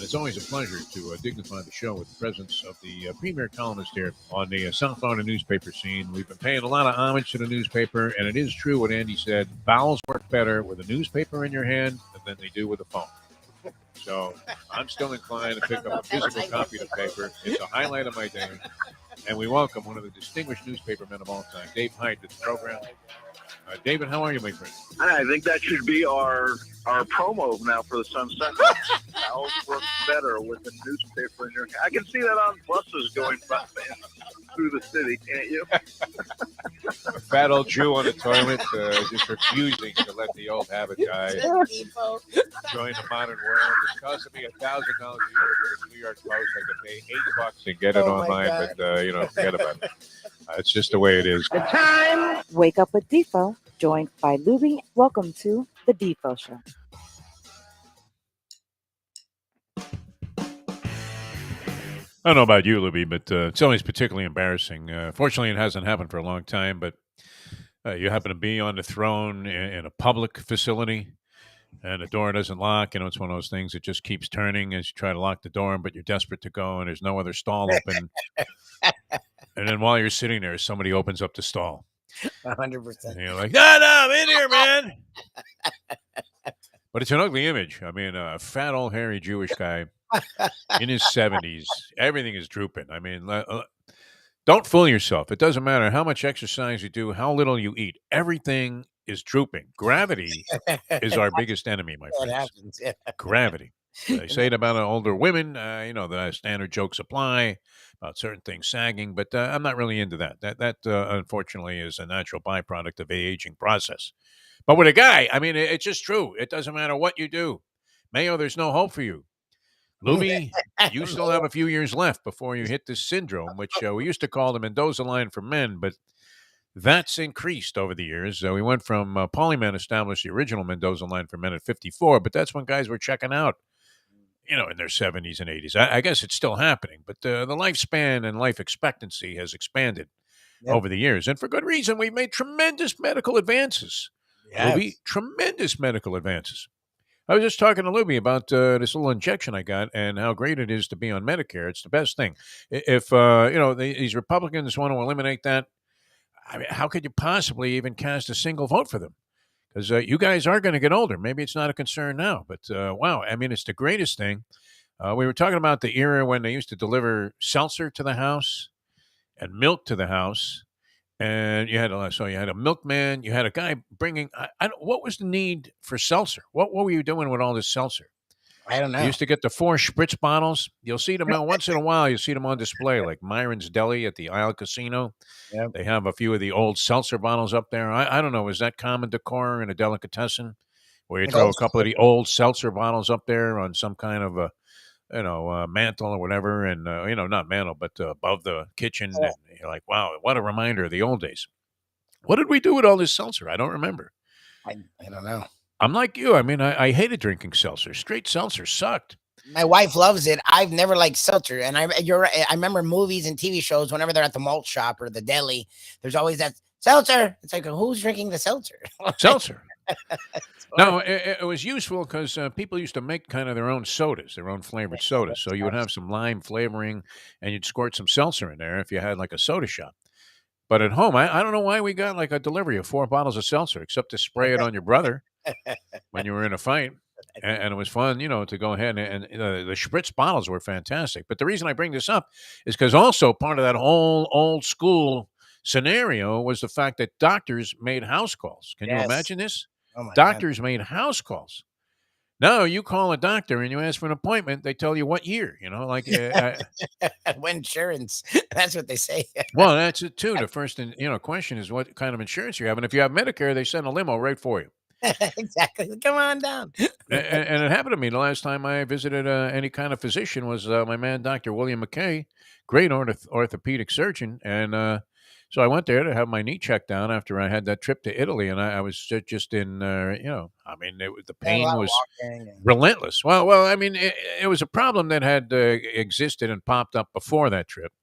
It's always a pleasure to dignify the show with the presence of the premier columnist here on the South Florida newspaper scene. We've been paying a lot of homage to the newspaper, and it is true what Andy said. Vowels work better with a newspaper in your hand than they do with a phone. So I'm still inclined to pick up a physical copy of the paper. It's a highlight of my day. And we welcome one of the distinguished newspapermen of all time, Dave Hyde, to the program. David, how are you, my friend? I think that should be our promo now for the Sunset. Vowels work better with a newspaper in your hand. I can see that on buses going by through the city, can't you? A fat old Jew on the toilet, just refusing to let the old habit die. Join the modern world. It's costing me $1,000 a year for the New York Post. I could pay $8 and get it online, but forget about it. It's just the way it is. The time. Wake up with Defo, joined by Lubie. Welcome to the Defo Show. I don't know about you, Lubie, but it's always particularly embarrassing. Fortunately, it hasn't happened for a long time, but you happen to be on the throne in a public facility, and the door doesn't lock. It's one of those things that just keeps turning as you try to lock the door, but you're desperate to go, and there's no other stall open. And then while you're sitting there, somebody opens up the stall. 100%. And you're like, no, I'm in here, man. But it's an ugly image. I mean, a fat old hairy Jewish guy in his 70s. Everything is drooping. I mean, don't fool yourself. It doesn't matter how much exercise you do, how little you eat. Everything is drooping. Gravity is our biggest enemy, my friends. Happens, yeah. Gravity. They say it about older women. The standard jokes apply about certain things sagging, but I'm not really into that. That unfortunately is a natural byproduct of the aging process. But with a guy, I mean, it's just true. It doesn't matter what you do. Mayo, there's no hope for you. Lubie, you still have a few years left before you hit this syndrome, which we used to call the Mendoza line for men, but that's increased over the years. We went from Polyman established the original Mendoza line for men at 54, but that's when guys were checking out, in their 70s and 80s. I guess it's still happening, but the lifespan and life expectancy has expanded over the years. And for good reason. We've made tremendous medical advances. Yes. Lubie, tremendous medical advances. I was just talking to Lubie about this little injection I got and how great it is to be on Medicare. It's the best thing. If, these Republicans want to eliminate that, I mean, how could you possibly even cast a single vote for them? Because you guys are going to get older. Maybe it's not a concern now, but wow, I mean, it's the greatest thing. We were talking about the era when they used to deliver seltzer to the house and milk to the house, and you had a milkman, you had a guy bringing. What was the need for seltzer? What were you doing with all this seltzer? I don't know. You used to get the 4 spritz bottles. You'll see them once in a while. You see them on display, like Myron's Deli at the Isle Casino. Yep. They have a few of the old seltzer bottles up there. I don't know. Is that common decor in a delicatessen where you throw a couple of the old seltzer bottles up there on some kind of a mantle or whatever, and not mantle, but above the kitchen? And you're like, wow, what a reminder of the old days. What did we do with all this seltzer? I don't remember. I don't know. I'm like you. I mean, I hated drinking seltzer. Straight seltzer sucked. My wife loves it. I've never liked seltzer, and you're right. I remember movies and TV shows. Whenever they're at the malt shop or the deli, there's always that seltzer. It's like, who's drinking the seltzer? Seltzer. No, it was useful because people used to make kind of their own sodas, their own flavored sodas. So you would have some lime flavoring, and you'd squirt some seltzer in there if you had like a soda shop. But at home, I don't know why we got like a delivery of 4 bottles of seltzer, except to spray it on your brother when you were in a fight. And it was fun, to go ahead and the spritz bottles were fantastic. But the reason I bring this up is because also part of that whole old school scenario was the fact that doctors made house calls. Can you imagine this? Oh my Doctors made house calls. Now you call a doctor and you ask for an appointment. They tell you what year, insurance. That's what they say. Well, that's it too. The first, question is what kind of insurance you have. And if you have Medicare, they send a limo right for you. Exactly. Come on down. And it happened to me the last time I visited any kind of physician was my man, Dr. William McKay, great orthopedic surgeon. And so I went there to have my knee checked down after I had that trip to Italy. And I was just in, the pain was relentless. Well, I mean, it was a problem that had existed and popped up before that trip.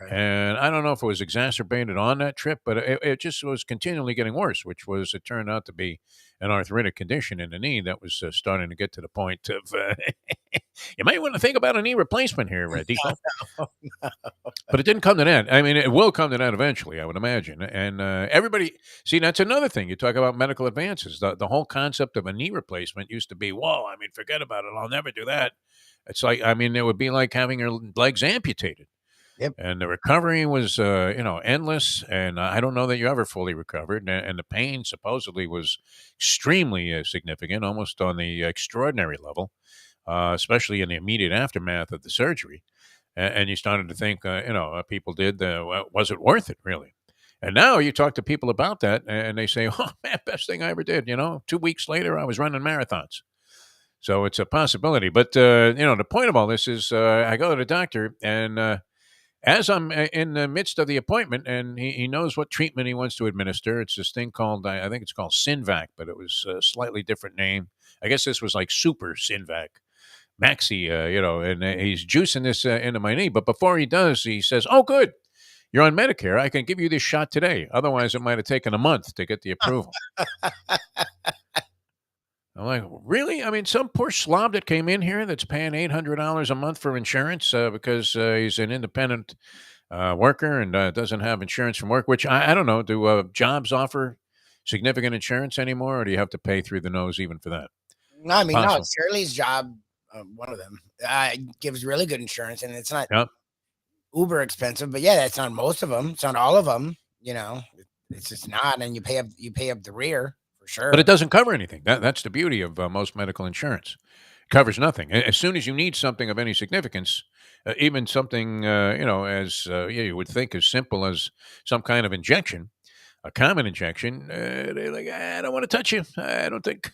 Okay. And I don't know if it was exacerbated on that trip, but it just was continually getting worse, which was, it turned out to be an arthritic condition in the knee that was starting to get to the point of, you might want to think about a knee replacement here, Defo. But it didn't come to that. I mean, it will come to that eventually, I would imagine. And everybody, see, that's another thing. You talk about medical advances. The whole concept of a knee replacement used to be, whoa, I mean, forget about it. I'll never do that. It's like, I mean, it would be like having your legs amputated. Yep. And the recovery was, endless. And I don't know that you ever fully recovered. And the pain supposedly was extremely significant, almost on the extraordinary level, especially in the immediate aftermath of the surgery. And you started to think, people did, was it worth it, really? And now you talk to people about that, and they say, oh, man, best thing I ever did. 2 weeks later, I was running marathons. So it's a possibility. But, the point of all this is I go to the doctor, and as I'm in the midst of the appointment, and he knows what treatment he wants to administer. It's this thing called, I think it's called Synvac, but it was a slightly different name. I guess this was like Super Synvac. Maxi, and he's juicing this into my knee. But before he does, he says, oh, good. You're on Medicare. I can give you this shot today. Otherwise, it might have taken a month to get the approval. I'm like, really? I mean, some poor slob that came in here that's paying $800 a month for insurance because he's an independent worker and doesn't have insurance from work, which I don't know. Do jobs offer significant insurance anymore, or do you have to pay through the nose even for that? No, I mean, no, Shirley's job, one of them, gives really good insurance, and it's not uber expensive, but yeah, that's not most of them. It's not all of them, it's just not. And you pay up the rear. Sure. But it doesn't cover anything. That's the beauty of most medical insurance. It covers nothing. As soon as you need something of any significance, even something as you would think as simple as some kind of injection, a common injection, they're like, I don't want to touch you. I don't think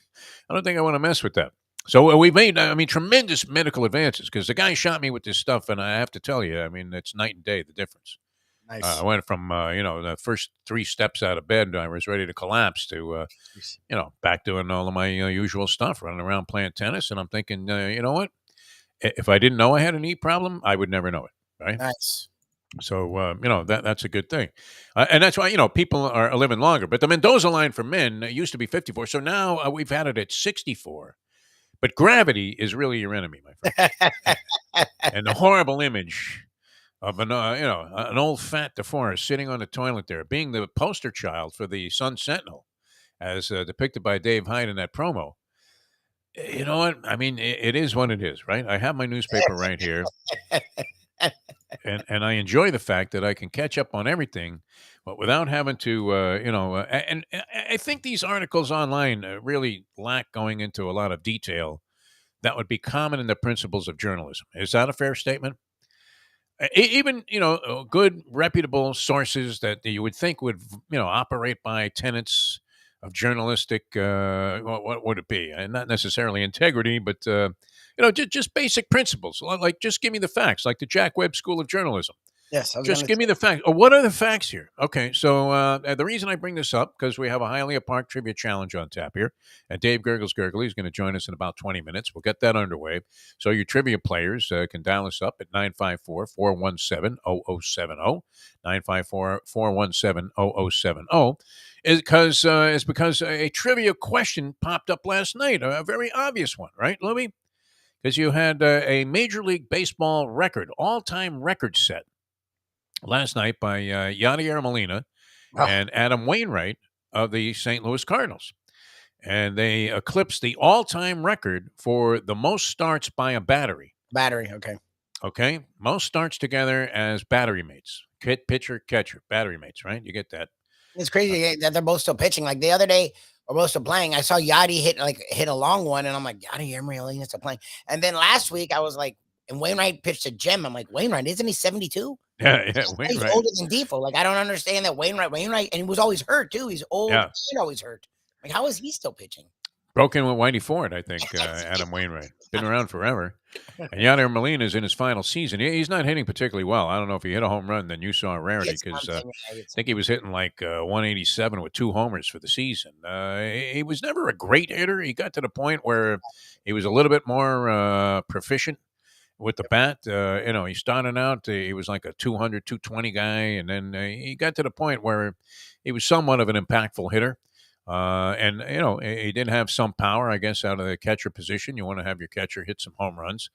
I want to mess with that. So we've made, tremendous medical advances because the guy shot me with this stuff, and I have to tell you, it's night and day, the difference. Nice. I went from, the first 3 steps out of bed, I was ready to collapse to, back doing all of my usual stuff, running around playing tennis. And I'm thinking, you know what? If I didn't know I had a knee problem, I would never know it. Right. Nice. So, that's a good thing. And that's why, people are living longer. But the Mendoza line for men used to be 54. So now we've had it at 64. But gravity is really your enemy, my friend. And the horrible image of an old fat DeForest sitting on the toilet there, being the poster child for the Sun Sentinel, as depicted by Dave Hyde in that promo. You know what? It is what it is, right? I have my newspaper right here, and I enjoy the fact that I can catch up on everything, but without having to, and I think these articles online really lack going into a lot of detail that would be common in the principles of journalism. Is that a fair statement? Even good reputable sources that you would think would operate by tenets of journalistic what would it be, and not necessarily integrity, but just basic principles, like just give me the facts, like the Jack Webb School of Journalism. Yes, just give me the facts. What are the facts here? Okay, so the reason I bring this up, because we have a Hialeah Park Trivia Challenge on tap here, and Dave GURGGLES Gergely is going to join us in about 20 minutes. We'll get that underway. So your trivia players can dial us up at 954-417-0070, 954-417-0070. It's because a trivia question popped up last night, a very obvious one, right, Lubie? Because you had a Major League Baseball record, all-time record set last night by Yadier Molina and Adam Wainwright of the St. Louis Cardinals. And they eclipsed the all-time record for the most starts by a battery. Okay. Most starts together as battery mates. Pitcher, catcher, battery mates, right? You get that. It's crazy that they're both still pitching. Like the other day, or both still playing. I saw Yadi hit a long one, and I'm like, Yadi Molina still playing. And then last week, I was like, and Wainwright pitched a gem. I'm like, Wainwright, isn't he 72? Yeah, Wainwright. He's older than Defo. Like, I don't understand that Wainwright, and he was always hurt too. He's old and always hurt. Like, how is he still pitching? Broken with Whitey Ford, I think, Adam Wainwright. Been around forever. And Yadier Molina is in his final season. He's not hitting particularly well. I don't know if he hit a home run, then you saw a rarity, because I think he was hitting like 187 with 2 homers for the season. He was never a great hitter. He got to the point where he was a little bit more proficient with the bat. He started out, he was like a 200, 220 guy, and then he got to the point where he was somewhat of an impactful hitter. And he did have some power, I guess, out of the catcher position. You want to have your catcher hit some home runs,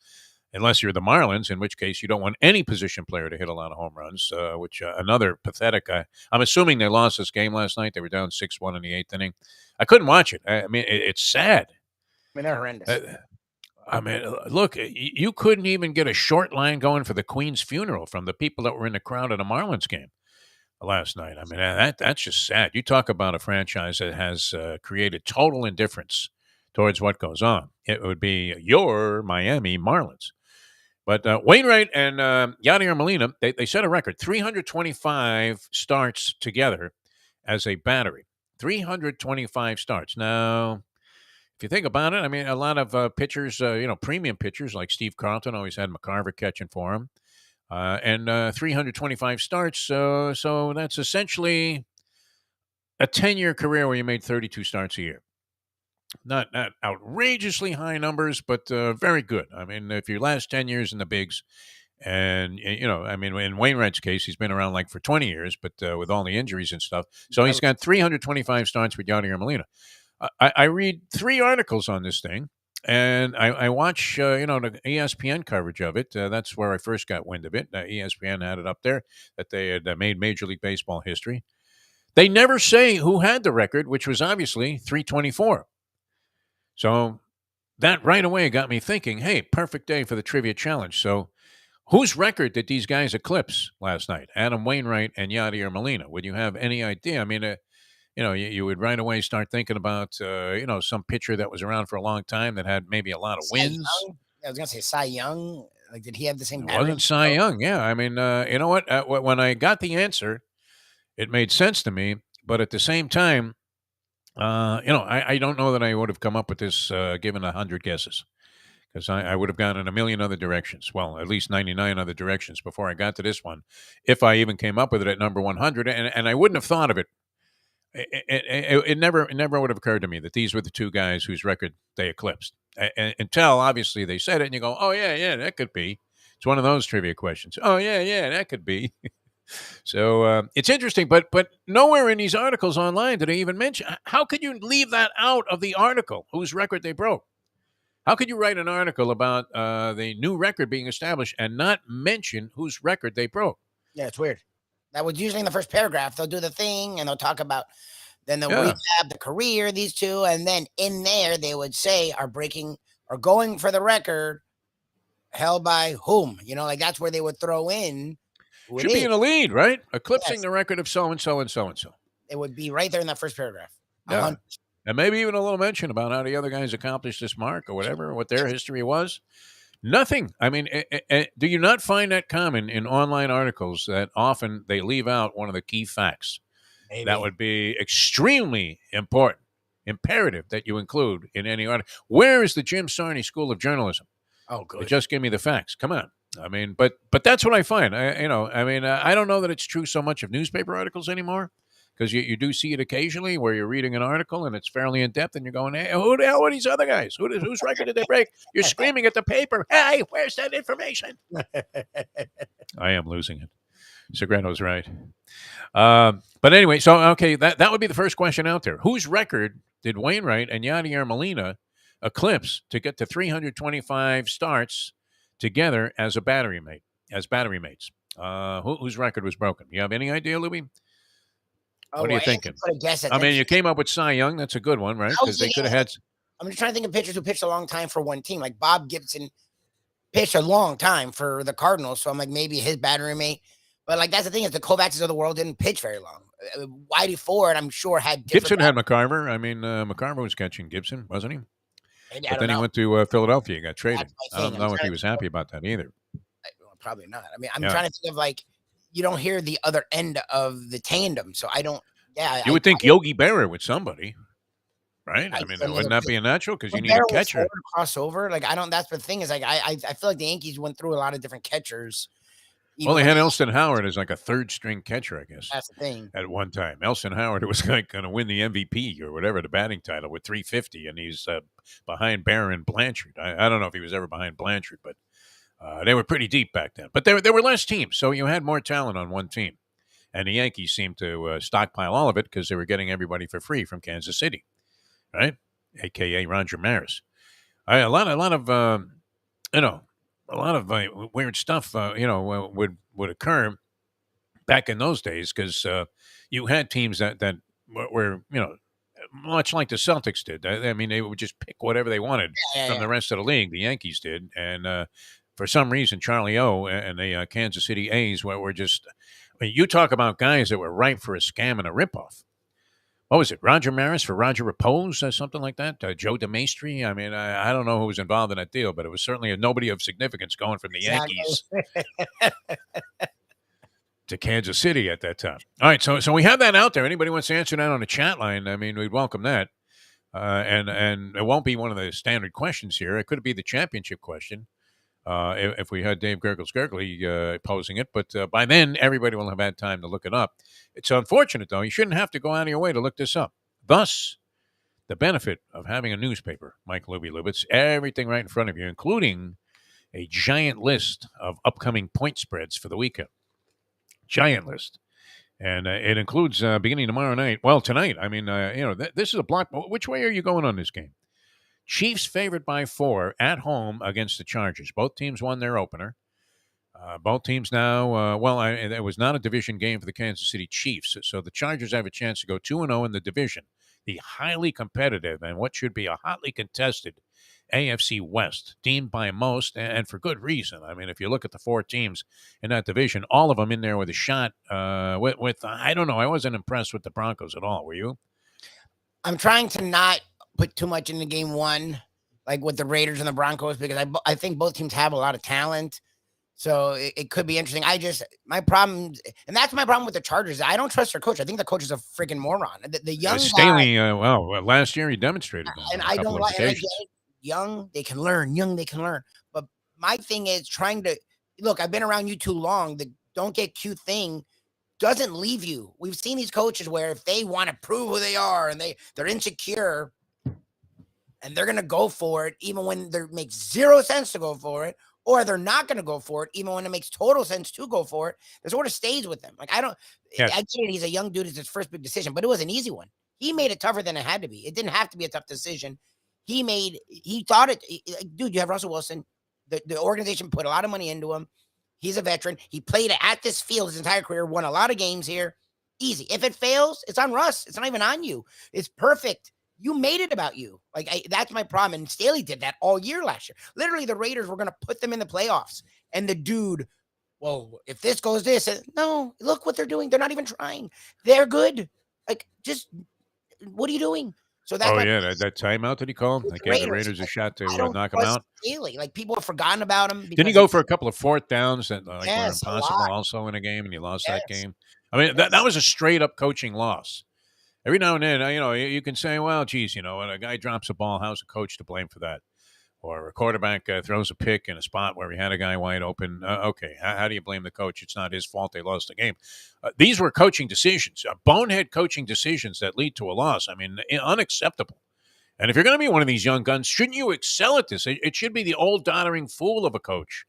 unless you're the Marlins, in which case you don't want any position player to hit a lot of home runs. Which another pathetic. I'm assuming they lost this game last night. They were down 6-1 in the 8th inning. I couldn't watch it. I mean, it's sad. I mean, they're horrendous. Look, you couldn't even get a short line going for the Queen's funeral from the people that were in the crowd at a Marlins game last night. I mean, that's just sad. You talk about a franchise that has created total indifference towards what goes on. It would be your Miami Marlins. But Wainwright and Yadier Molina, they set a record, 325 starts together as a battery. 325 starts. Now, if you think about it, I mean, a lot of pitchers, premium pitchers like Steve Carlton always had McCarver catching for him. And 325 starts. So that's essentially a 10-year career where you made 32 starts a year. Not outrageously high numbers, but very good. I mean, if your last 10 years in the bigs, and, in Wainwright's case, he's been around like for 20 years, but with all the injuries and stuff. So he's got 325 starts with Yadier Molina. I read 3 articles on this thing, and I watch, the ESPN coverage of it. That's where I first got wind of it. ESPN had it up there that they had made Major League Baseball history. They never say who had the record, which was obviously 324. So that right away got me thinking, hey, perfect day for the trivia challenge. So whose record did these guys eclipse last night? Adam Wainwright and Yadier Molina. Would you have any idea? I mean, you would right away start thinking about, some pitcher that was around for a long time that had maybe a lot of wins. I was going to say Cy Young. Like, did he have the same? It wasn't Cy Young. Yeah. I mean, you know what? When I got the answer, it made sense to me. But at the same time, I don't know that I would have come up with this given 100 guesses, because I would have gone in a million other directions. Well, at least 99 other directions before I got to this one, if I even came up with it at number 100. And I wouldn't have thought of it. It never would have occurred to me that these were the 2 guys whose record they eclipsed until obviously they said it, and you go, oh yeah, that could be. It's one of those trivia questions. Oh yeah, that could be. So it's interesting, but nowhere in these articles online did they even mention. How could you leave that out of the article? Whose record they broke? How could you write an article about the new record being established and not mention whose record they broke? Yeah, it's weird. That was usually in the first paragraph. They'll do the thing and they'll talk about, then they'll recap the career, these 2, and then in there they would say are going for the record held by whom? Like that's where they would throw in. Should be in a lead, right? Eclipsing the record of so-and-so and so-and-so. It would be right there in that first paragraph. Yeah. And maybe even a little mention about how the other guys accomplished this mark or whatever, what their history was. Nothing. I mean, do you not find that common in online articles that often they leave out one of the key facts? Maybe. That would be extremely important, imperative that you include in any article. Where is the Jim Sarney School of Journalism? Oh, good. Just give me the facts. Come on. I mean, but that's what I find. I don't know that it's true so much of newspaper articles anymore, because you do see it occasionally where you're reading an article and it's fairly in depth and you're going, hey, who the hell are these other guys? Whose record did they break? You're screaming at the paper, hey, where's that information? I am losing it. Segredo's right. But anyway, so, okay, that would be the first question out there. Whose record did Wainwright and Yadier Molina eclipse to get to 325 starts together as battery mates? Whose record was broken? You have any idea, Lubie? What are you thinking? I mean, you came up with Cy Young. That's a good one, right? Because they could have had. I'm just trying to think of pitchers who pitched a long time for one team. Like Bob Gibson pitched a long time for the Cardinals, so I'm like, maybe his battery mate. But like, that's the thing, is the Kovacs of the world didn't pitch very long. Whitey Ford, I'm sure, had Gibson had McCarver. I mean, McCarver was catching Gibson, wasn't he? But then he went to Philadelphia. He got traded. I don't know if he was happy about that either. Probably not. I mean, I'm trying to think of, like, you don't hear the other end of the tandem, so I don't. Yeah, you would think Yogi Berra with somebody, right? I mean, wouldn't that be a natural? Because you need a catcher. Crossover, like, I don't. That's the thing, is like I feel like the Yankees went through a lot of different catchers. Well, they had Elston Howard as like a 3rd string catcher, I guess. That's the thing. At one time, Elston Howard was like going to win the MVP or whatever, the batting title, with 350, and he's behind Barron Blanchard. I don't know if he was ever behind Blanchard, but They were pretty deep back then, but there were less teams, so you had more talent on one team. And the Yankees seemed to stockpile all of it because they were getting everybody for free from Kansas City, right? AKA Roger Maris. A lot of you know, a lot of weird stuff, would occur back in those days because you had teams that were much like the Celtics did. I mean, they would just pick whatever they wanted from the rest of the league. The Yankees did, and for some reason, Charlie O and the Kansas City A's were just. I mean, you talk about guys that were ripe for a scam and a ripoff. What was it? Roger Maris for Roger Repose or something like that? Joe DeMaestri? I mean, I don't know who was involved in that deal, but it was certainly a nobody of significance going from the Yankees to Kansas City at that time. All right, so we have that out there. Anybody wants to answer that on the chat line, I mean, we'd welcome that. And it won't be one of the standard questions here. It could be the championship question if we had Dave GURGGLES Gergely posing it. But by then, everybody will have had time to look it up. It's unfortunate, though. You shouldn't have to go out of your way to look this up. Thus, the benefit of having a newspaper, Mike Lubie, everything right in front of you, including a giant list of upcoming point spreads for the weekend. Giant list. And it includes beginning tomorrow night. Well, tonight. I mean, this is a block. Which way are you going on this game? Chiefs favored by 4 at home against the Chargers. Both teams won their opener. Both teams now, it was not a division game for the Kansas City Chiefs. So the Chargers have a chance to go 2-0 in the division. The highly competitive and what should be a hotly contested AFC West, deemed by most, and for good reason. I mean, if you look at the 4 teams in that division, all of them in there with a shot. With I don't know, I wasn't impressed with the Broncos at all. Were you? I'm trying to not put too much into game one, like with the Raiders and the Broncos, because I think both teams have a lot of talent. So it could be interesting. My problem, and that's my problem with the Chargers. I don't trust their coach. I think the coach is a freaking moron. The young Staley, last year he demonstrated that. And I don't like young, they can learn. Young, they can learn. But my thing is trying to look. I've been around you too long. The don't get cute thing doesn't leave you. We've seen these coaches where if they want to prove who they are and they're insecure, and they're going to go for it even when there makes zero sense to go for it, or they're not going to go for it even when it makes total sense to go for it. That sort of stays with them. Like, I get it. He's a young dude. It's his first big decision, but it was an easy one. He made it tougher than it had to be. It didn't have to be a tough decision. He thought it. Dude, you have Russell Wilson. The organization put a lot of money into him. He's a veteran. He played at this field his entire career, won a lot of games here. Easy. If it fails, it's on Russ. It's not even on you. It's perfect. You made it about you. That's my problem. And Staley did that all year last year. Literally, the Raiders were going to put them in the playoffs. And the dude, well, if this goes this, no, look what they're doing. They're not even trying. They're good. Just what are you doing? So that's that timeout that he called. Like, gave the Raiders a shot to knock him out. Staley. People have forgotten about him. Didn't he go for a couple of 4th downs that were impossible also in a game, and you lost that game? I mean, that was a straight-up coaching loss. Every now and then, you can say, well, geez, when a guy drops a ball, how's the coach to blame for that? Or a quarterback throws a pick in a spot where he had a guy wide open. Okay, how do you blame the coach? It's not his fault they lost the game. These were coaching decisions, bonehead coaching decisions that lead to a loss. I mean, unacceptable. And if you're going to be one of these young guns, shouldn't you excel at this? It should be the old doddering fool of a coach.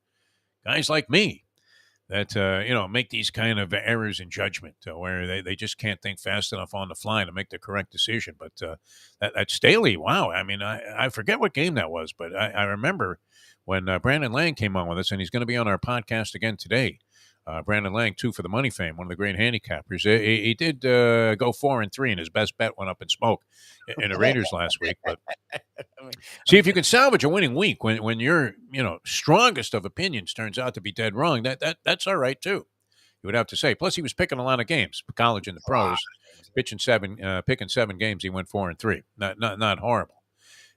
Guys like me that, make these kind of errors in judgment where they just can't think fast enough on the fly to make the correct decision. But that Staley, wow. I mean, I forget what game that was, but I remember when Brandon Lang came on with us, and he's going to be on our podcast again today. Brandon Lang, 2 for the Money fame, one of the great handicappers. He did go 4-3, and his best bet went up in smoke in the Raiders last week. But see if you can salvage a winning week when your strongest of opinions turns out to be dead wrong. That's all right too. You would have to say. Plus, he was picking a lot of games, college and the pros, picking 7 games. He went 4-3. Not horrible.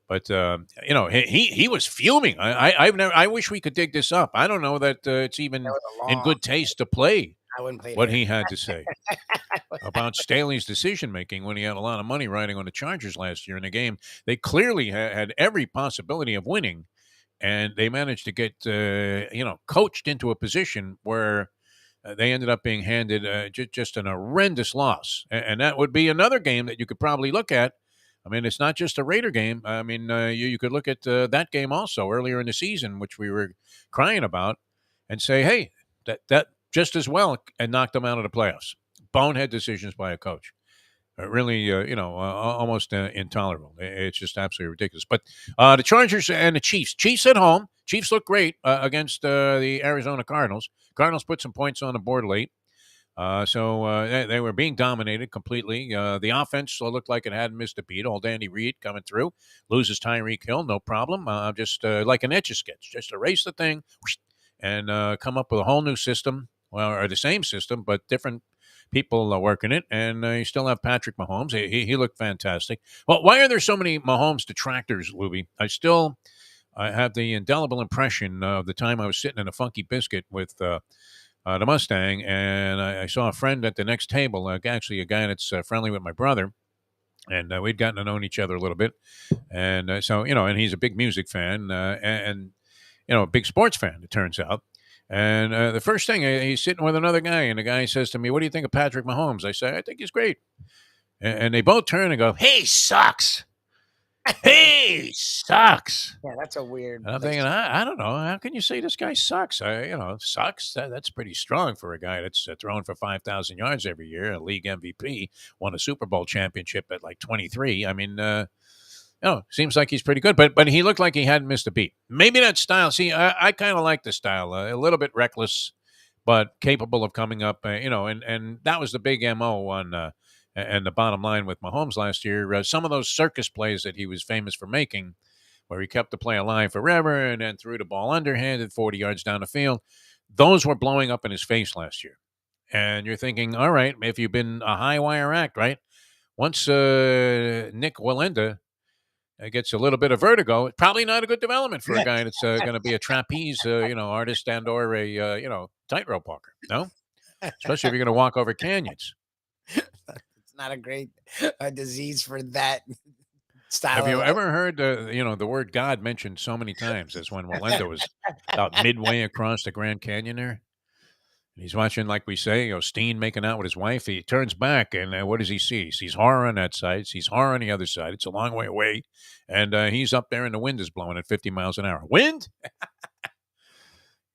But he was fuming. I wish we could dig this up. I don't know that it's even in good taste to play what he had to say about Staley's decision making when he had a lot of money riding on the Chargers last year in a game they clearly had every possibility of winning, and they managed to get coached into a position where they ended up being handed just an horrendous loss, and that would be another game that you could probably look at. I mean, it's not just a Raider game. I mean, you could look at that game also earlier in the season, which we were crying about, and say, hey, that just as well, and knocked them out of the playoffs. Bonehead decisions by a coach. Really, almost intolerable. It's just absolutely ridiculous. But the Chargers and the Chiefs. Chiefs at home. Chiefs look great against the Arizona Cardinals. Cardinals put some points on the board late. So they were being dominated completely. The offense looked like it hadn't missed a beat. Old Andy Reid coming through. Loses Tyreek Hill, no problem. Just like an Etch-a-Sketch. Just erase the thing and come up with a whole new system. Well, or the same system, but different people working it. And you still have Patrick Mahomes. He looked fantastic. Well, why are there so many Mahomes detractors, Lubie? I have the indelible impression of the time I was sitting in a Funky Biscuit with the Mustang, and I saw a friend at the next table, actually a guy that's friendly with my brother, and we'd gotten to know each other a little bit. And and he's a big music fan and a big sports fan, it turns out. And the first thing, he's sitting with another guy, and the guy says to me, "What do you think of Patrick Mahomes?" I say, "I think he's great." And they both turn and go, "He sucks. He sucks." Yeah, that's a weird. And I'm thinking, I don't know. How can you say this guy sucks? Sucks. That's pretty strong for a guy that's throwing for 5,000 yards every year, a league MVP, won a Super Bowl championship at like 23. I mean, seems like he's pretty good, but he looked like he hadn't missed a beat. Maybe that style. See, I kind of like the style, a little bit reckless, but capable of coming up. And that was the big MO on. And the bottom line with Mahomes last year, some of those circus plays that he was famous for making, where he kept the play alive forever and then threw the ball underhanded 40 yards down the field, those were blowing up in his face last year. And you're thinking, all right, if you've been a high wire act, right? Once Nick Walenda gets a little bit of vertigo, it's probably not a good development for a guy that's going to be a trapeze, artist and or a, tightrope walker. No? Especially if you're going to walk over canyons. It's not a great disease for that style. Have you ever heard the word God mentioned so many times as when Walenda was about midway across the Grand Canyon there? And he's watching, like we say, Steen making out with his wife. He turns back, and what does he see? He sees horror on that side. He sees horror on the other side. It's a long way away. And he's up there, and the wind is blowing at 50 miles an hour. Wind?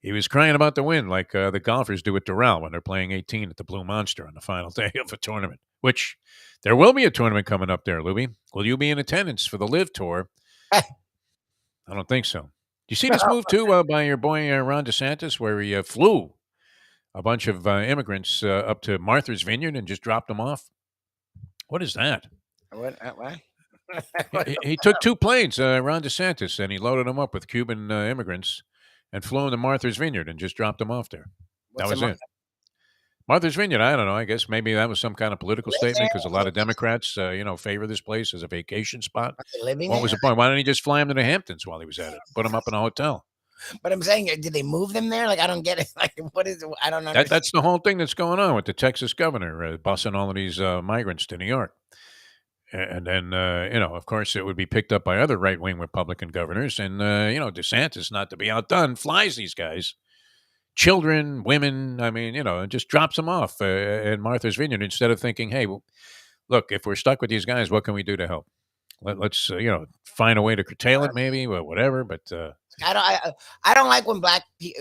He was crying about the wind like the golfers do at Doral when they're playing 18 at the Blue Monster on the final day of a tournament, which there will be a tournament coming up there, Lubie. Will you be in attendance for the Live Tour? I don't think so. Do you see this move, too, by your boy Ron DeSantis, where he flew a bunch of immigrants up to Martha's Vineyard and just dropped them off? What is that? What? He took 2 planes, Ron DeSantis, and he loaded them up with Cuban immigrants and flew them to Martha's Vineyard and just dropped them off there. That was it. Martha's Vineyard, I don't know. I guess maybe that was some kind of political statement because a lot of Democrats, favor this place as a vacation spot. What was the point? Why didn't he just fly him to the Hamptons while he was at it? Put him up in a hotel. But I'm saying, did they move them there? Like, I don't get it. Like, what is it? I don't know. That's the whole thing that's going on with the Texas governor busing all of these migrants to New York. And then, of course, it would be picked up by other right-wing Republican governors. And, DeSantis, not to be outdone, flies these guys. Children, women, just drops them off in Martha's Vineyard instead of thinking, hey, well, look, if we're stuck with these guys, what can we do to help? Let's find a way to curtail it maybe, or whatever. But I don't like when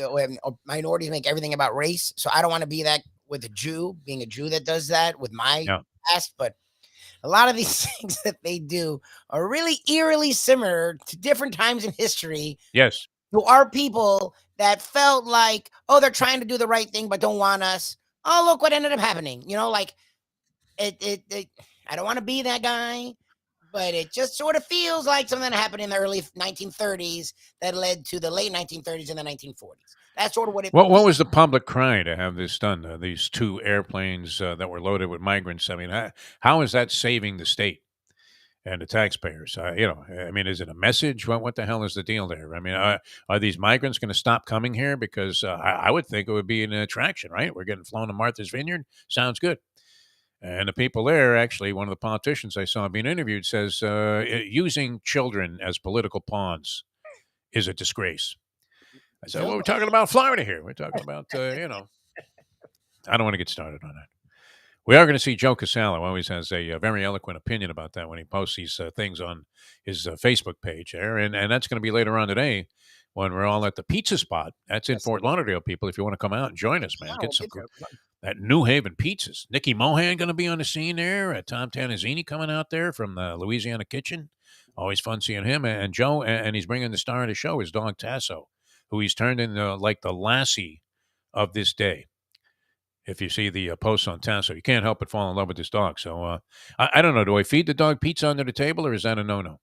when minorities make everything about race. So I don't want to be that with a Jew, being a Jew that does that with my past. But a lot of these things that they do are really eerily similar to different times in history. Yes. To our people that felt like, oh, they're trying to do the right thing, but don't want us. Oh, look what ended up happening. Like it I don't want to be that guy, but it just sort of feels like something that happened in the early 1930s that led to the late 1930s and the 1940s. That's sort of what it. What was the public cry to have this done? These 2 airplanes that were loaded with migrants. I mean, how is that saving the state and the taxpayers? Is it a message? What the hell is the deal there? I mean, are these migrants going to stop coming here? Because I would think it would be an attraction, right? We're getting flown to Martha's Vineyard. Sounds good. And the people there, actually, one of the politicians I saw being interviewed says using children as political pawns is a disgrace. I said, well, we're talking about Florida here. We're talking about, I don't want to get started on that. We are going to see Joe Casale. Always has a very eloquent opinion about that when he posts these things on his Facebook page there. And that's going to be later on today when we're all at the pizza spot. That's in Fort Lauderdale, people. If you want to come out and join us, man, get some that New Haven pizzas. Nikki Mohan going to be on the scene there. Tom Tanazzini coming out there from the Louisiana Kitchen. Always fun seeing him. And Joe, and he's bringing the star of the show, his dog Tasso, who he's turned into like the Lassie of this day. If you see the posts on Tasso, you can't help but fall in love with this dog. So I don't know. Do I feed the dog pizza under the table, or is that a no-no?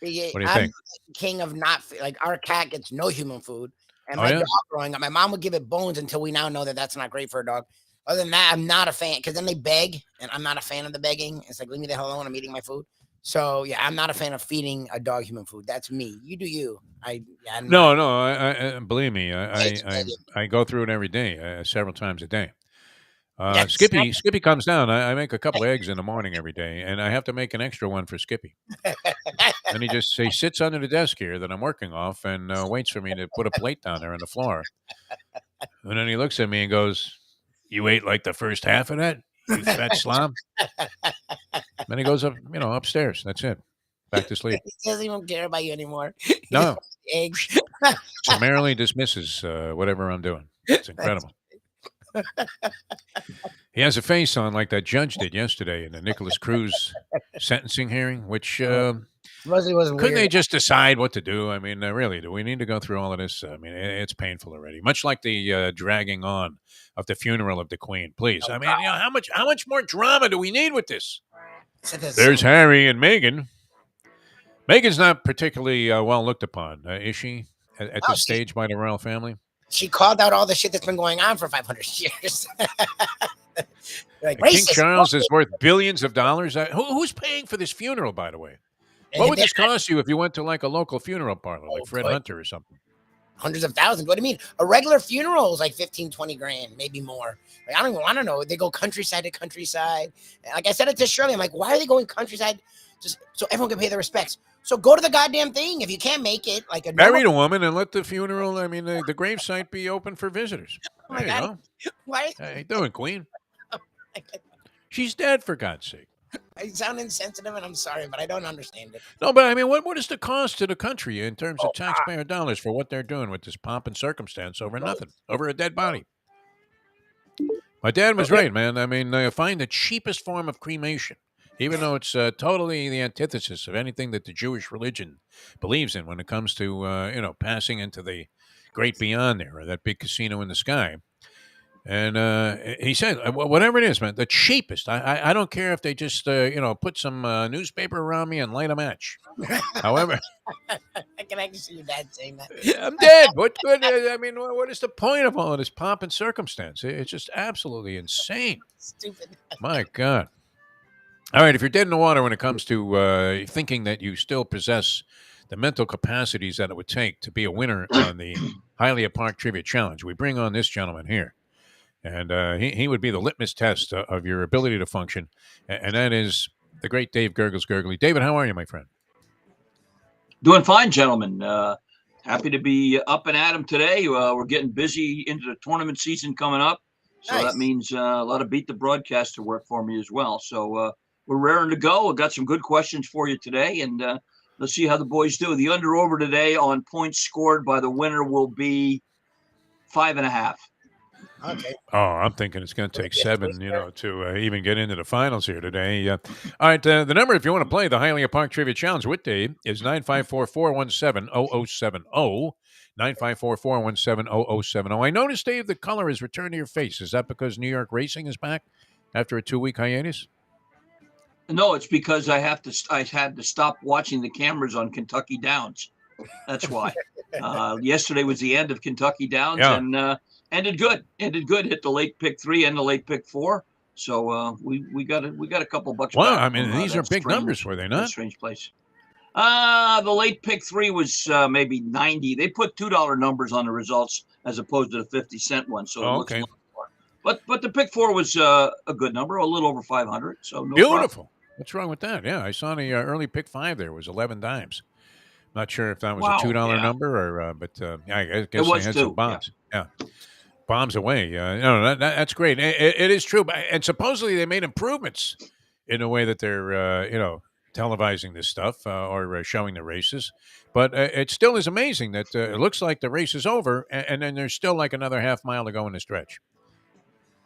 What do you think? King of not like our cat gets no human food, and my dog growing up, my mom would give it bones until we now know that that's not great for a dog. Other than that, I'm not a fan because then they beg, and I'm not a fan of the begging. It's like leave me the hell alone. I'm eating my food. So yeah, I'm not a fan of feeding a dog human food. That's me. You do you. No. I believe me. I go through it every day, several times a day. Skippy comes down. I make a couple eggs in the morning every day, and I have to make an extra one for Skippy. And he sits under the desk here that I'm working off and waits for me to put a plate down there on the floor. And then he looks at me and goes, "You ate like the first half of that, you fat slob." Then he goes up, upstairs. That's it. Back to sleep. He doesn't even care about you anymore. No. Eggs. Summarily dismisses whatever I'm doing. It's incredible. He has a face on like that judge did yesterday in the Nicholas Cruz sentencing hearing, which couldn't they just decide what to do? I mean, really, do we need to go through all of this? I mean, it's painful already. Much like the dragging on of the funeral of the Queen. Please, I mean, how much more drama do we need with this? There's Harry and Meghan. Meghan's not particularly well looked upon, is she? At this stage by the royal family? She called out all the shit that's been going on for 500 years. Like, King Charles is worth billions of dollars. Who's paying for this funeral, by the way? What would this cost you if you went to like a local funeral parlor, like Fred Hunter or something? Hundreds of thousands. What do you mean? A regular funeral is like 15, 20 grand, maybe more. Like, I don't even want to know. They go countryside to countryside. Like I said it to Shirley, I'm like, why are they going countryside? Just so everyone can pay their respects. So go to the goddamn thing. If you can't make it, like marry a woman and let the funeral, I mean, the gravesite be open for visitors. There you go. Why? How you doing, Queen? She's dead, for God's sake. I sound insensitive, and I'm sorry, but I don't understand it. No, but I mean, what is the cost to the country in terms of taxpayer dollars for what they're doing with this pomp and circumstance over nothing, over a dead body? My dad was right, man. I mean, find the cheapest form of cremation. Even though it's totally the antithesis of anything that the Jewish religion believes in when it comes to, passing into the great beyond there, or that big casino in the sky. And he said, whatever it is, man, the cheapest. I don't care if they just, put some newspaper around me and light a match. However. I can actually see your dad saying that. I'm dead. What good? I mean, what is the point of all of this pomp and circumstance? It's just absolutely insane. Stupid. My God. All right, if you're dead in the water when it comes to thinking that you still possess the mental capacities that it would take to be a winner on the Hialeah Park Trivia Challenge, we bring on this gentleman here. And he would be the litmus test of your ability to function, and that is the great Dave GURGGLES Gergely. David, how are you, my friend? Doing fine, gentlemen. Happy to be up and at 'em today. We're getting busy into the tournament season coming up, so That means a lot of Beat the Broadcaster work for me as well. So we're raring to go. I've got some good questions for you today, and let's see how the boys do. The under-over today on points scored by the winner will be 5.5. Okay. Oh, I'm thinking it's going to take 7, to even get into the finals here today. All right, the number, if you want to play the Hialeah Park Trivia Challenge with Dave, is 954-417-0070. 954-417-0070. I noticed, Dave, the color has returned to your face. Is that because New York racing is back after a 2-week hiatus? No, it's because I had to stop watching the cameras on Kentucky Downs. That's why. Yesterday was the end of Kentucky Downs, and ended good. Hit the late pick 3 and the late pick 4. So we got a couple bucks. Well, I mean, these are big numbers, were they not? Strange place. The late pick 3 was maybe 90. They put $2 numbers on the results as opposed to the 50-cent one. So it looks a little more. But the pick 4 was a good number, a little over 500. So no beautiful. Problem. What's wrong with that? Yeah, I saw the early pick 5 there was 11 dimes. Not sure if that was a $2 number or, but I guess it was they had too. some bombs. Yeah. bombs away. No, that's great. It is true, and supposedly they made improvements in the way that they're televising this stuff or showing the races. But it still is amazing that it looks like the race is over, and then there's still like another half mile to go in the stretch.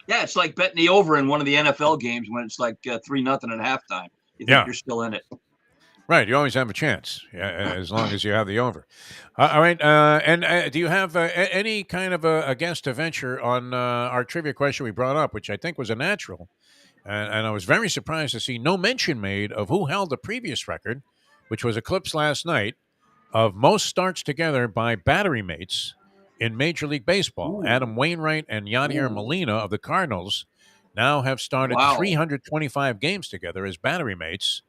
Yeah, it's like betting the over in one of the NFL games when it's like 3-0 at halftime. You think you're still in it. Right, you always have a chance, as long as you have the over. All right, and do you have any kind of a guess to venture on our trivia question we brought up, which I think was a natural, and I was very surprised to see no mention made of who held the previous record, which was eclipsed last night, of most starts together by battery mates in Major League Baseball. Ooh. Adam Wainwright and Yadier Molina of the Cardinals now have started 325 games together as battery mates.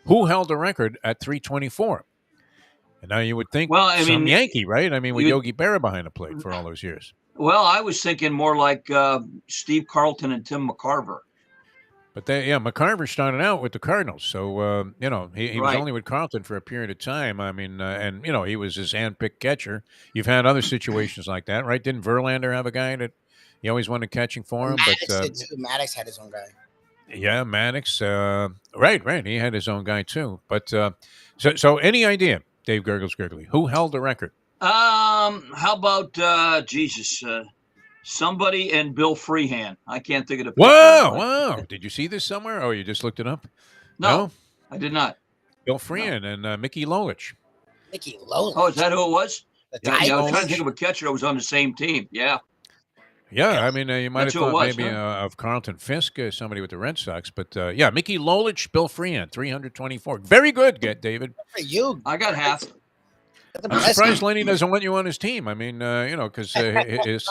Who held the record at 324? And now you would think some Yankee, right? I mean, with Yogi Berra behind the plate for all those years. Well, I was thinking more like Steve Carlton and Tim McCarver. But McCarver started out with the Cardinals, so he was only with Carlton for a period of time. I mean, and he was his handpicked catcher. You've had other situations like that, right? Didn't Verlander have a guy that he always wanted catching for him? Maddox had his own guy. Yeah, Maddox. Right. He had his own guy too. But so any idea, Dave Gurgles Gergely, who held the record? How about somebody and Bill Freehan? I can't think of the. Wow! Did you see this somewhere? Oh, you just looked it up? No, I did not. Bill Freehan and Mickey Lolich. Mickey Lolich. Oh, is that who it was? I was trying to think of a catcher that was on the same team. Yeah. Yeah, I mean, you might have thought maybe of Carlton Fisk, somebody with the Red Sox. But, Mickey Lolich, Bill Freehan, 324. Very good, David. For you. I got half. I'm surprised Lenny doesn't want you on his team. I mean, because his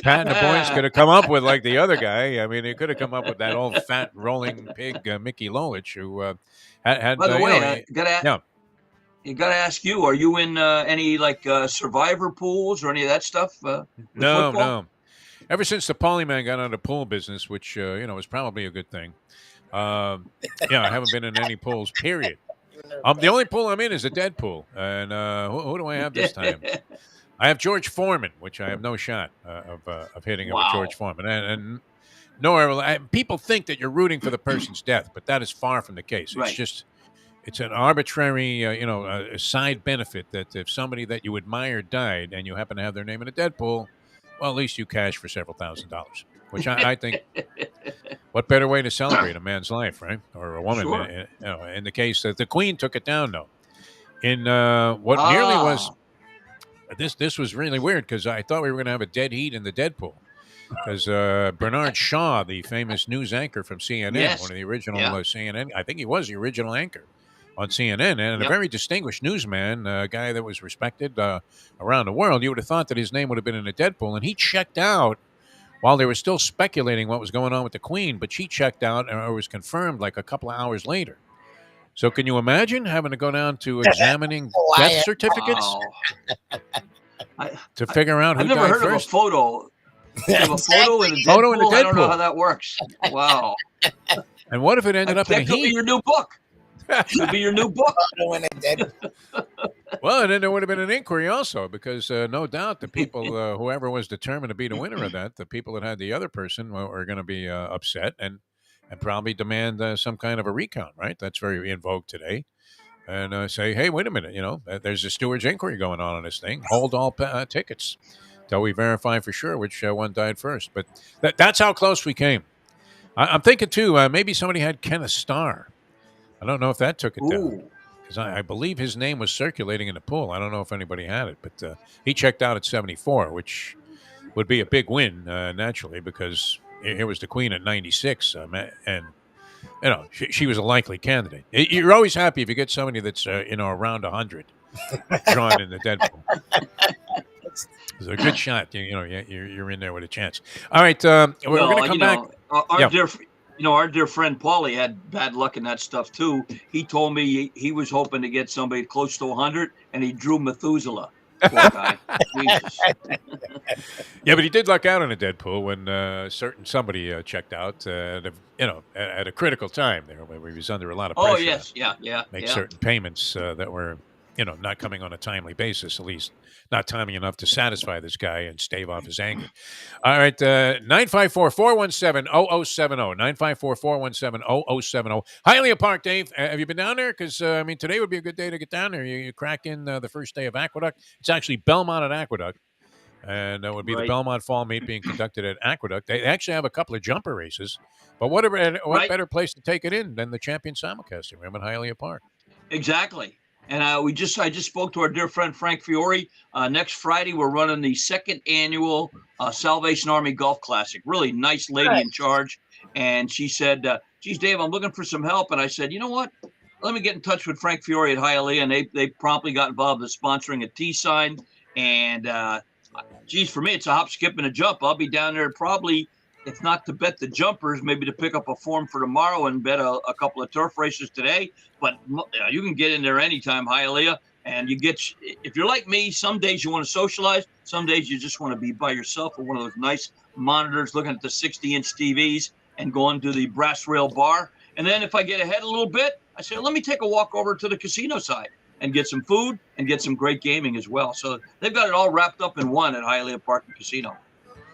Pat and the boys could have come up with, like, the other guy. I mean, he could have come up with that old fat rolling pig, Mickey Lolich, who had. By the way, you got to ask you, are you in any survivor pools or any of that stuff? No. Ever since the Polyman got out of the pool business, which, was probably a good thing. I haven't been in any pools, period. The only pool I'm in is a dead pool. And who do I have this time? I have George Foreman, which I have no shot of hitting with George Foreman. And people think that you're rooting for the person's death, but that is far from the case. It's just... It's an arbitrary, a side benefit that if somebody that you admire died and you happen to have their name in a dead pool, well, at least you cash for several $1,000s, which I think, what better way to celebrate a man's life, right? Or a woman. Sure. In the case that the Queen took it down, though. In what nearly was, this was really weird because I thought we were going to have a dead heat in the dead pool. Because Bernard Shaw, the famous news anchor from CNN, one of the original CNN, I think he was the original anchor on CNN, and a very distinguished newsman, a guy that was respected around the world. You would have thought that his name would have been in a Deadpool, and he checked out while they were still speculating what was going on with the Queen, but she checked out or was confirmed like a couple of hours later. So can you imagine having to go down to examining death certificates to figure out who died first? I've never heard of a photo. Have a photo in a Deadpool? I don't know how that works. Wow. And what if it ended up in a heat? That could be your new book. Could be your new book. Well, and then there would have been an inquiry also, because no doubt the people, whoever was determined to be the winner of that, the people that had the other person were going to be upset and probably demand some kind of a recount, right? That's very in vogue today. And say, hey, wait a minute, there's a steward's inquiry going on this thing. Hold all tickets till we verify for sure which one died first. But that's how close we came. I'm thinking, too, maybe somebody had Kenneth Starr. I don't know if that took it down. Because I believe his name was circulating in the pool. I don't know if anybody had it. But he checked out at 74, which would be a big win, naturally, because here was the Queen at 96. And, she was a likely candidate. You're always happy if you get somebody that's, around 100 drawn in the Deadpool. It's a good shot. You're in there with a chance. All right, we're going to come back. Our dear friend Paulie had bad luck in that stuff too. He told me he was hoping to get somebody close to 100, and he drew Methuselah. Poor guy. Jesus. Yeah, but he did luck out in a Deadpool when somebody checked out. At a critical time there, where he was under a lot of pressure. Oh yes, yeah. Make certain payments that were not coming on a timely basis, at least not timely enough to satisfy this guy and stave off his anger. All right, 954-417-0070, 954-417-0070. Hialeah Park, Dave, have you been down there? Because, today would be a good day to get down there. You crack in the first day of Aqueduct. It's actually Belmont at Aqueduct. And that would be the Belmont Fall Meet being conducted at Aqueduct. They actually have a couple of jumper races. But what better place to take it in than the Champion Simulcasting Room at Hialeah Park? Exactly. And I just spoke to our dear friend Frank Fiore. Next Friday, we're running the second annual Salvation Army Golf Classic. Really nice lady in charge. And she said, geez, Dave, I'm looking for some help. And I said, you know what? Let me get in touch with Frank Fiore at Hialeah. And they promptly got involved in sponsoring a tee sign. And, geez, for me, it's a hop, skip, and a jump. I'll be down there probably, if not to bet the jumpers, maybe to pick up a form for tomorrow and bet a couple of turf races today. But you can get in there anytime, Hialeah. And if you're like me, some days you want to socialize. Some days you just want to be by yourself with one of those nice monitors, looking at the 60-inch TVs and going to the brass rail bar. And then if I get ahead a little bit, I say, let me take a walk over to the casino side and get some food and get some great gaming as well. So they've got it all wrapped up in one at Hialeah Park and Casino.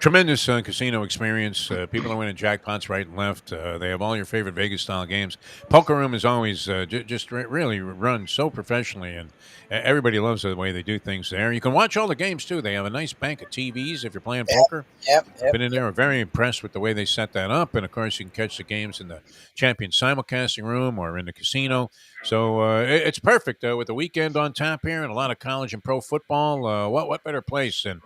Tremendous casino experience. People are winning jackpots right and left. They have all your favorite Vegas-style games. Poker room is always really run so professionally, and everybody loves the way they do things there. You can watch all the games, too. They have a nice bank of TVs if you're playing poker. Yep. Been in there. We're very impressed with the way they set that up. And, of course, you can catch the games in the Champion Simulcasting Room or in the casino. So it's perfect with the weekend on tap here and a lot of college and pro football. What better place? And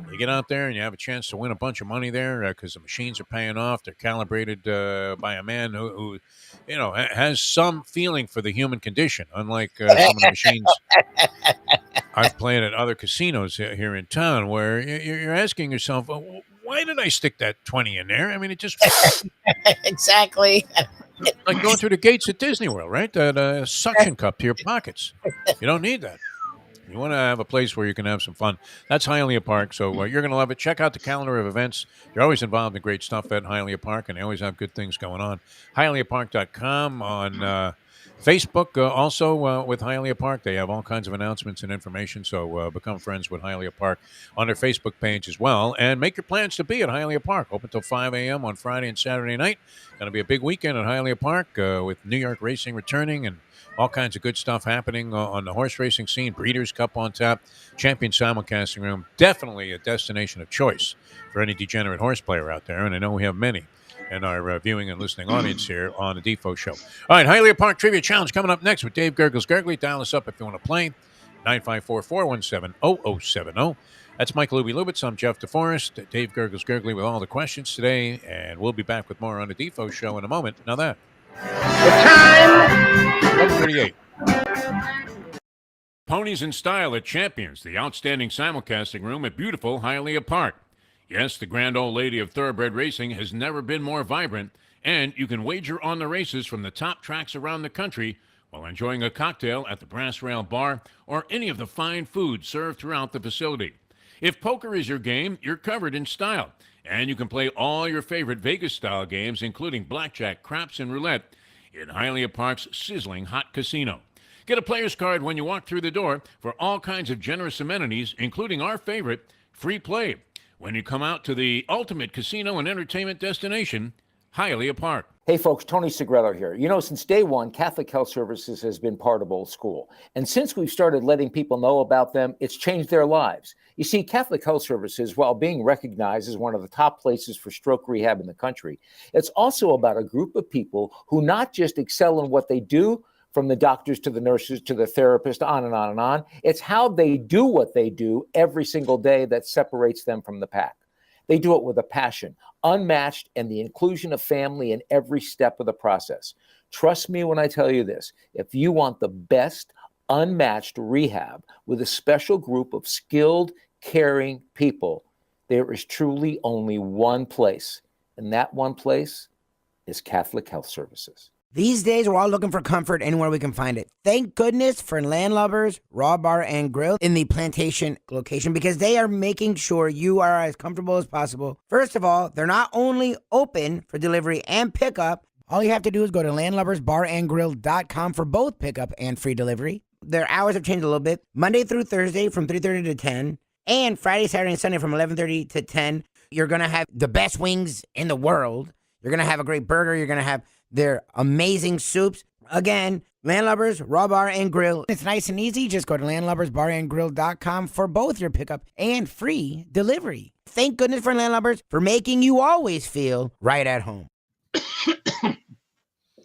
you get out there and you have a chance to win a bunch of money there because the machines are paying off. They're calibrated by a man who has some feeling for the human condition, unlike some of the machines I've played at other casinos here in town, where you're asking yourself, why did I stick that 20 in there? I mean, it just exactly. like going through the gates at Disney World, right? The suction cup to your pockets. You don't need that. You want to have a place where you can have some fun. That's Hialeah Park, so you're going to love it. Check out the calendar of events. They're always involved in great stuff at Hialeah Park, and they always have good things going on. HialeahPark.com on Facebook, also with Hialeah Park. They have all kinds of announcements and information, so become friends with Hialeah Park on their Facebook page as well. And make your plans to be at Hialeah Park. Open till 5 a.m. on Friday and Saturday night. Going to be a big weekend at Hialeah Park with New York racing returning and all kinds of good stuff happening on the horse racing scene. Breeders' Cup on tap. Champion Simulcasting Room. Definitely a destination of choice for any degenerate horse player out there, and I know we have many in our viewing and listening audience here on the Defo Show. All right, Hialeah Park Trivia Challenge coming up next with Dave GURGGLES Gergely. Dial us up if you want to play. 954-417-0070. That's Mike Lubie Lubitz. I'm Jeff DeForest. Dave GURGGLES Gergely with all the questions today, and we'll be back with more on the Defo Show in a moment. Now that. The time. 11:38. Ponies in Style at Champions, the outstanding simulcasting room at beautiful Hialeah Park. Yes, the grand old lady of thoroughbred racing has never been more vibrant, and you can wager on the races from the top tracks around the country while enjoying a cocktail at the Brass Rail Bar or any of the fine food served throughout the facility. If poker is your game, you're covered in style, and you can play all your favorite Vegas-style games, including blackjack, craps, and roulette, in Hialeah Park's sizzling hot casino. Get a player's card when you walk through the door for all kinds of generous amenities, including our favorite, free play, when you come out to the ultimate casino and entertainment destination, Hialeah Park. Hey folks, Tony Segreto here. You know, since day one, Catholic Health Services has been part of Old School. And since we've started letting people know about them, it's changed their lives. You see, Catholic Health Services, while being recognized as one of the top places for stroke rehab in the country, it's also about a group of people who not just excel in what they do, from the doctors to the nurses to the therapist, on and on and on. It's how they do what they do every single day that separates them from the pack. They do it with a passion, unmatched, and the inclusion of family in every step of the process. Trust me when I tell you this. If you want the best, unmatched rehab with a special group of skilled, caring people, there is truly only one place, and that one place is Catholic Health Services. These days, we're all looking for comfort anywhere we can find it. Thank goodness for Landlubbers Raw Bar and Grill in the Plantation location, because they are making sure you are as comfortable as possible. First of all, they're not only open for delivery and pickup. All you have to do is go to landlubbersbarandgrill.com for both pickup and free delivery. Their hours have changed a little bit. Monday through Thursday from 3:30 to 10, and Friday, Saturday, and Sunday from 11:30 to 10. You're going to have the best wings in the world. You're going to have a great burger. You're going to have their amazing soups. Again, Landlubbers, Raw Bar and Grill. It's nice and easy. Just go to landlubbersbarandgrill.com for both your pickup and free delivery. Thank goodness for Landlubbers for making you always feel right at home.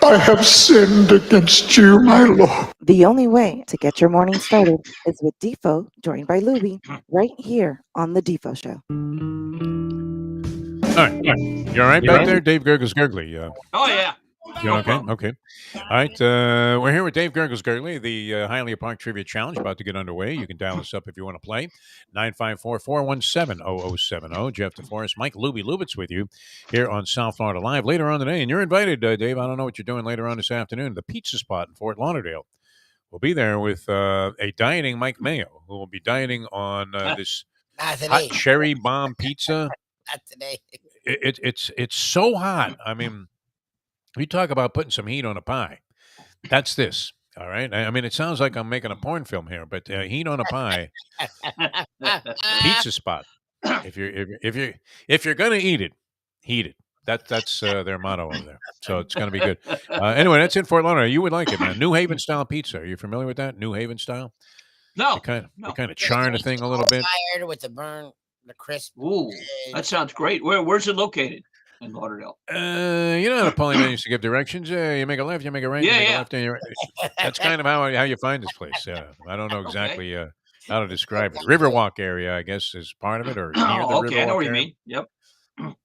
I have sinned against you, my Lord. The only way to get your morning started is with Defo, joined by Lubie, right here on The Defo Show. All right. You all right back there, Dave GURGGLES Gergely? Oh, yeah. You okay? Okay. All right. We're here with Dave GURGGLES Gergely, the Hialeah Park Trivia Challenge about to get underway. You can dial us up if you want to play. 954-417-0070. Jeff DeForest, Mike Lubie Lubitz with you here on South Florida Live later on today. And you're invited, Dave. I don't know what you're doing later on this afternoon. The pizza spot in Fort Lauderdale. We'll be there with a dieting Mike Mayo, who will be dieting on this hot cherry bomb pizza. Not today. It's so hot. I mean, you talk about putting some heat on a pie. That's this. All right. I mean, it sounds like I'm making a porn film here, but heat on a pie, pizza spot. If you're gonna eat it, heat it. That's their motto over there. So it's gonna be good. Anyway, that's in Fort Lauderdale. You would like it, man. New Haven style pizza. Are you familiar with that? New Haven style. No. They kind of char the thing a little bit. Fired with the burn, the crisp. Ooh, that sounds great. Where's it located? In Lauderdale. You know how the polyman used to give directions? You make a left, you make a right, you make a left, and you right. That's kind of how you find this place. I don't know exactly how to describe it. Riverwalk area, I guess, is part of it, or near the Riverwalk I know what you area. mean. Yep.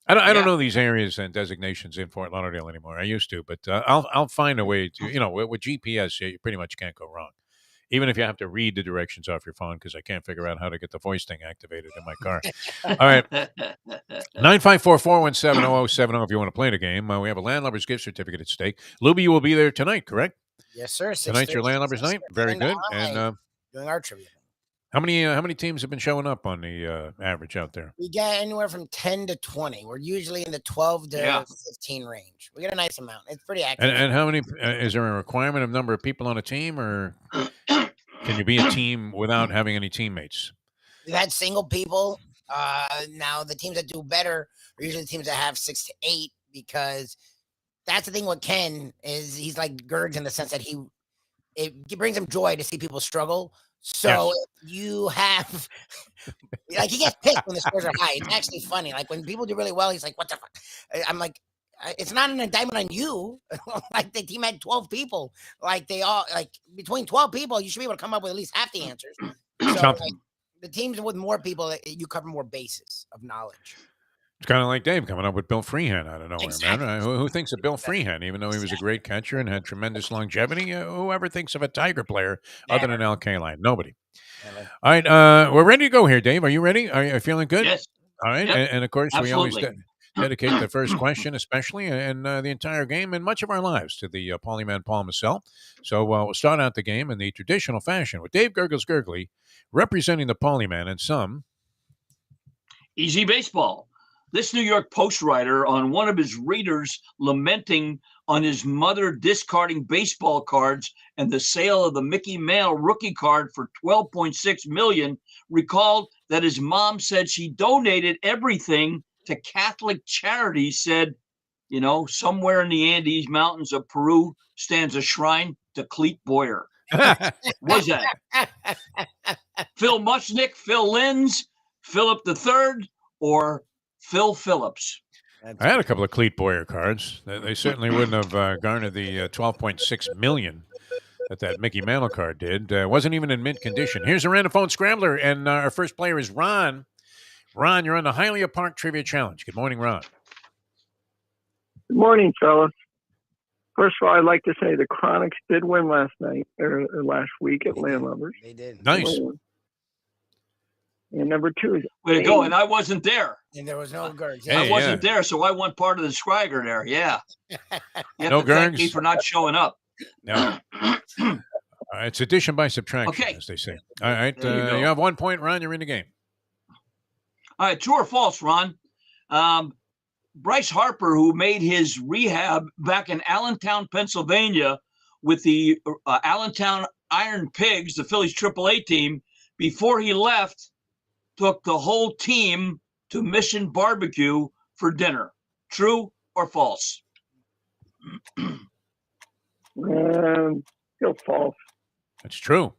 I don't know these areas and designations in Fort Lauderdale anymore. I used to, but I'll find a way to. With GPS, you pretty much can't go wrong. Even if you have to read the directions off your phone, because I can't figure out how to get the voice thing activated in my car. All right. 954-417-0070 if you want to play the game. We have a Landlubbers gift certificate at stake. Lubie, you will be there tonight, correct? Yes, sir. Tonight's your Landlubbers night. Very good. And doing our trivia. how many teams have been showing up on the average out there? We get anywhere from 10 to 20. We're usually in the 12 to 15 range. We get a nice amount. It's pretty accurate. And how many? Is there a requirement of number of people on a team, or can you be a team without having any teammates? We've had single people. Now the teams that do better are usually teams that have 6 to 8, because that's the thing with Ken is he's like Gergs in the sense that it brings him joy to see people struggle. So if you have like he gets pissed when the scores are high. It's actually funny. Like when people do really well, he's like, "What the fuck?" I'm like, it's not an indictment on you. Like the team had 12 people. Like they all between 12 people, you should be able to come up with at least half the answers. So the teams with more people, you cover more bases of knowledge. It's kind of like Dave coming up with Bill Freehan out of nowhere, man. Who thinks of Bill Freehan, even though he was a great catcher and had tremendous longevity? Whoever thinks of a Tiger player other than Al Kaline? Nobody. All right, we're ready to go here, Dave. Are you ready? Are you feeling good? Yes. All right, and of course, Absolutely. we always dedicate the first question, especially, and the entire game and much of our lives to the Polyman Paul Massell. So we'll start out the game in the traditional fashion with Dave GURGGLES Gergely representing the Polyman and some Easy baseball. This New York Post writer, on one of his readers lamenting on his mother discarding baseball cards and the sale of the Mickey Mantle rookie card for $12.6 million, recalled that his mom said she donated everything to Catholic charities. Said, somewhere in the Andes Mountains of Peru stands a shrine to Cleet Boyer. Was that Phil Mushnick, Phil Linz, Philip III, or Phil Phillips? I had a couple of Cleet Boyer cards. They certainly wouldn't have garnered the $12.6 million that Mickey Mantle card did. Wasn't even in mint condition. Here's a random phone scrambler, and our first player is Ron. Ron, you're on the Hialeah Park Trivia Challenge. Good morning, Ron. Good morning, fellas. First of all, I'd like to say the Chronics did win last night or last week at Landlubbers. They did. Nice. And number two is way to go. And I wasn't there. And there was no Gergs. Hey, I wasn't there, so I won part of the swagger there. Yeah. You have No to thank Gergs? me for not showing up. No. It's addition by subtraction, as they say. All right. You have 1 point, Ron. You're in the game. All right. True or false, Ron? Bryce Harper, who made his rehab back in Allentown, Pennsylvania, with the Allentown Iron Pigs, the Phillies AAA team, before he left, took the whole team to Mission Barbecue for dinner. True or false? Still false. That's true.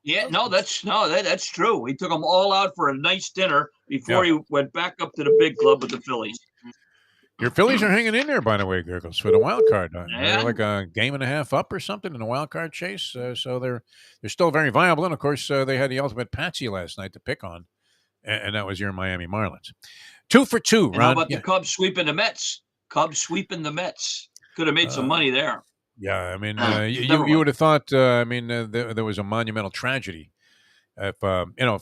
Yeah, that's true. He took them all out for a nice dinner before he went back up to the big club with the Phillies. Your Phillies are hanging in there, by the way, Gurgles, for the wild card. They're like a game and a half up or something in the wild card chase, so they're still very viable. And of course, they had the ultimate patsy last night to pick on, and that was your Miami Marlins. 2 for 2. And Ron, how about the Cubs sweeping the Mets? Could have made some money there. Yeah, I mean, you would have thought. There was a monumental tragedy. If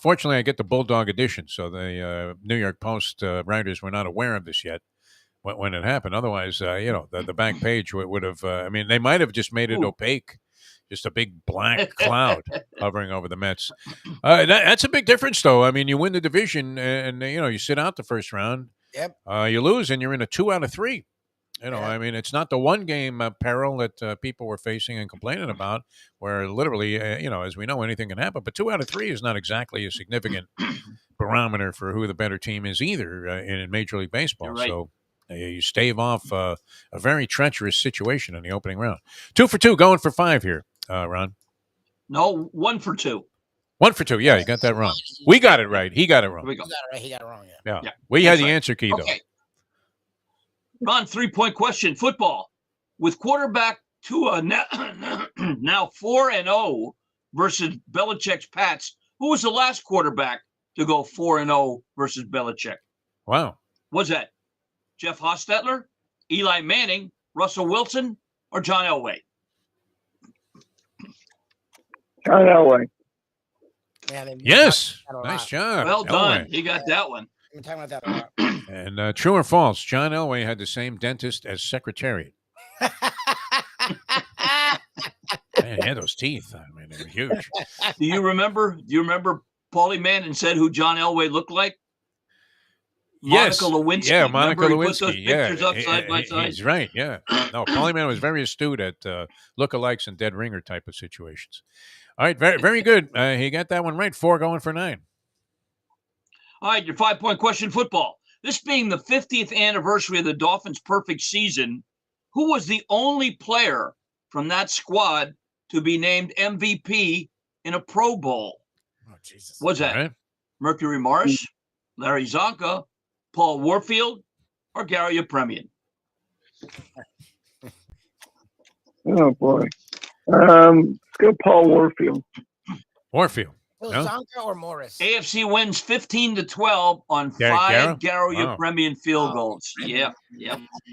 fortunately, I get the Bulldog edition, so the New York Post writers were not aware of this yet when it happened. Otherwise, the back page would have. They might have just made it opaque, just a big black cloud hovering over the Mets. That's a big difference, though. I mean, you win the division, and you sit out the first round. Yep. You lose, and you're in a 2 out of 3. It's not the one game peril that people were facing and complaining about, where literally, as we know, anything can happen. But 2 out of 3 is not exactly a significant barometer for who the better team is either in Major League Baseball. Right. So you stave off a very treacherous situation in the opening round. 2 for 2, going for 5 here, Ron. No, 1 for 2. 1 for 2. Yeah, you got that wrong. We got it right. He got it wrong. He got it right. He got it wrong. Yeah. We had the answer key, though. Ron, 3-point question. Football. With quarterback Tua now 4-0 versus Belichick's Pats, who was the last quarterback to go 4-0 versus Belichick? Wow. Was that Jeff Hostetler, Eli Manning, Russell Wilson, or John Elway? John Elway. Yeah, yes. Nice job. Well done. Elway. You got that one. We're talking about that a lot. And true or false, John Elway had the same dentist as Secretariat. Man, he had those teeth. I mean, they were huge. Do you remember Paulie Manning said who John Elway looked like? Yes. Monica Lewinsky. Yeah, Monica Remember he Lewinsky. put those pictures up side by side? He's right, yeah. No, Paulie Manning was very astute at lookalikes and dead ringer type of situations. All right, very, very good. He got that one right. 4 going for 9. All right, your 5-point question, football. This being the 50th anniversary of the Dolphins' perfect season, who was the only player from that squad to be named MVP in a Pro Bowl? Oh, Jesus. Was that Right. Mercury Morris, Larry Zonka, Paul Warfield, or Gary Yepremian? Oh, boy. Let's go Paul Warfield. Warfield. Well, No? Zonka or Morris? AFC wins 15-12 on Garrow? 5 Gary Wow. Yepremian field goals. Yeah.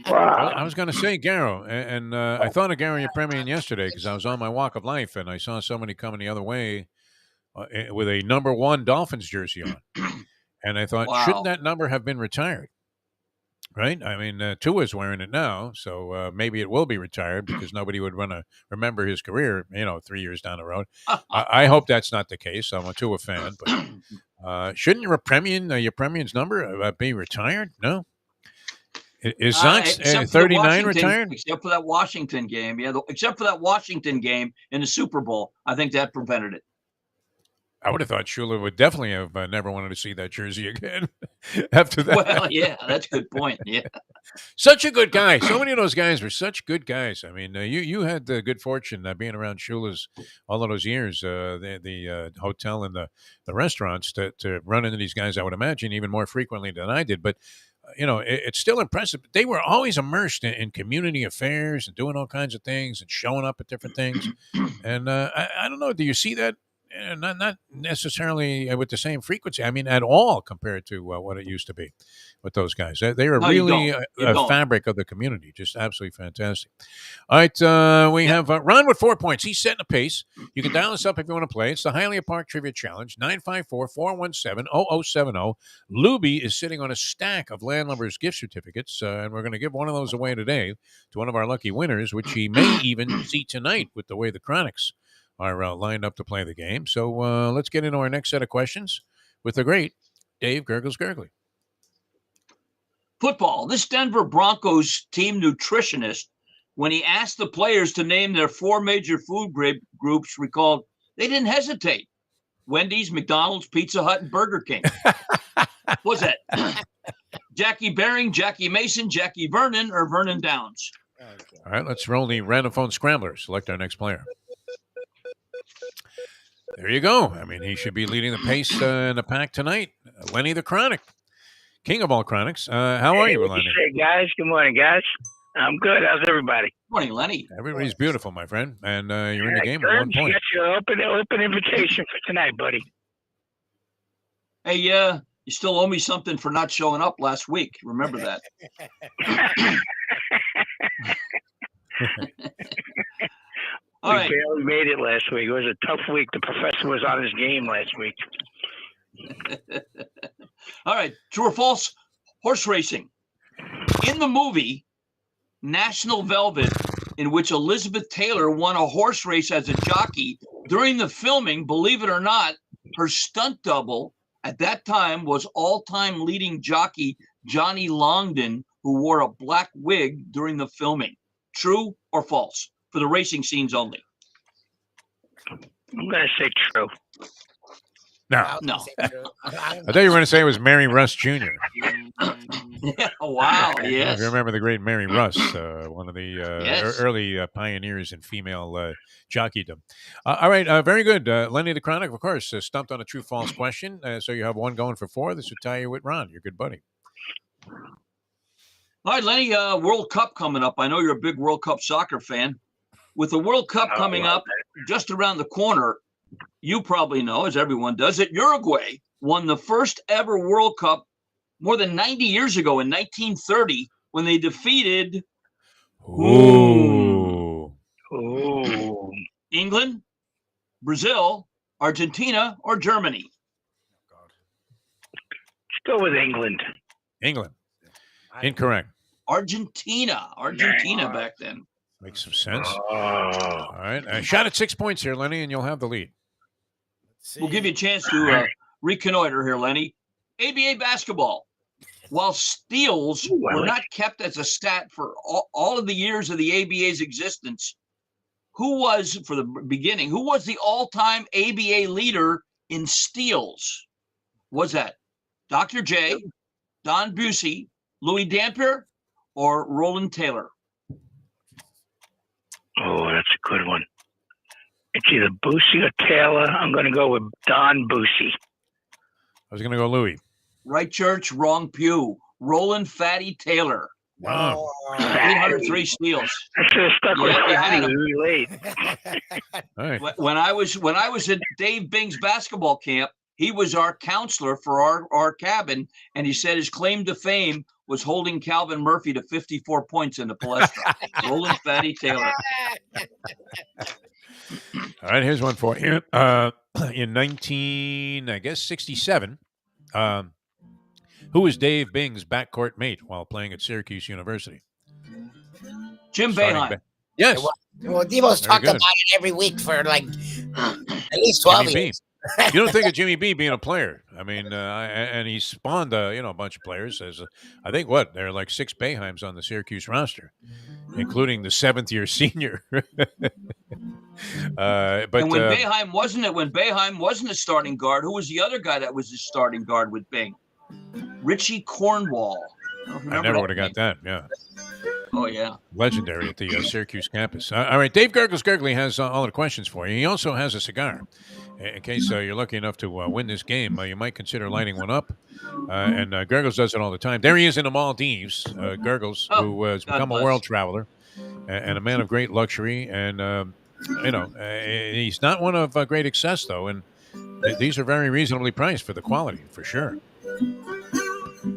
Wow. I was going to say Garrow, and I thought of Gary Yepremian yesterday because I was on my walk of life, and I saw somebody coming the other way with a number 1 Dolphins jersey on. And I thought, Wow. shouldn't that number have been retired? Right? I mean, Tua's wearing it now, so maybe it will be retired because nobody would want to remember his career, 3 years down the road. I hope that's not the case. I'm a Tua fan, but shouldn't Yepremian's number be retired? No? Is Zonk's Except for 39 Washington- retired? Except for that Washington game. Yeah, except for that Washington game in the Super Bowl. I think that prevented it. I would have thought Shula would definitely have never wanted to see that jersey again after that. Well, yeah, that's a good point. Yeah. Such a good guy. So many of those guys were such good guys. I mean, you had the good fortune being around Shula's all of those years, the hotel and the restaurants to run into these guys, I would imagine, even more frequently than I did. But, it's still impressive. They were always immersed in community affairs and doing all kinds of things and showing up at different things. And I don't know, do you see that? Not necessarily with the same frequency. I mean, at all compared to what it used to be with those guys. They were really a fabric of the community. Just absolutely fantastic. All right, we have Ron with 4 points. He's setting a pace. You can dial us up if you want to play. It's the Hialeah Park Trivia Challenge, 954-417-0070. Lubie is sitting on a stack of Landlubber's gift certificates, and we're going to give one of those away today to one of our lucky winners, which he may even see tonight with the way the Chronics are lined up to play the game. So let's get into our next set of questions with the great Dave GURGGLES Gergely. Football. This Denver Broncos team nutritionist, when he asked the players to name their 4 major food groups, recalled They didn't hesitate. Wendy's, McDonald's, Pizza Hut, and Burger King. What's that? Jackie Bering, Jackie Mason, Jackie Vernon, or Vernon Downs? All right, let's roll the random phone scrambler. Select our next player. There you go. I mean, he should be leading the pace in the pack tonight. Lenny the Chronic, king of all chronics. How are you, Lenny? Hey, guys. Good morning, guys. I'm good. How's everybody? Morning, Lenny. Everybody's beautiful, my friend. And you're in the game at Gergs, 1 point. You got your open invitation for tonight, buddy. Hey, you still owe me something for not showing up last week. Remember that. All right. We barely made it last week. It was a tough week. The professor was on his game last week. All right. True or false? Horse racing. In the movie National Velvet, in which Elizabeth Taylor won a horse race as a jockey, during the filming, believe it or not, her stunt double at that time was all-time leading jockey Johnny Longden, who wore a black wig during the filming. True or false? For the racing scenes only. I'm going to say true. No. I thought you were going to say it was Mary Russ Jr. Yeah, wow, yes. If you remember the great Mary Russ, one of the Yes. early pioneers in female jockeydom. All right, very good. Lenny the Chronic, of course, stumped on a true-false question, so you have one going for 4. This would tie you with Ron, your good buddy. All right, Lenny, World Cup coming up. I know you're a big World Cup soccer fan. With the World Cup coming up just around the corner, you probably know, as everyone does, that Uruguay won the first ever World Cup more than 90 years ago in 1930 when they defeated Ooh. England, Brazil, Argentina, or Germany. Let's go with England. England. Incorrect. Argentina back then. Makes some sense. All right. Shot at 6 points here, Lenny, and you'll have the lead. We'll give you a chance to reconnoiter here, Lenny. ABA basketball. While steals were not kept as a stat for all of the years of the ABA's existence, who was the all-time ABA leader in steals? Was that Dr. J, Don Busey, Louis Dampier, or Roland Taylor? Oh, that's a good one. It's either Busey or Taylor. I'm going to go with Don Busey. I was going to go Louis. Right church, wrong pew. Roland Fatty Taylor. Wow. 303 steals. I should have stuck with Fatty really late. Right. When I was at Dave Bing's basketball camp, he was our counselor for our cabin, and he said his claim to fame was holding Calvin Murphy to 54 points in the Palestra. Roland Fatty Taylor. All right, here's one for you. In 1967, who was Dave Bing's backcourt mate while playing at Syracuse University? Jim Boeheim. Yes. Well, Devo's Very talked good. about it every week for like at least 12 Jimmy B. years. You don't think of Jimmy B being a player? I mean, and he spawned a bunch of players. I think there are like 6 Boeheims on the Syracuse roster, including the 7th-year senior. But and when Boeheim wasn't a starting guard, who was the other guy that was the starting guard with Bing? Richie Cornwall. I never would have got that. Yeah. Oh yeah. Legendary at the Syracuse campus. All right, Dave Gurgles Gergely has all the questions for you. He also has a cigar. In case you're lucky enough to win this game, you might consider lighting one up. And Gurgles does it all the time. There he is in the Maldives, Gurgles, who has become a world traveler and a man of great luxury. And, he's not one of great excess, though. And these are very reasonably priced for the quality, for sure.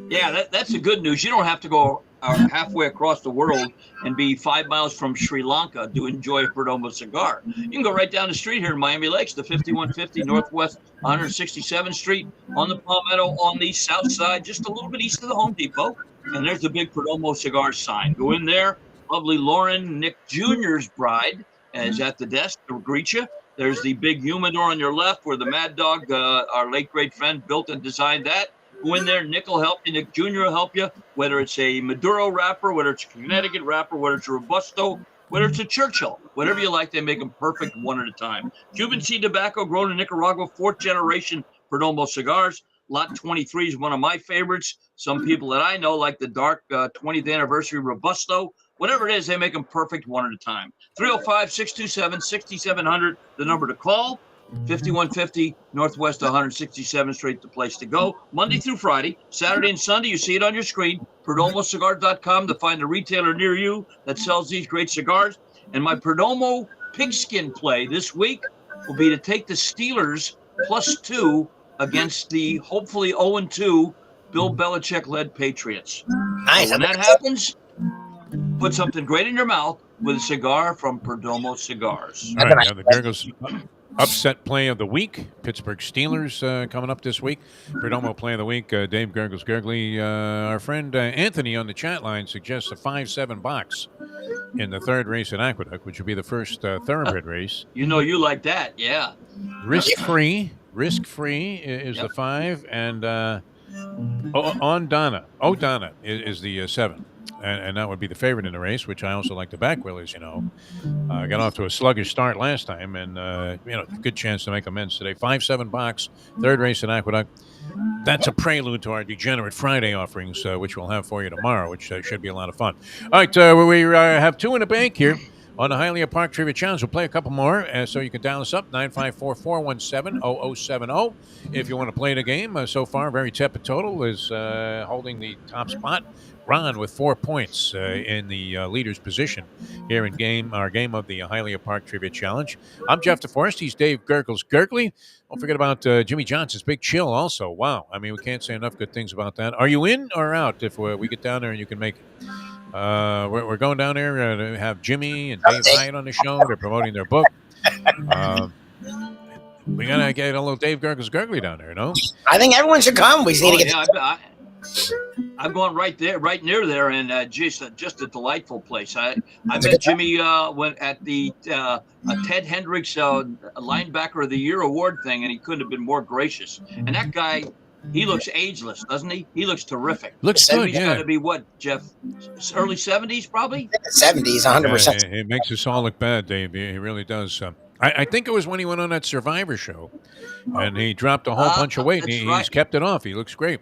Yeah, that's the good news. You don't have to go halfway across the world and be 5 miles from Sri Lanka to enjoy a Perdomo cigar. You can go right down the street here in Miami Lakes, the 5150 Northwest 167th Street on the Palmetto on the south side, just a little bit east of the Home Depot. And there's the big Perdomo cigar sign. Go in there. Lovely Lauren, Nick Jr.'s bride, is at the desk to greet you. There's the big humidor on your left where the Mad Dog, our late great friend, built and designed that. Go in there. Nick will help you. Nick Jr. will help you, whether it's a Maduro wrapper, whether it's a Connecticut wrapper, whether it's a Robusto. whether it's a Churchill, whatever you like, they make them perfect one at a time. Cuban seed tobacco grown in Nicaragua, 4th generation Perdomo cigars. Lot 23 is one of my favorites. Some people that I know like the dark 20th anniversary Robusto. Whatever it is, they make them perfect one at a time. 305-627-6700, the number to call. 5150 Northwest 167th Street, the place to go. Monday through Friday, Saturday and Sunday, you see it on your screen. PerdomoCigars.com to find a retailer near you that sells these great cigars. And my Perdomo pigskin play this week will be to take the Steelers +2 against the hopefully 0-2 Bill Belichick-led Patriots. Nice. So when that happens, put something great in your mouth with a cigar from Perdomo Cigars. All right, now the Gurgles upset play of the week. Pittsburgh Steelers coming up this week. Perdomo play of the week. Dave Gurgles Gergely. Our friend Anthony on the chat line suggests a 5-7 box in the 3rd race at Aqueduct, which would be the first thoroughbred race. You know you like that, yeah. Risk-free is the 5, and O'Donna is the 7. And that would be the favorite in the race, which I also like to back, Will, as you know. Got off to a sluggish start last time, and, good chance to make amends today. 5-7 box, 3rd race at Aqueduct. That's a prelude to our Degenerate Friday offerings, which we'll have for you tomorrow, which should be a lot of fun. All right, we have 2 in the bank here on the Hialeah Park Trivia Challenge. We'll play a couple more, so you can dial us up, 954-417-0070. If you want to play the game, so far, very tepid total is holding the top spot. Ron with 4 points in the leader's position here in our game of the Hialeah Park Trivia Challenge. I'm Jeff DeForest. He's Dave Gurgles Gergely. Don't forget about Jimmy Johnson's Big Chill also. Wow. I mean, we can't say enough good things about that. Are you in or out if we get down there and you can make it? We're going down there to have Jimmy and Dave Hyatt on the show. They're promoting their book. We got to get a little Dave Gurgles Gergely down there, no? I think everyone should come. We just need to get I'm going right near there, and just a delightful place. I met Jimmy when at the Ted Hendricks Linebacker of the Year award thing, and he couldn't have been more gracious. And that guy, he looks ageless, doesn't he? He looks terrific. Looks good, He's got to be what, Jeff? Early 70s, probably. 70s, 100%. It makes us all look bad, Dave. He really does. I think it was when he went on that Survivor show, and he dropped a whole bunch of weight. And he's kept it off. He looks great.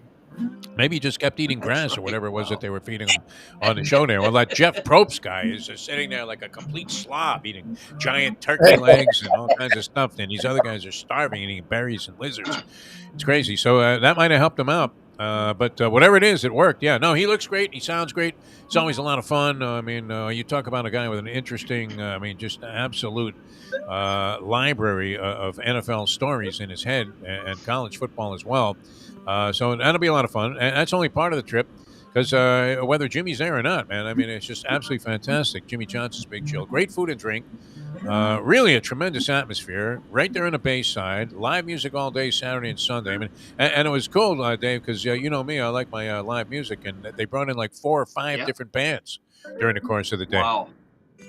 Maybe he just kept eating grass or whatever it was that they were feeding him on the show there. Well, that Jeff Probst guy is just sitting there like a complete slob, eating giant turkey legs and all kinds of stuff. And these other guys are starving and eating berries and lizards. It's crazy. So that might have helped him out. But whatever it is, it worked. Yeah, no, he looks great. He sounds great. It's always a lot of fun. You talk about a guy with an interesting, just absolute library of NFL stories in his head and college football as well. So that'll be a lot of fun. And that's only part of the trip because whether Jimmy's there or not, man, it's just absolutely fantastic. Jimmy Johnson's Big Chill. Great food and drink. Really a tremendous atmosphere right there on the Bayside. Live music all day, Saturday and Sunday. And it was cool, Dave, because you know me, I like my live music, and they brought in like 4 or 5 different bands during the course of the day. Wow.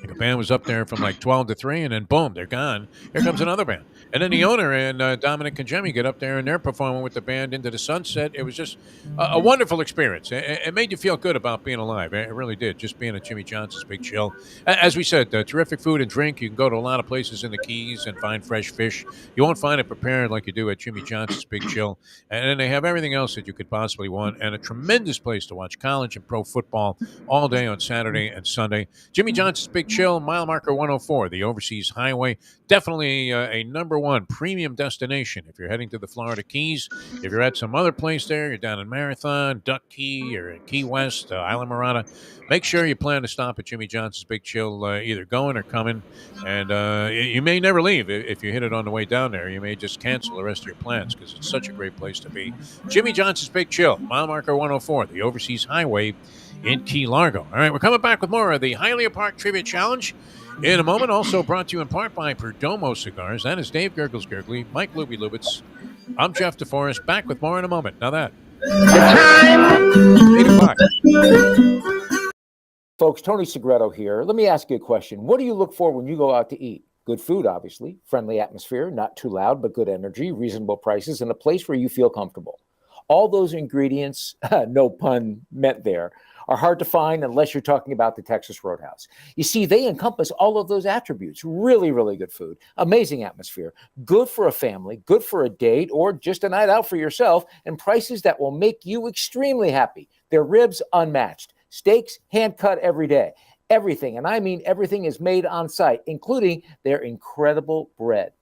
Like a band was up there from like 12 to 3, and then boom, they're gone. Here comes another band. And then the owner and Dominic and Jemmy get up there, and they're performing with the band into the sunset. It was just a wonderful experience. It made you feel good about being alive. It really did, just being at Jimmy Johnson's Big Chill. As we said, terrific food and drink. You can go to a lot of places in the Keys and find fresh fish. You won't find it prepared like you do at Jimmy Johnson's Big Chill. And then they have everything else that you could possibly want, and a tremendous place to watch college and pro football all day on Saturday and Sunday. Jimmy Johnson's Big Chill, mile marker 104, the Overseas Highway. Definitely a number 1 premium destination if you're heading to the Florida Keys. If you're at some other place there, you're down in Marathon, Duck Key, or in Key West, Isla Mirada, make sure you plan to stop at Jimmy Johnson's Big Chill, either going or coming. And you may never leave if you hit it on the way down there. You may just cancel the rest of your plans because it's such a great place to be. Jimmy Johnson's Big Chill, mile marker 104, the Overseas Highway in Key Largo. All right, we're coming back with more of the Hialeah Park Trivia Challenge in a moment. Also brought to you in part by Perdomo Cigars. That is Dave Gurgles Gergely, Mike Lubie Lubitz. I'm Jeff DeForest. Back with more in a moment. Now that. The time. 8 o'clock. Folks, Tony Segreto here. Let me ask you a question. What do you look for when you go out to eat? Good food, obviously. Friendly atmosphere, not too loud, but good energy, reasonable prices, and a place where you feel comfortable. All those ingredients, no pun meant there, are hard to find unless you're talking about the Texas Roadhouse. You see, they encompass all of those attributes. Really, really good food, amazing atmosphere, good for a family, good for a date, or just a night out for yourself, and prices that will make you extremely happy. Their ribs unmatched, steaks hand-cut every day. Everything, and I mean everything, is made on site, including their incredible bread.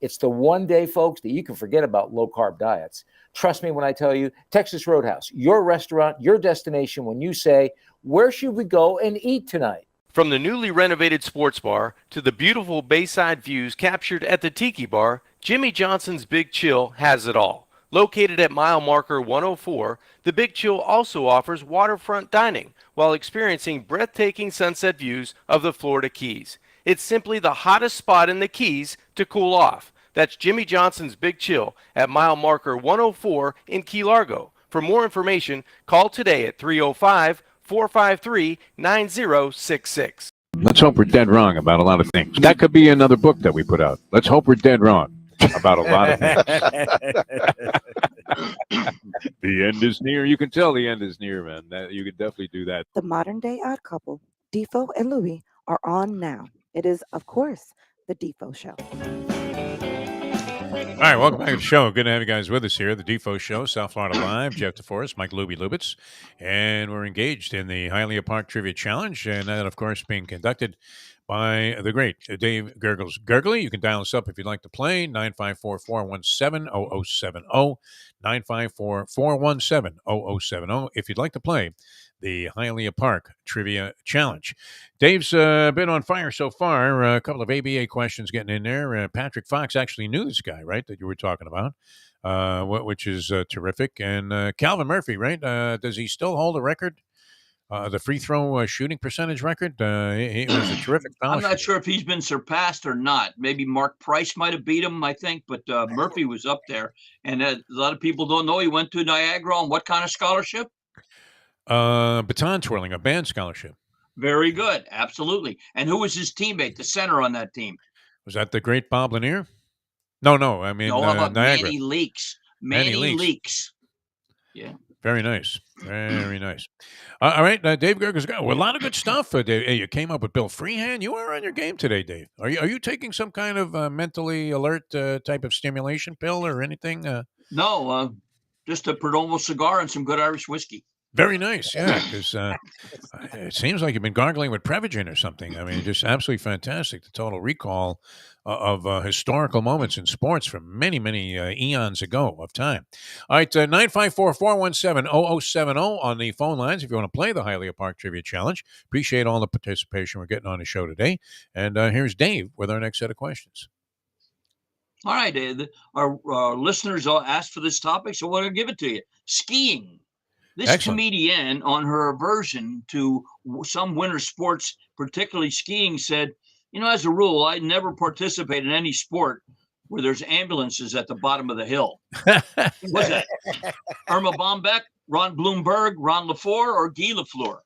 It's the one day, folks, that you can forget about low-carb diets. Trust me when I tell you, Texas Roadhouse, your restaurant, your destination when you say, where should we go and eat tonight? From the newly renovated sports bar to the beautiful bayside views captured at the Tiki Bar, Jimmy Johnson's Big Chill has it all. Located at mile marker 104, the Big Chill also offers waterfront dining while experiencing breathtaking sunset views of the Florida Keys. It's simply the hottest spot in the Keys to cool off. That's Jimmy Johnson's Big Chill at mile marker 104 in Key Largo. For more information, call today at 305-453-9066. Let's hope we're dead wrong about a lot of things. That could be another book that we put out. Let's hope we're dead wrong about a lot of things. The end is near. You can tell the end is near, man. You could definitely do that. The modern day odd couple, Defo and Lubie, are on now. It is, of course, the Defo Show. All right, welcome back to the show. Good to have you guys with us here. The Defo Show, South Florida Live. Jeff DeForest, Mike Lubie Lubitz. And we're engaged in the Hialeah Park Trivia Challenge. And that, of course, being conducted by the great Dave GURGGLES Gergely. You can dial us up if you'd like to play, 954-417-0070, 954-417-0070, if you'd like to play the Hialeah Park Trivia Challenge. Dave's been on fire so far. A couple of ABA questions getting in there. Patrick Fox actually knew this guy, right, that you were talking about, which is terrific. And Calvin Murphy, right? Does he still hold a record? The free throw shooting percentage record. He was a terrific foul. I'm not sure if he's been surpassed or not. Maybe Mark Price might have beat him, I think, but Murphy was up there. And a lot of people don't know he went to Niagara on what kind of scholarship? Baton twirling, a band scholarship. Very good. Absolutely. And who was his teammate, the center on that team? Was that the great Bob Lanier? No. I mean, no, how about Niagara. Manny Leakes? Manny Leakes. Yeah. Very nice. Very nice. All right, Dave GURGGLES. Well, a lot of good stuff, Dave. Hey, you came up with Bill Freehan. You are on your game today, Dave. Are you taking some kind of mentally alert type of stimulation pill or anything? No, just a Perdomo cigar and some good Irish whiskey. Very nice, yeah, because it seems like you've been gargling with Prevagen or something. I mean, just absolutely fantastic. The total recall of historical moments in sports from many, many eons ago of time. All right, 954-417-0070 on the phone lines if you want to play the Hialeah Park Trivia Challenge. Appreciate all the participation we're getting on the show today. And here's Dave with our next set of questions. All right, our listeners all asked for this topic, so we're going to give it to you. Skiing. This Excellent. comedian, on her aversion to some winter sports, particularly skiing, said, as a rule, I never participate in any sport where there's ambulances at the bottom of the hill. What's that? Irma Bombeck, Ron Bloomberg, Ron LaFleur, or Guy LaFleur?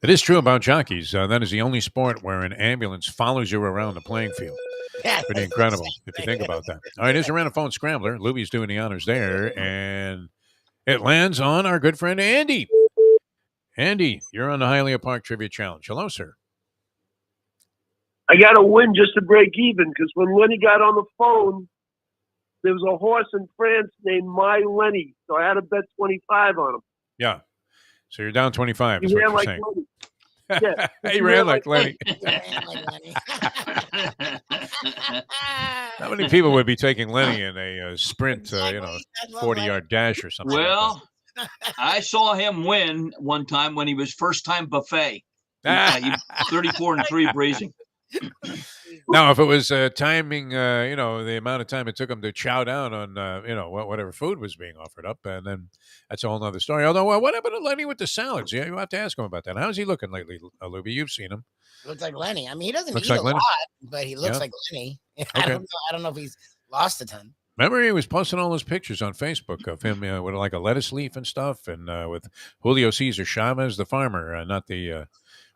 It is true about jockeys. That is the only sport where an ambulance follows you around the playing field. Pretty incredible if you think about that. All right, here's a random phone scrambler. Lubie's doing the honors there, and it lands on our good friend Andy. Andy, you're on the Hialeah Park Trivia Challenge. Hello, sir. I got to win just to break even because when Lenny got on the phone, there was a horse in France named My Lenny. So I had to bet 25 on him. Yeah. So you're down 25. He ran like Lenny. Yeah. He ran like Lenny. How many people would be taking Lenny in a sprint, 40-yard dash or something? Well, I saw him win one time when he was first-time buffet. 34-3 breezing. Now, if it was timing, the amount of time it took him to chow down on, whatever food was being offered up, and then that's a whole other story. Although, what happened to Lenny with the salads? Yeah, you have to ask him about that. How's he looking lately, Lubie? You've seen him. Looks like Lenny. I mean, he doesn't Looks eat like a Lenny. lot, but he looks like Lenny. Okay. I don't know if he's lost a ton. Remember, he was posting all those pictures on Facebook of him with like a lettuce leaf and stuff, and with Julio Cesar Chavez, the farmer, not the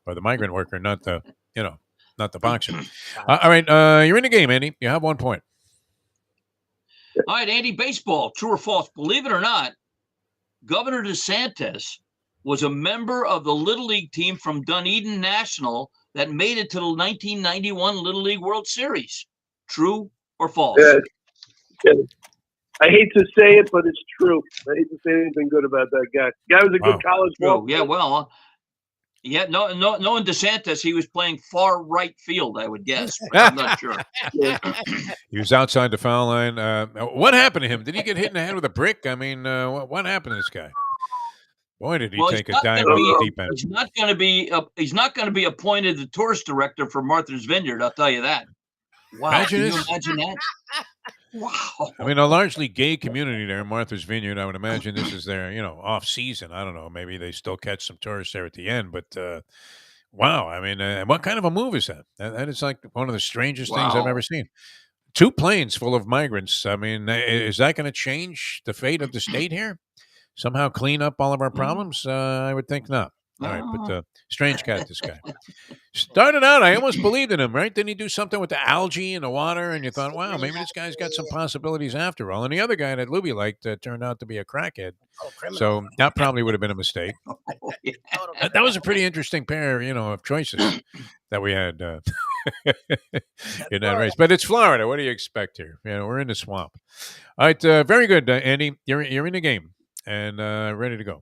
or the migrant worker, not the not the boxer. All right, you're in the game, Andy. You have 1 point. All right, Andy, baseball, true or false? Believe it or not, Governor DeSantis was a member of the Little League team from Dunedin National that made it to the 1991 Little League World Series. True or false? Yeah. I hate to say it, but it's true. I hate to say anything good about that guy. Guy was a good college ball player. Yeah, well, knowing DeSantis, he was playing far right field, I would guess. But I'm not sure. He was outside the foul line. What happened to him? Did he get hit in the head with a brick? I mean, what happened to this guy? Boy, did he take a dive off the deep end. He's not going to be appointed the tourist director for Martha's Vineyard. I'll tell you that. Wow! Imagine Can you imagine that? Wow. I mean, a largely gay community there, Martha's Vineyard. I would imagine this is their, off season. I don't know. Maybe they still catch some tourists there at the end. But wow, I mean, what kind of a move is that? That is like one of the strangest things I've ever seen. 2 planes full of migrants. I mean, is that going to change the fate of the state here? Somehow clean up all of our problems? I would think not. All right, but strange cat, this guy. Started out, I almost believed in him, right? Didn't he do something with the algae and the water? And you thought, wow, maybe this guy's got some possibilities after all. And the other guy that Lubie liked turned out to be a crackhead. So that probably would have been a mistake. That was a pretty interesting pair, of choices that we had in that race. But it's Florida. What do you expect here? We're in the swamp. All right, very good, Andy. You're in the game and ready to go.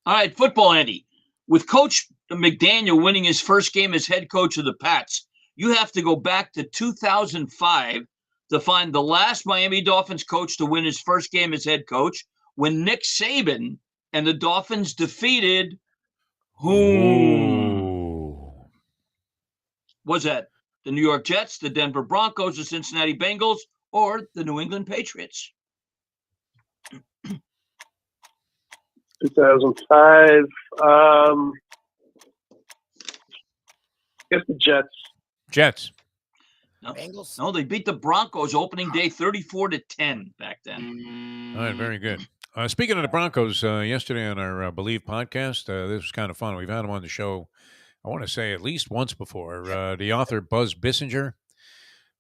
All right, football, Andy. With Coach McDaniel winning his first game as head coach of the Pats, you have to go back to 2005 to find the last Miami Dolphins coach to win his first game as head coach, when Nick Saban and the Dolphins defeated whom? Was that the New York Jets, the Denver Broncos, the Cincinnati Bengals, or the New England Patriots? 2005. I guess the Jets. No, Bengals? No, they beat the Broncos opening day 34-10 back then. All right, very good. Speaking of the Broncos, yesterday on our Believe podcast, this was kind of fun. We've had him on the show, I want to say at least once before. The author Buzz Bissinger,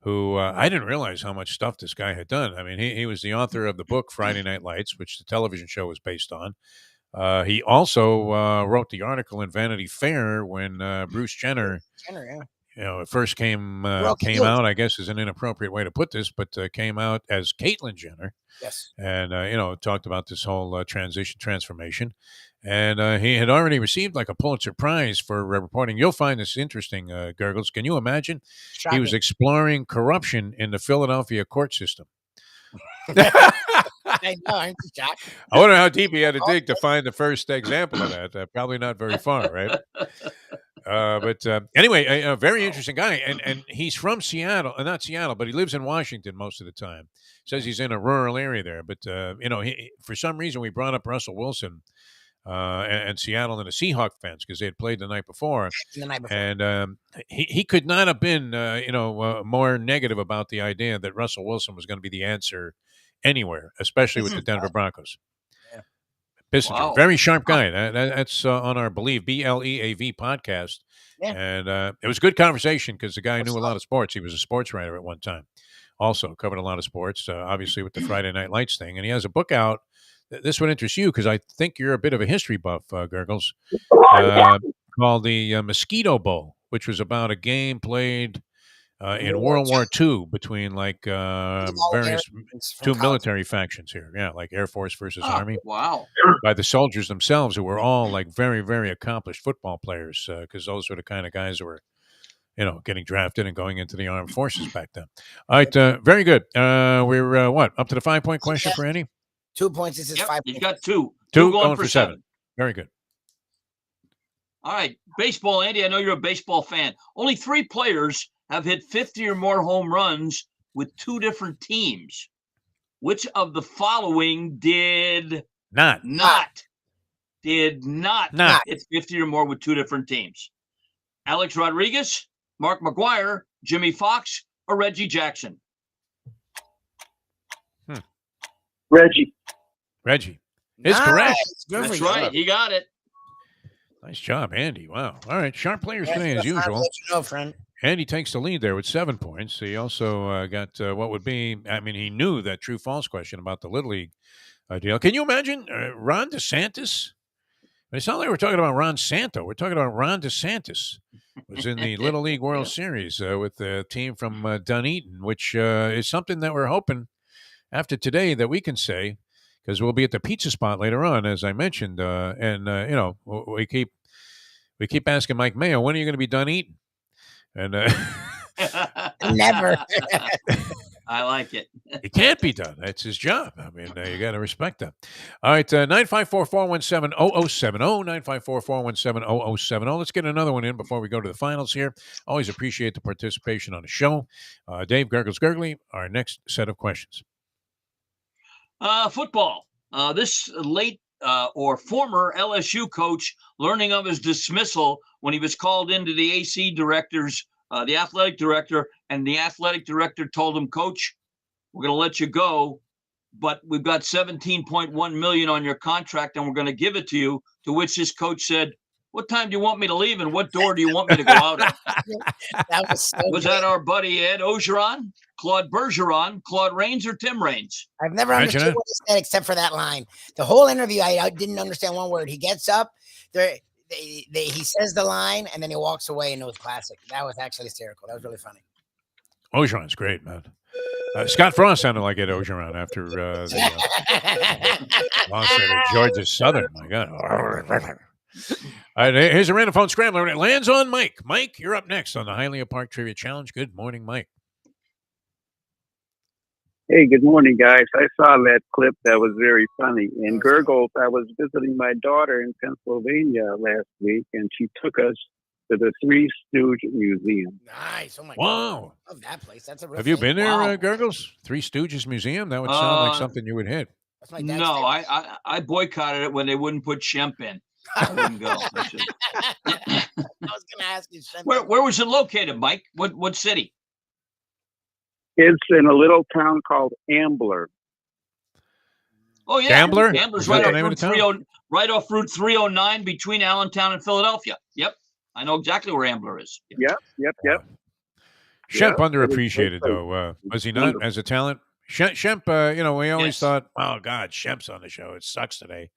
who I didn't realize how much stuff this guy had done. I mean, he was the author of the book Friday Night Lights, which the television show was based on. He also wrote the article in Vanity Fair when Bruce Jenner, it first came out, I guess is an inappropriate way to put this, but came out as Caitlyn Jenner. Yes. And, talked about this whole transformation. And he had already received like a Pulitzer Prize for reporting. You'll find this interesting, Gurgles. Can you imagine? Shocking. He was exploring corruption in the Philadelphia court system. I know, I'm shocked. I wonder how deep he had to dig to find the first example of that. Probably not very far, right? But anyway, a very interesting guy. And he's from Seattle, not Seattle, but he lives in Washington most of the time. Says he's in a rural area there. But, for some reason, we brought up Russell Wilson and Seattle and the Seahawk fans because they had played the night before. And he could not have been, more negative about the idea that Russell Wilson was going to be the answer anywhere, especially with the Denver Broncos. Yeah. Bissinger, very sharp guy. That's on our Believe, BLEAV podcast. Yeah. And it was a good conversation because the guy knew a lot of sports. He was a sports writer at one time. Also covered a lot of sports, obviously with the Friday Night Lights thing. And he has a book out. This would interest you because I think you're a bit of a history buff, Gurgles, called the Mosquito Bowl, which was about a game played in World War II between various two military factions here. Yeah, like Air Force versus Army. Wow. By the soldiers themselves, who were all like very, very accomplished football players, because those were the kind of guys who were, getting drafted and going into the armed forces back then. All right, very good. We're up to the 5-point question for Andy? 2 points. This is 5 points. You got two. Two going for 7. Very good. All right. Baseball, Andy, I know you're a baseball fan. Only 3 players have hit 50 or more home runs with 2 different teams. Which of the following did not hit 50 or more with 2 different teams? Alex Rodriguez, Mark McGwire, Jimmy Fox, or Reggie Jackson? Reggie. It's correct. That's right. He got it. Nice job, Andy. Wow. All right. Sharp players today, as usual. Let you know, friend. Andy takes the lead there with 7 points. He also got what would be, he knew that true-false question about the Little League deal. Can you imagine Ron DeSantis It's not like we're talking about Ron Santo. We're talking about Ron DeSantis. Was in the Little League World Series with the team from Dunedin, which is something that we're hoping after today that we can say, because we'll be at the pizza spot later on, as I mentioned, and we keep asking Mike Mayo, when are you going to be done eating? And Never. I like it. He can't be done. That's his job. I mean, you got to respect that. All right, 954-417-0070, 954-417-0070. Let's get another one in before we go to the finals here. Always appreciate the participation on the show. Dave Gurgles Gergely, our next set of questions. Football. This late or former LSU coach learning of his dismissal when he was called into the AC directors, the athletic director, and the athletic director told him, Coach, we're going to let you go, but we've got $17.1 million on your contract, and we're going to give it to you. To which this coach said, what time do you want me to leave, and what door do you want me to go out of? That was that our buddy Ed Ogeron, Claude Bergeron, Claude Rains, or Tim Rains? I've never understood what he said except for that line. The whole interview, I didn't understand one word. He gets up, he says the line, and then he walks away, and it was classic. That was actually hysterical. That was really funny. Ogeron's great, man. Scott Frost sounded like Ed Ogeron after the loss at Georgia Southern. My God. All right, here's a random phone scrambler. It lands on Mike. Mike, you're up next on the Hialeah Park Trivia Challenge. Good morning, Mike. Hey, good morning, guys. I saw that clip. That was very funny. And Gurgles, I was visiting my daughter in Pennsylvania last week, and she took us to the Three Stooges Museum. Nice. Oh, my God. I love that place. That's a real Have you been there, Wow. Gurgles? Three Stooges Museum? That would sound like something you would hit. No, I boycotted it when they wouldn't put Shemp in. I wouldn't go. I was going to ask you. Where was it located, Mike? What city? It's in a little town called Ambler. Oh, yeah. Gambler? Ambler's Is that right the off, name of Route the town? 30, right off Route 309 between Allentown and Philadelphia. Yep. I know exactly where Ambler is. Yep. Shemp Yeah, underappreciated, though. Was he not as a talent? Shemp, we always thought, oh, God, Shemp's on the show. It sucks today.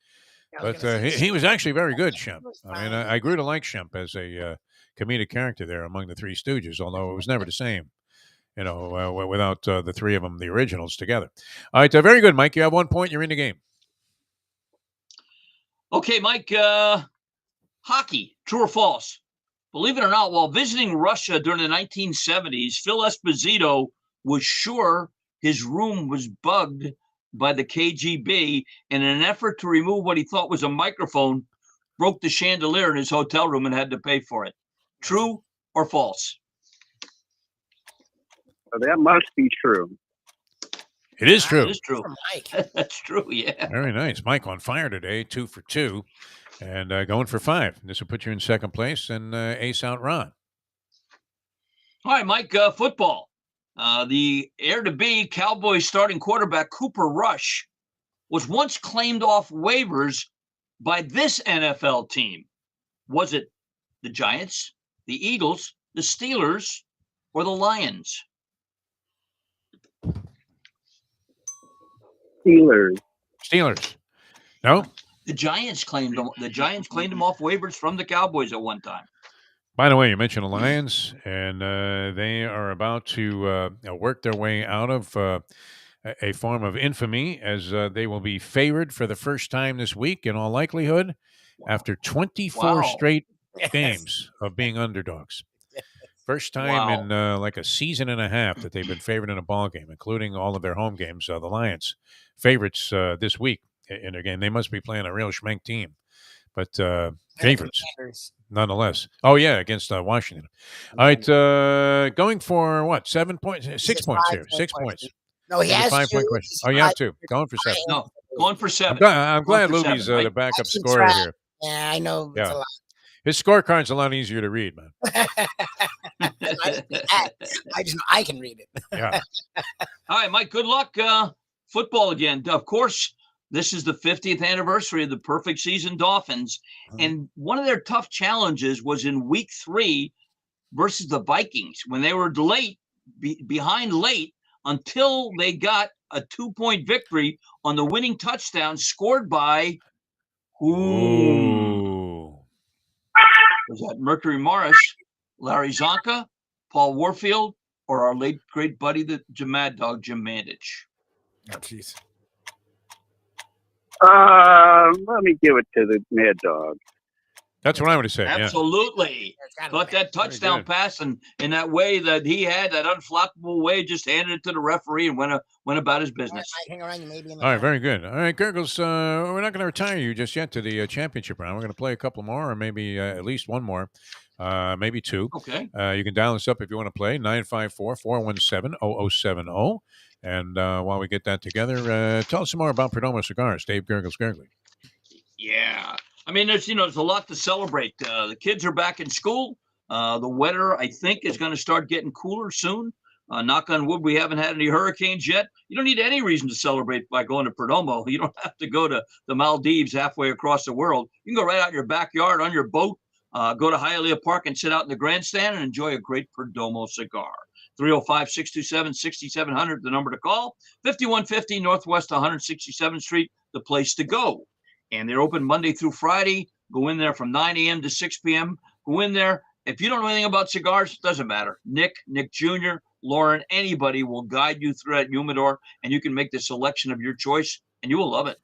But he was actually very good, Shemp. I mean, I grew to like Shemp as a comedic character there among the Three Stooges, although it was never the same, without the three of them, the originals, together. All right, very good, Mike. You have 1 point. You're in the game. Okay, Mike, hockey, true or false? Believe it or not, while visiting Russia during the 1970s, Phil Esposito was sure his room was bugged by the KGB, and in an effort to remove what he thought was a microphone, broke the chandelier in his hotel room and had to pay for it. True or false? That must be true. It is true. It is true. That's true, yeah. Very nice. Mike on fire today, 2 for 2, and going for 5. This will put you in second place and ace out Ron. All right, Mike, football. The heir-to-be Cowboys starting quarterback Cooper Rush was once claimed off waivers by this NFL team. Was it the Giants, the Eagles, the Steelers, or the Lions? Steelers. No? The Giants claimed him. The Giants claimed him off waivers from the Cowboys at one time. By the way, you mentioned the Lions, and they are about to work their way out of a form of infamy, as they will be favored for the first time this week, in all likelihood, after 24 straight games of being underdogs. First time in like a season and a half that they've been favored in a ball game, including all of their home games. The Lions favorites this week in their game. They must be playing a real schmenk team, but favorites nonetheless. Oh yeah, against Washington. All right, going for what? 7 points, 6 points here. 6 points. No, he has 5-point question. Oh, you have 2. Going for 7. No, going for 7. I'm glad Lubie's the backup scorer here. Yeah, I know. It's a lot. His scorecard's a lot easier to read, man. I can read it. Yeah. All right, Mike, good luck. Football again. Of course, this is the 50th anniversary of the perfect season Dolphins. And one of their tough challenges was in week 3 versus the Vikings when they were behind late until they got a 2-point victory on the winning touchdown scored by who? Was that Mercury Morris, Larry Zonka, Paul Warfield, or our late great buddy, the Mad Dog, Jim Mandich? Oh, jeez. Let me give it to the Mad Dog. That's what I would have said. Absolutely. Yeah. Caught that touchdown pass and in that way that he had, that unflappable way, just handed it to the referee and went about his business. Hang around, you may be in the All right, very good. All right, Gurgles, we're not going to retire you just yet to the championship round. We're going to play a couple more, or maybe at least one more, maybe two. Okay. You can dial us up if you want to play, 954-417-0070. And while we get that together, tell us some more about Perdomo Cigars, Dave Gurgles Gergely. Yeah. I mean, there's a lot to celebrate. The kids are back in school. The weather, I think, is going to start getting cooler soon. Knock on wood, we haven't had any hurricanes yet. You don't need any reason to celebrate by going to Perdomo. You don't have to go to the Maldives halfway across the world. You can go right out in your backyard on your boat, go to Hialeah Park and sit out in the grandstand and enjoy a great Perdomo cigar. 305-627-6700, the number to call. 5150 Northwest 167th Street, the place to go. And they're open Monday through Friday. Go in there from 9 a.m. to 6 p.m. Go in there. If you don't know anything about cigars, it doesn't matter. Nick Jr., Lauren, anybody will guide you through that humidor, and you can make the selection of your choice, and you will love it.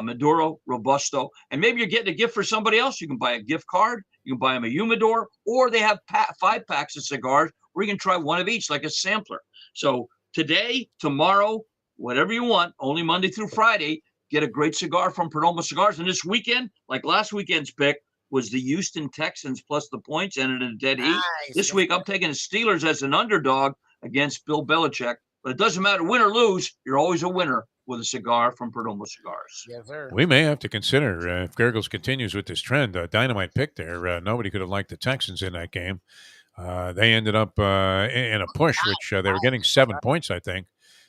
Maduro, Robusto, and maybe you're getting a gift for somebody else. You can buy a gift card. You can buy them a humidor, or they have 5 packs of cigars where you can try one of each, like a sampler. So today, tomorrow, whatever you want, only Monday through Friday, get a great cigar from Perdomo Cigars. And this weekend, like last weekend's pick, was the Houston Texans plus the points, ended in a dead heat. Nice. This week, I'm taking the Steelers as an underdog against Bill Belichick. But it doesn't matter, win or lose, you're always a winner with a cigar from Perdomo Cigars. Yes, sir. We may have to consider, if Gurgles continues with this trend, dynamite pick there. Nobody could have liked the Texans in that game. They ended up in a push, which they were getting 7 points, I think.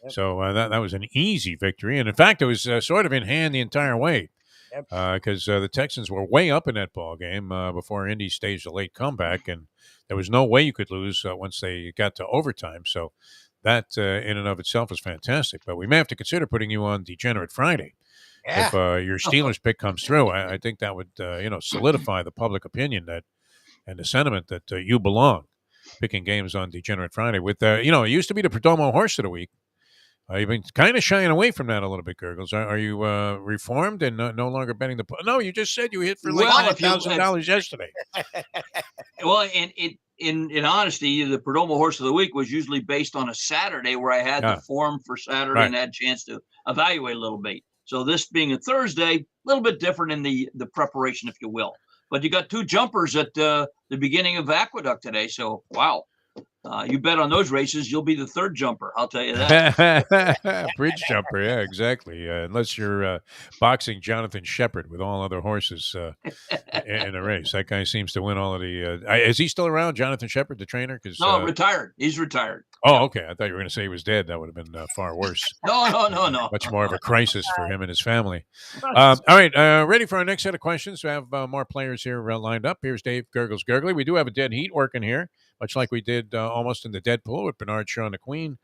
So that was an easy victory. And, in fact, it was sort of in hand the entire way because the Texans were way up in that ball game before Indy staged a late comeback, and there was no way you could lose once they got to overtime. So that in and of itself is fantastic. But we may have to consider putting you on Degenerate Friday. Yeah. If your Steelers pick comes through. I think that would solidify the public opinion that and the sentiment that you belong picking games on Degenerate Friday. With it used to be the Perdomo Horse of the Week. You've been kind of shying away from that a little bit, Gurgles. Are you reformed and no longer betting the? No, you just said you hit for like $5,000 yesterday. Well, in honesty, the Perdomo Horse of the Week was usually based on a Saturday where I had the form for Saturday and had a chance to evaluate a little bit. So this being a Thursday, a little bit different in the preparation, if you will. But you got 2 jumpers at the beginning of Aqueduct today. So, wow. You bet on those races, you'll be the 3rd jumper. I'll tell you that. Bridge jumper, yeah, exactly. Unless you're boxing Jonathan Shepard with all other horses in a race. That guy seems to win all of the is he still around, Jonathan Shepard, the trainer? No, retired. He's retired. Oh, okay. I thought you were going to say he was dead. That would have been far worse. No. Much more of a crisis for him and his family. All right, ready for our next set of questions. We have more players here lined up. Here's Dave Gurgles Gergely. We do have a dead heat working here, much like we did almost in the Deadpool with Bernard, Shaw, and the Queen.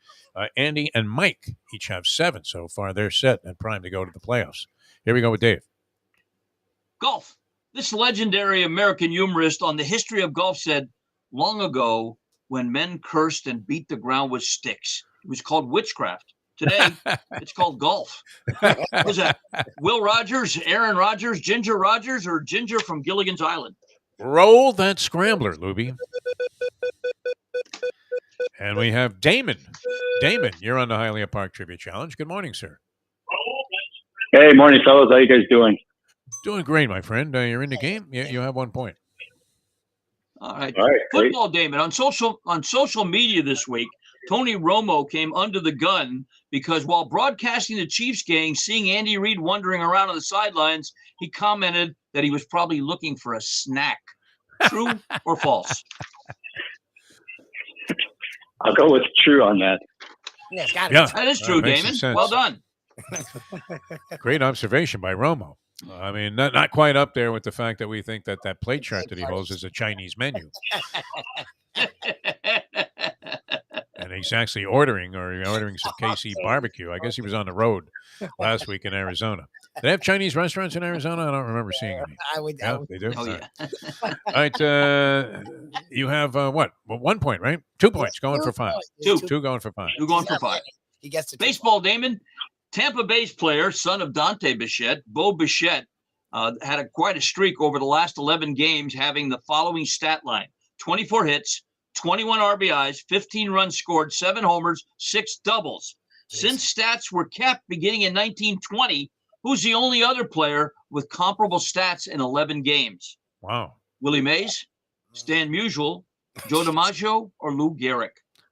Andy and Mike each have 7 so far. They're set and primed to go to the playoffs. Here we go with Dave. Golf. This legendary American humorist on the history of golf said, long ago, when men cursed and beat the ground with sticks, it was called witchcraft. Today, it's called golf. Was that Will Rogers, Aaron Rodgers, Ginger Rogers, or Ginger from Gilligan's Island? Roll that scrambler, Lubie. And we have Damon. Damon, you're on the Hialeah Park Trivia Challenge. Good morning, sir. Hey, morning, fellas. How you guys doing? Doing great, my friend. You're in the game. You have 1 point. All right. great. Football, Damon. On social media this week, Tony Romo came under the gun because while broadcasting the Chiefs game, seeing Andy Reid wandering around on the sidelines, he commented that he was probably looking for a snack. True or false? I'll go with true on that. Yeah, that is true, Damon. Well done. Great observation by Romo. I mean, not quite up there with the fact that we think that plate chart that he holds is a Chinese menu. And he's actually ordering some KC barbecue. I guess he was on the road last week in Arizona. They have Chinese restaurants in Arizona? I don't remember seeing any. They do? Oh, All yeah. right. All right, you have what? Well, 1 point, right? 2 points going for 5. Two going for 5. Two going for 5. He gets the baseball, Damon. Tampa Bay's player, son of Dante Bichette, Bo Bichette, had quite a streak over the last 11 games, having the following stat line: 24 hits, 21 RBIs, 15 runs scored, 7 homers, 6 doubles. Since stats were kept beginning in 1920, who's the only other player with comparable stats in 11 games? Wow. Willie Mays, Stan Musial, Joe DiMaggio, or Lou Gehrig?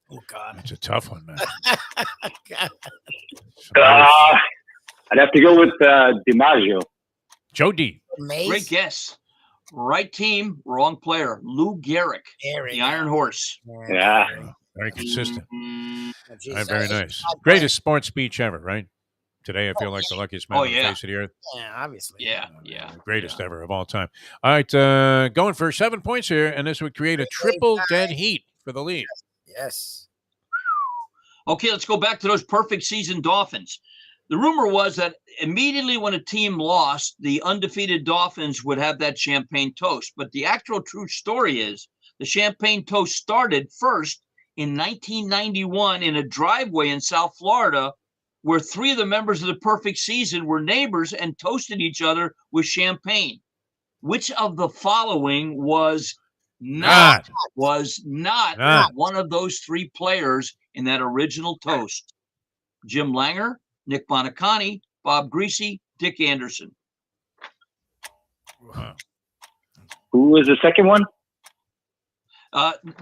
Oh, God. That's a tough one, man. I'd have to go with DiMaggio. Joe D. Great guess. Right team, wrong player. Lou Gehrig, the Iron Horse. Yeah. Very consistent. Mm-hmm. All right, very nice. Greatest sports speech ever, right? Today, I feel like the luckiest man on the face of the earth. Yeah, obviously. Yeah. The greatest ever of all time. All right, going for 7 points here, and this would create a triple dead heat for the lead. Yes. Okay, let's go back to those perfect season Dolphins. The rumor was that immediately when a team lost, the undefeated Dolphins would have that champagne toast. But the actual true story is the champagne toast started first in 1991 in a driveway in South Florida, where 3 of the members of the perfect season were neighbors and toasted each other with champagne. Which of the following was not one of those 3 players in that original toast? Jim Langer, Nick Bonacani, Bob Greasy, Dick Anderson. Wow. Who was the second one?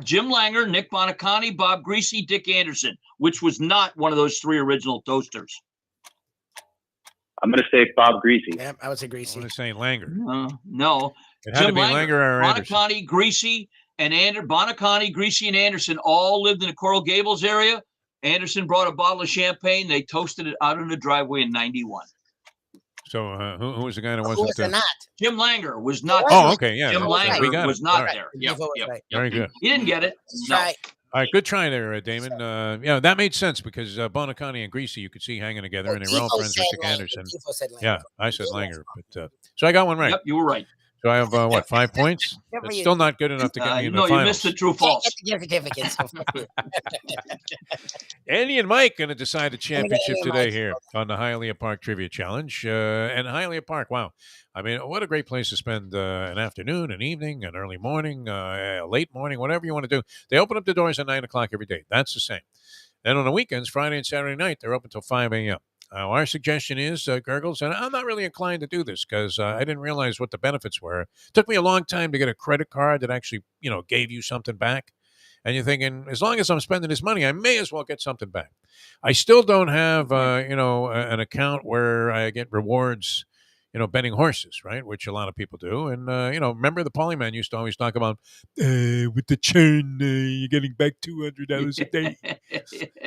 Jim Langer, Nick Bonacani, Bob Greasy, Dick Anderson, which was not one of those 3 original toasters. I'm going to say Bob Greasy. Yeah, I would say Greasy. I'm going to say Langer. No. It had to be Langer or Anderson. Bonacani, Greasy, and Bonacani, Greasy, and Anderson all lived in the Coral Gables area. Anderson brought a bottle of champagne. They toasted it out in the driveway in 91. So who was the guy that wasn't not? Jim Langer was not. Oh, okay, yeah. Jim Langer was not there. Yep. Very good. He didn't get it. No. Right. All right, good try there, Damon. Yeah, that made sense because Bonacani and Greasy you could see hanging together, and they were all friends with Dick Anderson. Yeah, I said Langer, but so I got one right. Yep, you were right. So I have what, 5 points? That's still not good enough to get me in the finals. No, you missed the true false. Get the certificates. Andy and Mike going to decide the championship today here on the Hialeah Park Trivia Challenge. And Hialeah Park, wow. I mean, what a great place to spend an afternoon, an evening, an early morning, late morning, whatever you want to do. They open up the doors at 9 o'clock every day. That's the same. Then on the weekends, Friday and Saturday night, they're open until 5 a.m. Our suggestion is, Gurgles, and I'm not really inclined to do this because I didn't realize what the benefits were. It took me a long time to get a credit card that actually, gave you something back. And you're thinking, as long as I'm spending this money, I may as well get something back. I still don't have, an account where I get rewards, betting horses, right? Which a lot of people do. And, remember the Polyman used to always talk about, with the churn, you're getting back $200 a day.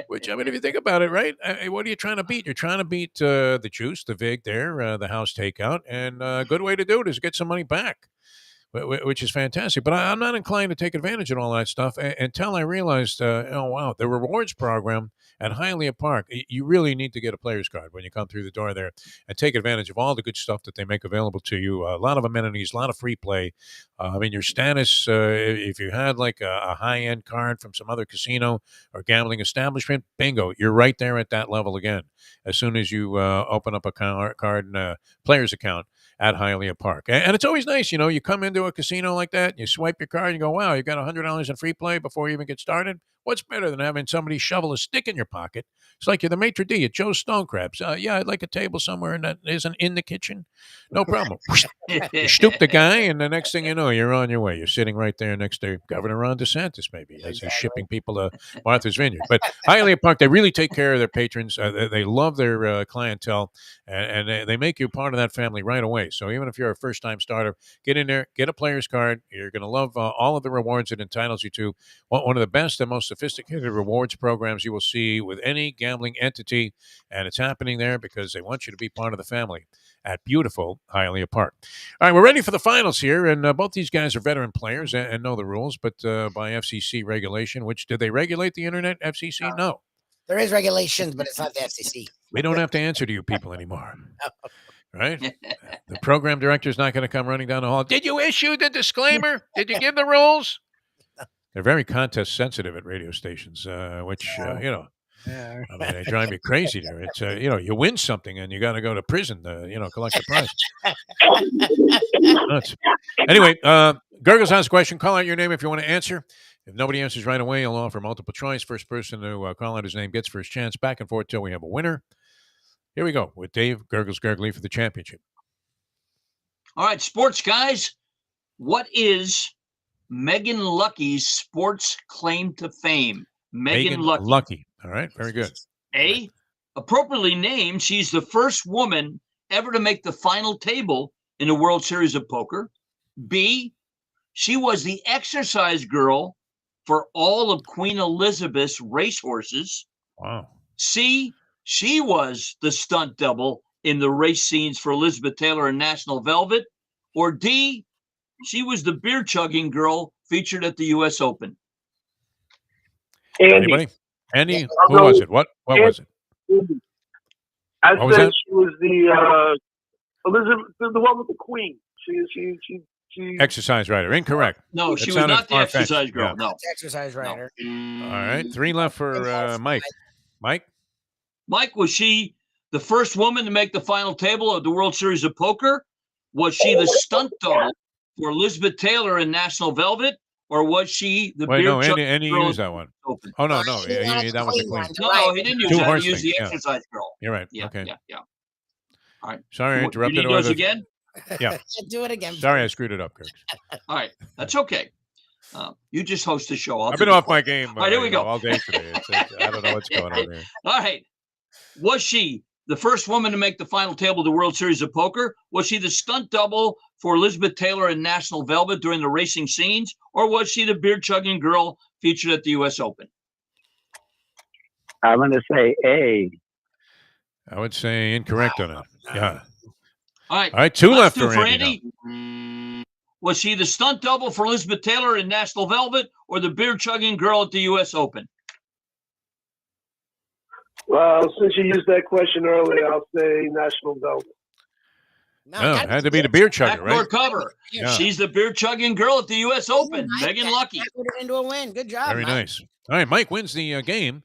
Which, I mean, if you think about it, right? What are you trying to beat? You're trying to beat the juice, the vig there, the house takeout. And a good way to do it is get some money back, which is fantastic. But I'm not inclined to take advantage of all that stuff until I realized, wow, the rewards program at Hialeah Park, you really need to get a player's card when you come through the door there and take advantage of all the good stuff that they make available to you. A lot of amenities, a lot of free play. I mean, your status, if you had like a high-end card from some other casino or gambling establishment, bingo, you're right there at that level again. As soon as you open up a card and a player's account at Hialeah Park. And it's always nice, you come into a casino like that, you swipe your card, and you go, wow, you got $100 in free play before you even get started. What's better than having somebody shovel a stick in your pocket? It's like you're the maitre d' at Joe's Stone Crabs. Yeah, I'd like a table somewhere that isn't in the kitchen. No problem. You stoop the guy, and the next thing you know, you're on your way. You're sitting right there next to Governor Ron DeSantis, maybe, as he's shipping people to Martha's Vineyard. But Hialeah Park, they really take care of their patrons. They love their clientele, and they make you part of that family right away. So even if you're a first-time starter, get in there, get a player's card. You're going to love all of the rewards it entitles you to. One of the best and most sophisticated rewards programs you will see with any gambling entity, and it's happening there because they want you to be part of the family at beautiful Hialeah Park. All right, we're ready for the finals here, and both these guys are veteran players and know the rules, but by FCC regulation, which did they regulate the internet, FCC? No. There is regulations, but it's not the FCC. We don't have to answer to you people anymore. Right? The program director's not going to come running down the hall. Did you issue the disclaimer? Did you give the rules? They're very contest sensitive at radio stations, which, you know, I mean, they drive you crazy there. It's, you know, you win something and you got to go to prison to, you know, collect the prize. Nuts. Anyway, Gurgles has a question. Call out your name if you want to answer. If nobody answers right away, I'll offer multiple choice. First person to call out his name gets first chance. Back and forth till we have a winner. Here we go with Dave Gurgles Gergely for the championship. All right, sports guys. What is Megan Lucky's sports claim to fame? Megan Lucky. All right, very good. A, appropriately named, she's the first woman ever to make the final table in the World Series of Poker. B, she was the exercise girl for all of Queen Elizabeth's racehorses. Wow. C, she was the stunt double in the race scenes for Elizabeth Taylor and National Velvet. Or D, she was the beer chugging girl featured at the U.S. Open. Anybody? Andy? Who was it? What was it? I What was said that? she was the Elizabeth, the one with the Queen. She Exercise rider. Incorrect. No, That she was sounded not the far-fetched. exercise girl. Yeah. No. Exercise rider. All right, 3 left for Mike. Mike? Mike, was she the first woman to make the final table of the World Series of Poker? Was she the stunt double for Elizabeth Taylor in National Velvet? Or was she the Wait, beer no, chugging Andy girl? used that one. Oh, no. That was the Queen. No, he didn't use that. Two-horse He used thing, the yeah. exercise girl. You're right. Yeah, Okay. yeah. All right. Sorry, I interrupted. You need those again? Yeah. Do it again. Sorry, I screwed it up, Kirk. All right. That's okay. You just host the show. I've been off my game All right, here we go. all day today. I don't know what's going on here. All right. Was she the first woman to make the final table of the World Series of Poker? Was she the stunt double for Elizabeth Taylor in National Velvet during the racing scenes? Or was she the beer chugging girl featured at the U.S. Open? I'm going to say A. I would say incorrect on it. Yeah. All right. All right, 2 Let's left do for Andy. Was she the stunt double for Elizabeth Taylor in National Velvet or the beer chugging girl at the U.S. Open? Well, since you used that question earlier, I'll say National Velvet. No, it had to be the beer chugger, Backdoor right? cover. Yeah. She's the beer chugging girl at the U.S. Open. Megan Lucky. Put it into a win. Good job. Very Mike. nice. All right, Mike wins the game.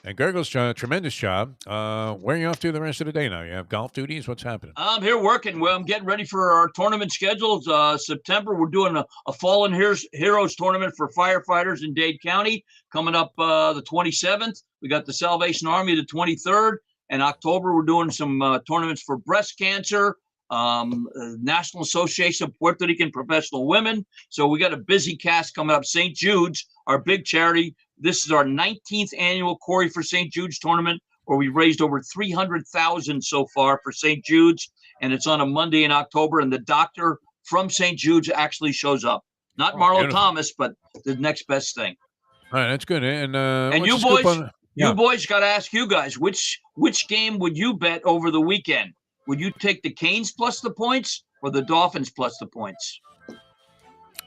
And Gurgles, tremendous job. Where are you off to the rest of the day now? You have golf duties? What's happening? I'm here working. Well, I'm getting ready for our tournament schedules. September, we're doing a Fallen Heroes tournament for firefighters in Dade County coming up the 27th. We got the Salvation Army the 23rd. In October, we're doing some tournaments for breast cancer, National Association of Puerto Rican Professional Women. So we got a busy cast coming up. St. Jude's, our big charity. This is our 19th annual Corey for St. Jude's tournament, where we raised over $300,000 so far for St. Jude's, and it's on a Monday in October. And the doctor from St. Jude's actually shows up, not Marlo beautiful. Thomas, but the next best thing. All right, that's good. And you what's the scoop boys, on- Yeah. you boys got to ask you guys which game would you bet over the weekend? Would you take the Canes plus the points or the Dolphins plus the points?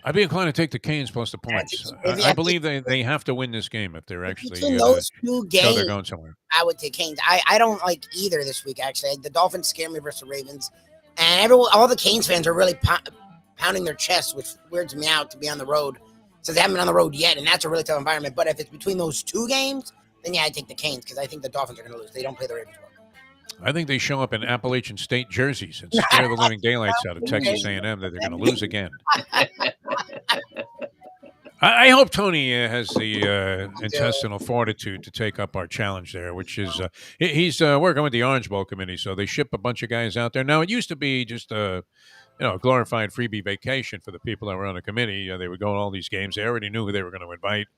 I'd be inclined to take the Canes plus the points. I believe they have to win this game if they're actually Between those two show games, they're going somewhere. I would take Canes. I don't like either this week, actually. The Dolphins scare me versus the Ravens. And all the Canes fans are really pounding their chests, which weirds me out to be on the road. So they haven't been on the road yet, and that's a really tough environment. But if it's between those two games, then yeah, I take the Canes because I think the Dolphins are going to lose. They don't play the Ravens well. I think they show up in Appalachian State jerseys and scare the living daylights out of Texas A&M that they're going to lose again. I hope Tony has the intestinal fortitude to take up our challenge there, which is he's working with the Orange Bowl committee, so they ship a bunch of guys out there. Now, it used to be just a glorified freebie vacation for the people that were on the committee. They would go to all these games. They already knew who they were going to invite.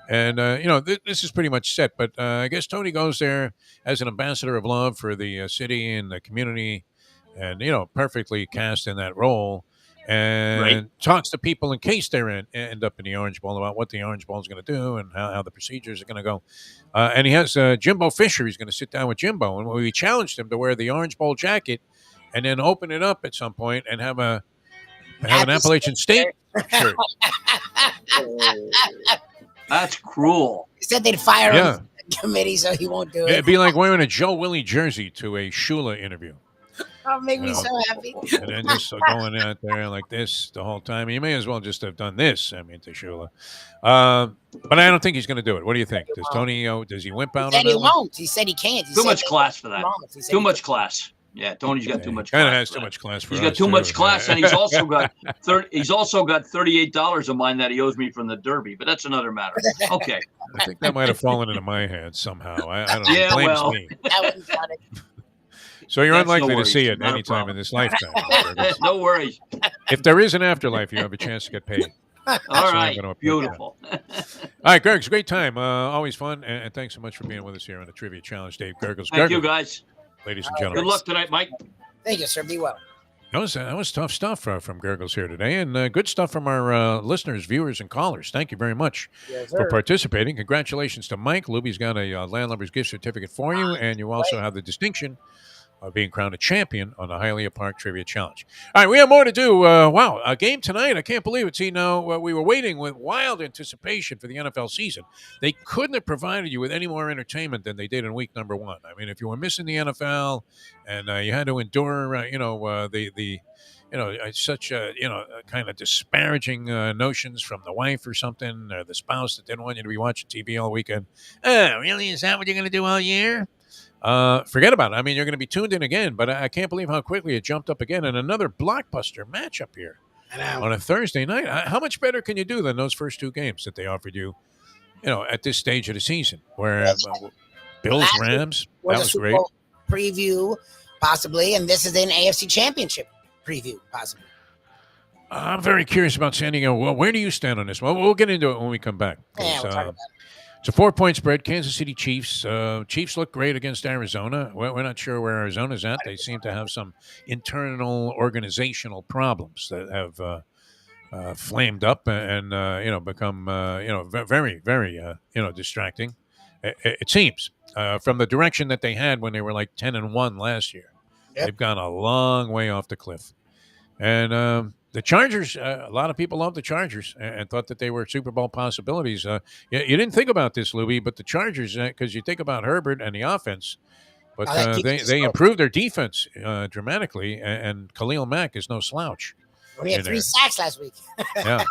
And, this is pretty much set. But I guess Tony goes there as an ambassador of love for the city and the community and, perfectly cast in that role. And talks to people in case they end up in the Orange Bowl about what the Orange Bowl is going to do and how the procedures are going to go. And he has Jimbo Fisher. He's going to sit down with Jimbo. And we challenged him to wear the Orange Bowl jacket and then open it up at some point and have an Appalachian State shirt. That's cruel. He said they'd fire him from the committee, so he won't do it. It'd be like wearing a Joe Willie jersey to a Shula interview. Oh, make me so happy. And then just going out there like this the whole time. You may as well just have done this. I mean, to Shula. But I don't think he's going to do it. What do you think? Does Tony? Does he wimp out He on said he that one? won't. He said he can't. Too much class for that. Too much class. Yeah, Tony's got too much. Kind class of has for too that. much class for He's us, got too much too. class, and he's also got $38 of mine that he owes me from the Derby. But that's another matter. Okay. I think that might have fallen into my hands somehow. I don't know. Yeah, It blames well. me. That wasn't funny. So you're That's no unlikely to worries. see it Not a anytime problem. in this lifetime. No worries. If there is an afterlife, you have a chance to get paid. All So I'm right. gonna approach Beautiful. that. All right, Gergs, great time. Always fun. And thanks so much for being with us here on the Trivia Challenge. Dave GURGGLES Thank you, Gergely. guys. Ladies and gentlemen. Good luck tonight, Mike. Thank you, sir. Be well. That was tough stuff from Gergles here today, and good stuff from our listeners, viewers, and callers. Thank you very much Yes, for sir. participating. Congratulations to Mike. Lubie's got a Landlubber's gift certificate for you, and you also have the distinction of being crowned a champion on the Hialeah Park Trivia Challenge. All right, we have more to do. Wow, a game tonight. I can't believe it. See, now we were waiting with wild anticipation for the NFL season. They couldn't have provided you with any more entertainment than they did in week number 1. I mean, if you were missing the NFL and you had to endure, such kind of disparaging notions from the wife or something, or the spouse that didn't want you to be watching TV all weekend. Really? Is that what you're going to do all year? Forget about it. I mean, you're going to be tuned in again, but I can't believe how quickly it jumped up again. And another blockbuster matchup here on a Thursday night. How much better can you do than those first 2 games that they offered you, at this stage of the season? Where Bills, Rams, that was great. Preview, possibly, and this is an AFC Championship preview, possibly. I'm very curious about San Diego. Well, where do you stand on this? Well, we'll get into it when we come back. Yeah, we'll talk about it. It's a 4-point spread. Kansas City Chiefs. Chiefs look great against Arizona. We're not sure where Arizona's at. They seem to have some internal organizational problems that have flamed up and become very, very distracting. It seems from the direction that they had when they were like 10-1 last year. Yep. They've gone a long way off the cliff. And the Chargers, a lot of people love the Chargers and thought that they were Super Bowl possibilities. You didn't think about this, Lubie, but the Chargers, because you think about Herbert and the offense, but they improved their defense dramatically, and Khalil Mack is no slouch. We had 3 sacks last week. Yeah.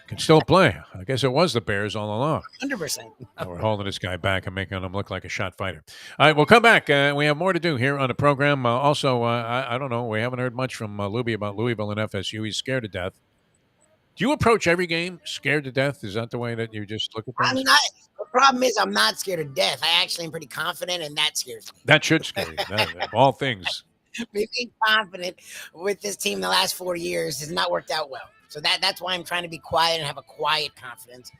Can still play. I guess it was the Bears all along. 100%. We're holding this guy back and making him look like a shot fighter. All right, we'll come back. We have more to do here on the program. Also, I don't know. We haven't heard much from Lubie about Louisville and FSU. He's scared to death. Do you approach every game scared to death? Is that the way that you just look at things? The problem is I'm not scared of death. I actually am pretty confident, and that scares me. That should scare you. Of all things. Being confident with this team the last 4 years has not worked out well. So that's why I'm trying to be quiet and have a quiet confidence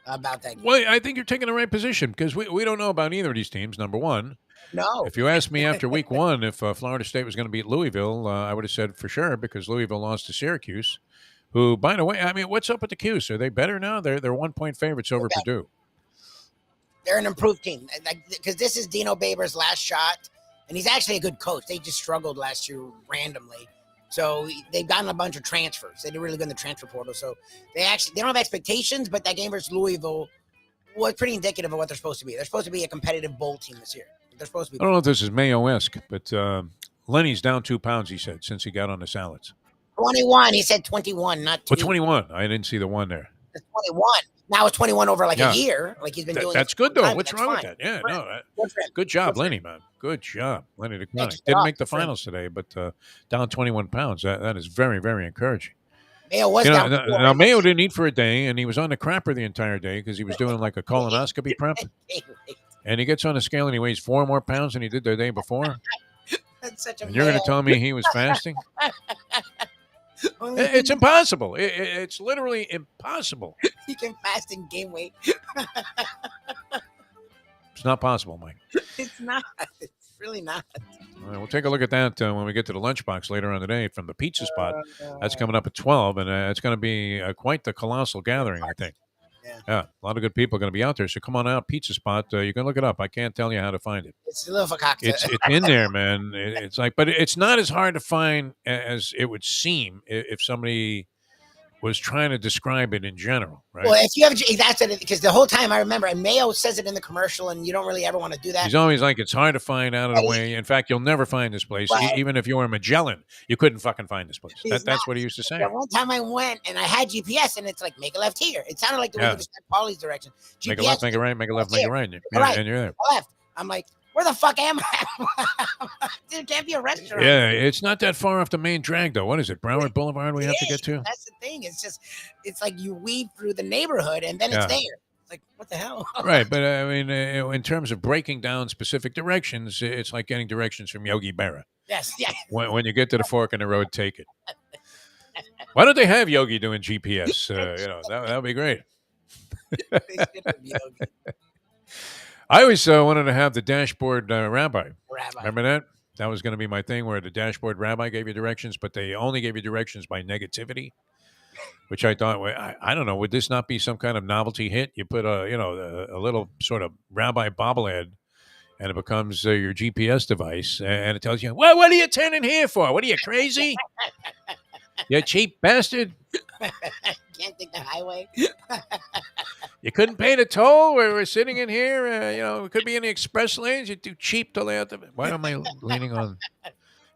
about that game. Well, I think you're taking the right position because we don't know about either of these teams, number one. No. If you asked me after week 1 if Florida State was going to beat Louisville, I would have said for sure because Louisville lost to Syracuse, who, by the way, I mean, what's up with the Cuse? Are they better now? They're 1-point favorites over Purdue. They're an improved team because this is Dino Babers' last shot, and he's actually a good coach. They just struggled last year randomly. So they've gotten a bunch of transfers. They did really good in the transfer portal. So they don't have expectations, but that game versus Louisville was pretty indicative of what they're supposed to be. They're supposed to be a competitive bowl team this year. They're supposed to be. I don't know if this is Mayo-esque, but Lenny's down 2 pounds, he said, since he got on the salads. 21. He said 21, not 2. Well, 21. I didn't see the 1 there. It's 21. Now it's 21 over a year. Like he's been doing. That's good, though. Time. What's That's wrong fine. with that? Yeah, no. Good job, Lenny, man. Good job. Lenny the Chronic. Didn't make the finals today, but down 21 pounds. That is very, very encouraging. Mayo was down. Now, Mayo didn't eat for a day, and he was on the crapper the entire day because he was doing like a colonoscopy prep. And he gets on a scale and he weighs 4 more pounds than he did the day before. That's such a and you're going to tell me he was fasting? It's impossible. It's literally impossible. He can fast and gain weight. It's not possible, Mike. It's not. It's really not. All right, we'll take a look at that when we get to the lunchbox later on today from the pizza spot. That's coming up at 12, and it's going to be quite the colossal gathering, I think. Yeah, a lot of good people are going to be out there. So come on out, pizza spot. You can look it up. I can't tell you how to find it. It's a little fakakta. It's in there, man. It's like, but it's not as hard to find as it would seem if somebody was trying to describe it in general, right? Well, if you have, that's it, because the whole time I remember, and Mayo says it in the commercial, and you don't really ever want to do that. He's always like, it's hard to find out of the way. In fact, you'll never find this place. Even if you were Magellan, you couldn't fucking find this place. That's what he used to say. Yeah, one time I went, and I had GPS, and it's like, make a left here. It sounded like the way you just had Paulie's direction. GPS, make a left, make a right, make a left, make a right. And you're there. Left. I'm like, where the fuck am I? Dude, it can't be a restaurant. Yeah, it's not that far off the main drag, though. What is it, Broward Boulevard we have to get to? That's the thing. It's like you weave through the neighborhood, and then it's there. It's like, what the hell? Right, but I mean, in terms of breaking down specific directions, it's like getting directions from Yogi Berra. Yes, yeah. When you get to the fork in the road, take it. Why don't they have Yogi doing GPS? That would be great. I always wanted to have the dashboard rabbi. Remember that? That was going to be my thing, where the dashboard rabbi gave you directions, but they only gave you directions by negativity, which I thought, I don't know, would this not be some kind of novelty hit? You put a little sort of rabbi bobblehead, and it becomes your GPS device, and it tells you, well, what are you turning here for? What are you, crazy? You cheap bastard. Can't take the highway. You couldn't pay the toll. We're sitting in here. It could be in the express lanes. You're too cheap to lay out the. Why am I leaning on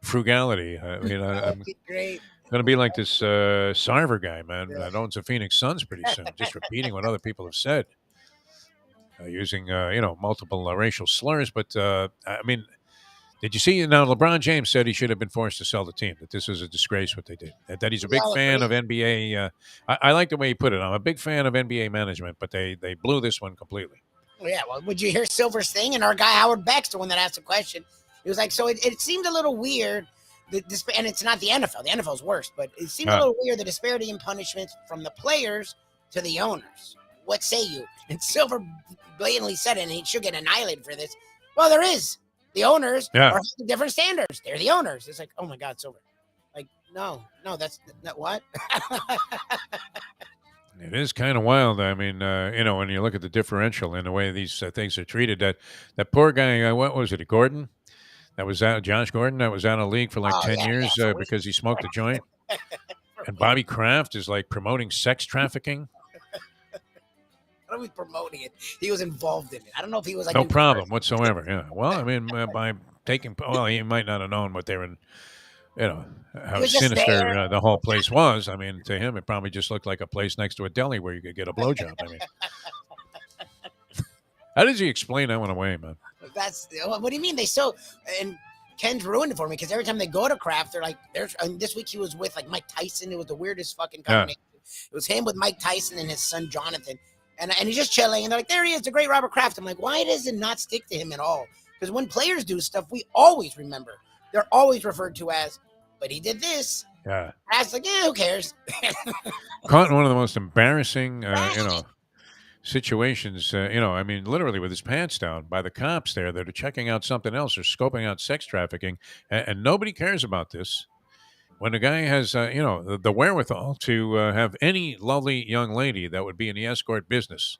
frugality? I mean, I'm going to be like this Sarver guy, man, that owns the Phoenix Suns pretty soon, just repeating what other people have said, using multiple racial slurs. But I mean, did you see? Now, LeBron James said he should have been forced to sell the team, that this was a disgrace what they did, that he's a big fan of NBA. I like the way he put it. I'm a big fan of NBA management, but they blew this one completely. Yeah, well, would you hear Silver's thing? And our guy Howard Beck's the one that asked the question. He was like, so it seemed a little weird, and it's not the NFL. The NFL's worse, but it seemed a little weird, the disparity in punishment from the players to the owners. What say you? And Silver blatantly said it, and he should get annihilated for this. Well, there is. The owners are having different standards. They're the owners. It's like, oh my God, Silver. Like, no, that's not what? It is kind of wild. I mean, when you look at the differential in the way these things are treated, that poor guy, what was it, Gordon? That was out, Josh Gordon, that was out of the league for like 10 years because he smoked a joint. And Bobby Kraft is like promoting sex trafficking. I don't know if he's promoting it. He was involved in it. I don't know if he was like no problem whatsoever. Yeah. Well, I mean, by taking, he might not have known what they were, how sinister the whole place was. I mean, to him, it probably just looked like a place next to a deli where you could get a blowjob. I mean, how does he explain that one away, man? What do you mean? And Ken's ruined it for me, because every time they go to Kraft, they're like, and this week he was with like Mike Tyson. It was the weirdest fucking combination. It was him with Mike Tyson and his son Jonathan. And he's just chilling, and they're like, there he is, the great Robert Kraft. I'm like, why does it not stick to him at all? Because when players do stuff, we always remember. They're always referred to as, but he did this. Yeah. I was like, who cares? Caught in one of the most embarrassing, situations, I mean, literally with his pants down by the cops there that are checking out something else or scoping out sex trafficking, and nobody cares about this. When a guy has, the wherewithal to have any lovely young lady that would be in the escort business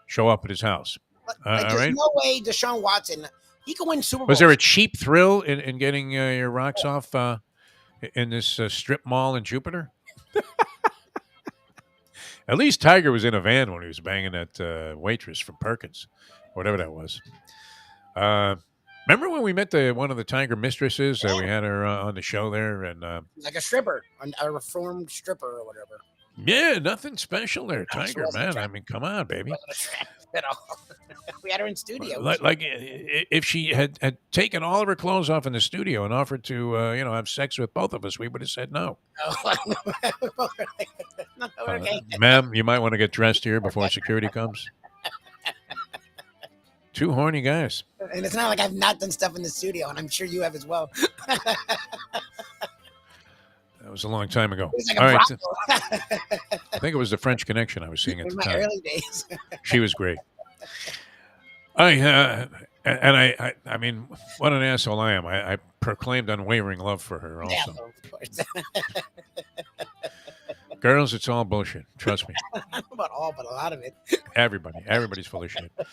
show up at his house. There's no way Deshaun Watson, he could win Super Bowl. Was there a cheap thrill in getting your rocks off in this strip mall in Jupiter? At least Tiger was in a van when he was banging that waitress from Perkins, whatever that was. Remember when we met one of the Tiger mistresses? We had her on the show there, and like a stripper, a reformed stripper or whatever. Yeah, nothing special there, Tiger, man. I mean, come on, baby. We had her in studio. Like if she had taken all of her clothes off in the studio and offered to, have sex with both of us, we would have said no. Okay. Ma'am, you might want to get dressed here before security comes. Two horny guys. And it's not like I've not done stuff in the studio, and I'm sure you have as well. That was a long time ago. Like all right. I think it was the French Connection I was seeing at the time. In my early days. She was great. I mean, what an asshole I am. I proclaimed unwavering love for her also. Yeah, of course. Girls, it's all bullshit. Trust me. I don't know about all, but a lot of it. Everybody's full of shit. All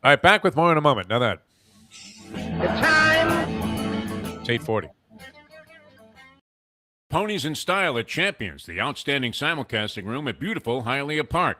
right, back with more in a moment. Now that. It's time. It's 8:40. Ponies in Style at Champions, the outstanding simulcasting room at beautiful Hialeah Park.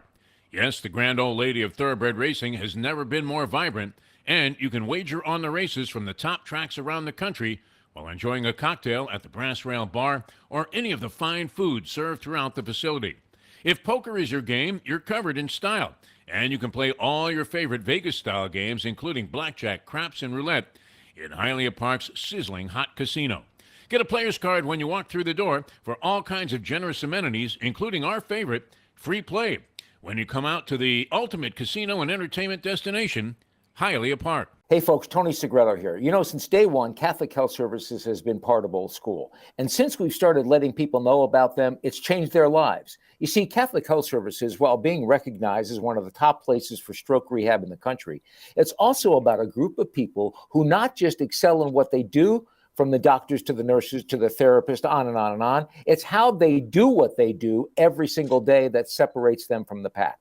Yes, the grand old lady of thoroughbred racing has never been more vibrant, and you can wager on the races from the top tracks around the country while enjoying a cocktail at the Brass Rail Bar or any of the fine foods served throughout the facility. If poker is your game, you're covered in style, and you can play all your favorite Vegas-style games, including blackjack, craps, and roulette, in Hialeah Park's sizzling hot casino. Get a player's card when you walk through the door for all kinds of generous amenities, including our favorite, free play, when you come out to the ultimate casino and entertainment destination, Hialeah Park. Hey folks, Tony Segreto here. You know, since day one, Catholic Health Services has been part of Old School. And since we've started letting people know about them, it's changed their lives. You see, Catholic Health Services, while being recognized as one of the top places for stroke rehab in the country, it's also about a group of people who not just excel in what they do, from the doctors to the nurses to the therapists, on and on and on. It's how they do what they do every single day that separates them from the pack.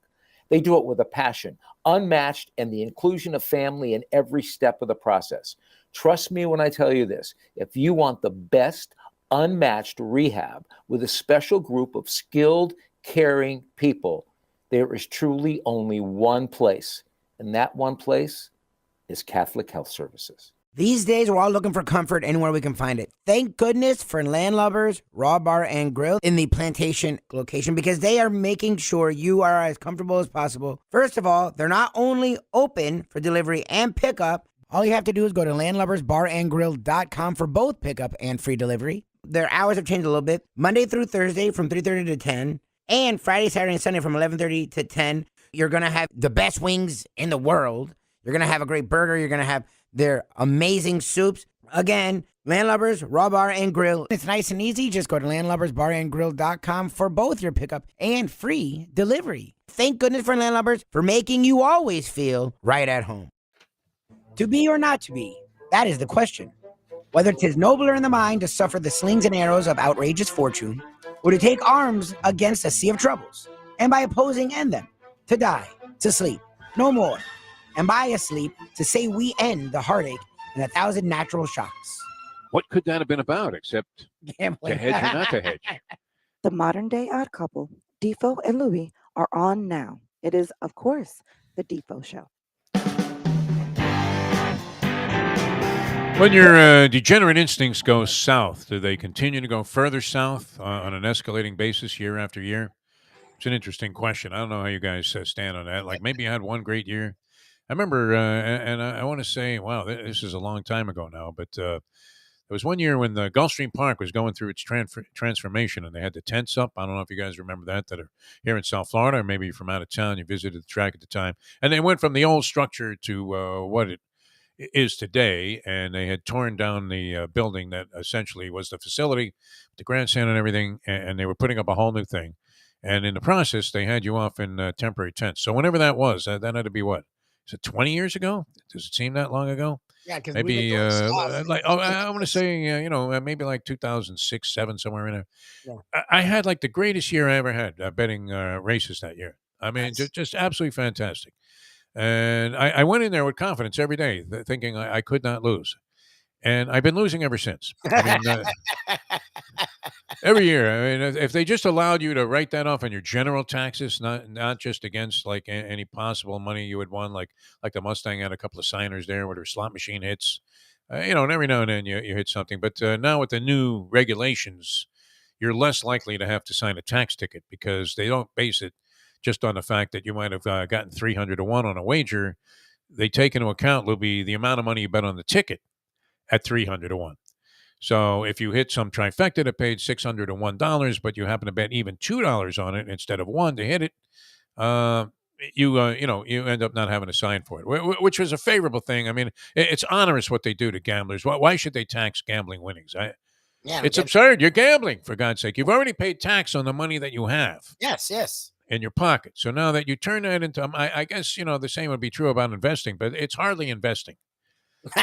They do it with a passion, unmatched, and the inclusion of family in every step of the process. Trust me when I tell you this. If you want the best, unmatched rehab with a special group of skilled, caring people, there is truly only one place, and that one place is Catholic Health Services. These days, we're all looking for comfort anywhere we can find it. Thank goodness for Landlubber's Raw Bar and Grill in the Plantation location, because they are making sure you are as comfortable as possible. First of all, they're not only open for delivery and pickup. All you have to do is go to landlubbersbarandgrill.com for both pickup and free delivery. Their hours have changed a little bit. Monday through Thursday from 3:30 to 10, and Friday, Saturday, and Sunday from 11:30 to 10. You're going to have the best wings in the world. You're going to have a great burger. You're going to have their amazing soups. Again, Landlubbers, Raw Bar and Grill. It's nice and easy. Just go to landlubbersbarandgrill.com for both your pickup and free delivery. Thank goodness for Landlubbers for making you always feel right at home. To be or not to be, that is the question. Whether 'tis nobler in the mind to suffer the slings and arrows of outrageous fortune, or to take arms against a sea of troubles, and by opposing end them, to die, to sleep, no more, and by asleep to say we end the heartache and 1,000 natural shocks. What could that have been about except gambling? To hedge or not to hedge? The modern day odd couple, Defo and Lubie, are on now. It is, of course, the Defo Show. When your degenerate instincts go south, do they continue to go further south on an escalating basis year after year? It's an interesting question. I don't know how you guys stand on that. Like, maybe you had one great year. I remember, and I want to say, wow, this is a long time ago now, but there was one year when the Gulfstream Park was going through its transformation, and they had the tents up. I don't know if you guys remember that are here in South Florida, or maybe you're from out of town. You visited the track at the time. And they went from the old structure to what it is today, and they had torn down the building that essentially was the facility, the grandstand and everything, and they were putting up a whole new thing. And in the process, they had you off in temporary tents. So whenever that was, that had to be what? Is it 20 years ago? Does it seem that long ago? Yeah, because maybe I want to say maybe like 2006, 7, somewhere in there. Yeah. I had like the greatest year I ever had betting races that year. I mean, just absolutely fantastic. And I went in there with confidence every day, thinking I could not lose. And I've been losing ever since. I mean, every year. I mean, if they just allowed you to write that off on your general taxes, not just against like any possible money you would won, like the Mustang had a couple of signers there where their slot machine hits, and every now and then you hit something. But now with the new regulations, you're less likely to have to sign a tax ticket because they don't base it just on the fact that you might have gotten 300 to 1 on a wager. They take into account, Lubie, the amount of money you bet on the ticket at 300 to 1. So if you hit some trifecta that paid $601, but you happen to bet even $2 on it instead of 1 to hit it, you end up not having to sign for it, which was a favorable thing. I mean, it's onerous what they do to gamblers. Why should they tax gambling winnings? It's absurd. You're gambling, for God's sake. You've already paid tax on the money that you have. Yes. In your pocket. So now that you turn that into, I guess, the same would be true about investing, but it's hardly investing.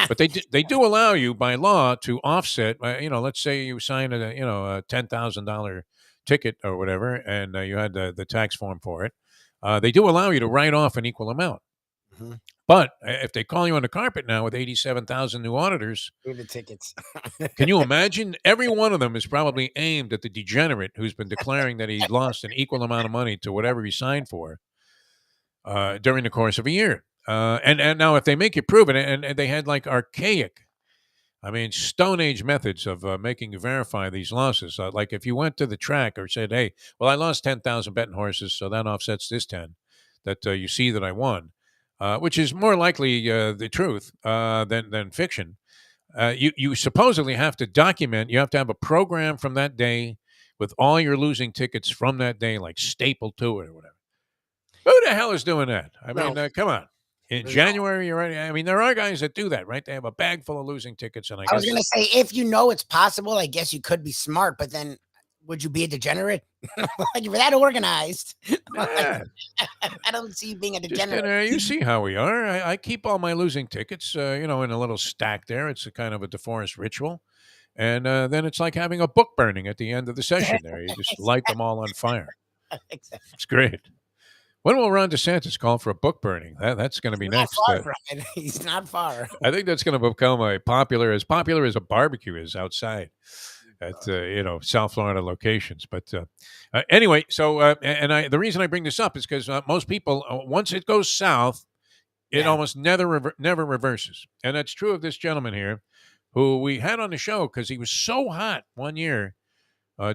But they do allow you by law to offset. Let's say you sign a $10,000 ticket or whatever, and you had the tax form for it. They do allow you to write off an equal amount. Mm-hmm. But if they call you on the carpet now with 87,000 new auditors, the tickets. Can you imagine? Every one of them is probably aimed at the degenerate who's been declaring that he lost an equal amount of money to whatever he signed for during the course of a year. And now if they make you prove it, and they had like archaic, Stone Age methods of making you verify these losses. Like if you went to the track or said, hey, well, I lost 10,000 betting horses, so that offsets this 10 that you see that I won, which is more likely the truth than fiction. You supposedly have to document. You have to have a program from that day with all your losing tickets from that day, like stapled to it or whatever. Who the hell is doing that? Come on. In January, you're right. There are guys that do that, right? They have a bag full of losing tickets, and I was going to say, if you know it's possible, I guess you could be smart, but then would you be a degenerate? Like, if you're that organized, I don't see you being a degenerate. You see how we are. I keep all my losing tickets, in a little stack there. It's a kind of a DeForest ritual. And then it's like having a book burning at the end of the session there. You just light them all on fire. Exactly. It's great. When will Ron DeSantis call for a book burning? That's going to be next. He's not far. I think that's going to become as popular as a barbecue is outside at South Florida locations. But anyway, so the reason I bring this up is because most people, once it goes south, it almost never reverses, and that's true of this gentleman here, who we had on the show because he was so hot one year.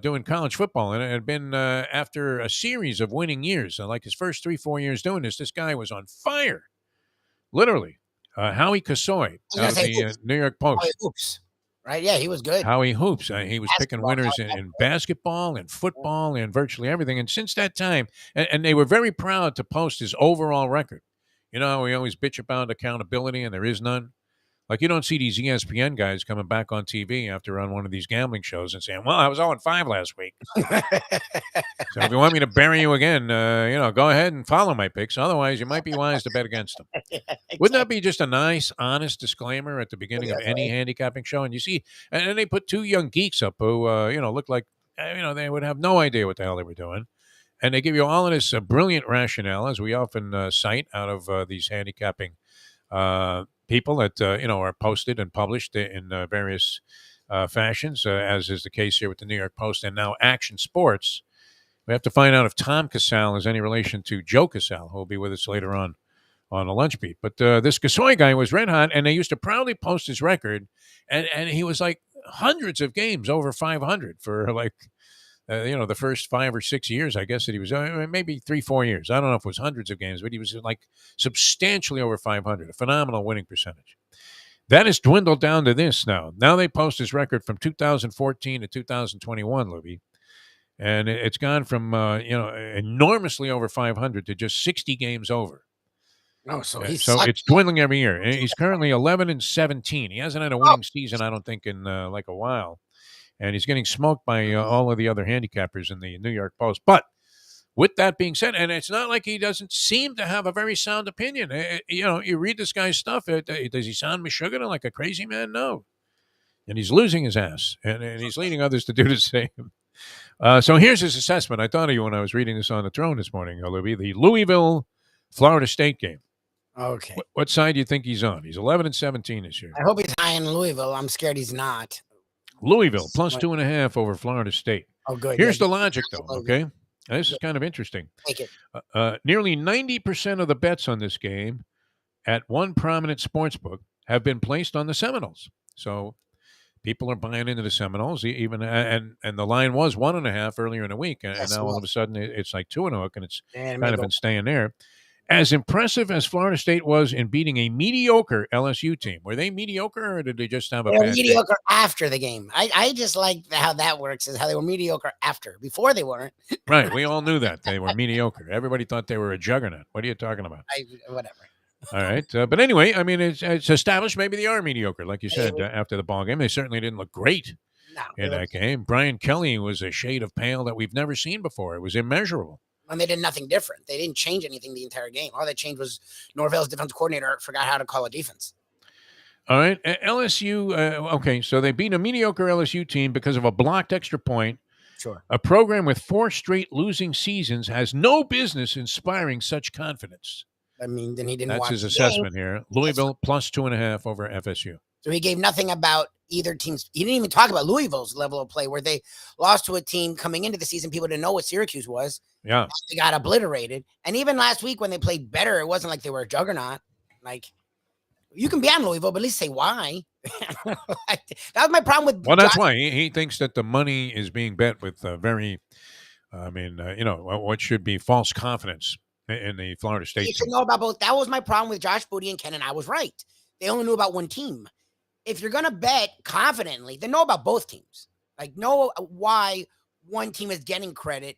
Doing college football, and it had been after a series of winning years. Like his first 3-4 years doing this guy was on fire, literally. Howie Kasoy out of the New York Post. Howie Hoops, right? Yeah, he was good. Howie Hoops. He was picking winners in basketball and football and virtually everything. And since that time, and they were very proud to post his overall record. You know, we always bitch about accountability, and there is none. Like, you don't see these ESPN guys coming back on TV after on one of these gambling shows and saying, well, I was 0-5 last week. So if you want me to bury you again, go ahead and follow my picks. Otherwise, you might be wise to bet against them. Exactly. Wouldn't that be just a nice, honest disclaimer at the beginning of any handicapping show? And you see, and then they put two young geeks up who, look like, they would have no idea what the hell they were doing. And they give you all of this brilliant rationale, as we often cite out of these handicapping people that are posted and published in various fashions, as is the case here with the New York Post and now Action Sports. We have to find out if Tom Casale is any relation to Joe Casale, who will be with us later on the lunch beat. But this Kasoy guy was red hot, and they used to proudly post his record, and he was like hundreds of games over 500 for like the first 5 or 6 years, I guess, that he was, maybe 3-4 years. I don't know if it was hundreds of games, but he was like substantially over 500, a phenomenal winning percentage. That has dwindled down to this now. Now they post his record from 2014 to 2021, Lubie. And it's gone from, enormously over 500 to just 60 games over. Oh, so it's dwindling every year. He's currently 11-17. He hasn't had a winning season, I don't think, in like a while. And he's getting smoked by all of the other handicappers in the New York Post. But with that being said, and it's not like he doesn't seem to have a very sound opinion. You read this guy's stuff. Does he sound Meshuggah like a crazy man? No. And he's losing his ass. And he's leading others to do the same. So here's his assessment. I thought of you when I was reading this on the throne this morning, Lubie. The Louisville, Florida State game. Okay. What side do you think he's on? He's 11-17 this year. I hope he's high in Louisville. I'm scared he's not. Louisville, plus 2.5 over Florida State. Oh, good. Here's the logic, though, okay? Now, this is kind of interesting. Take it. Nearly 90% of the bets on this game at one prominent sportsbook have been placed on the Seminoles. So people are buying into the Seminoles, even and the line was 1.5 earlier in the week, and now all of a sudden it's like 2.5, and it's kind of been staying there. As impressive as Florida State was in beating a mediocre LSU team, were they mediocre or did they just have a bad mediocre day? After the game? I just like how that works, is how they were mediocre after. Before they weren't. Right. We all knew that they were mediocre. Everybody thought they were a juggernaut. What are you talking about? Whatever. All right. But anyway, it's established maybe they are mediocre, like you said, after the ball game. They certainly didn't look great in that game. Brian Kelly was a shade of pale that we've never seen before. It was immeasurable. And they did nothing different. They didn't change anything the entire game. All they changed was Norvell's defensive coordinator forgot how to call a defense. All right. LSU, okay, so they beat a mediocre LSU team because of a blocked extra point. Sure. A program with 4 straight losing seasons has no business inspiring such confidence. I mean, then he didn't That's watch his the game. assessment here. Louisville plus 2.5 over FSU. So he gave nothing about either team's. He didn't even talk about Louisville's level of play, where they lost to a team coming into the season. People didn't know what Syracuse was. Yeah. They got obliterated. And even last week when they played better, it wasn't like they were a juggernaut. Like, you can be on Louisville, but at least say why. That was my problem with. Well, that's why he thinks that the money is being bet with very, what should be false confidence in the Florida State You team. should know about both. That was my problem with Josh Booty and Ken, and I was right. They only knew about one team. If you're gonna bet confidently, then know about both teams. Like, know why one team is getting credit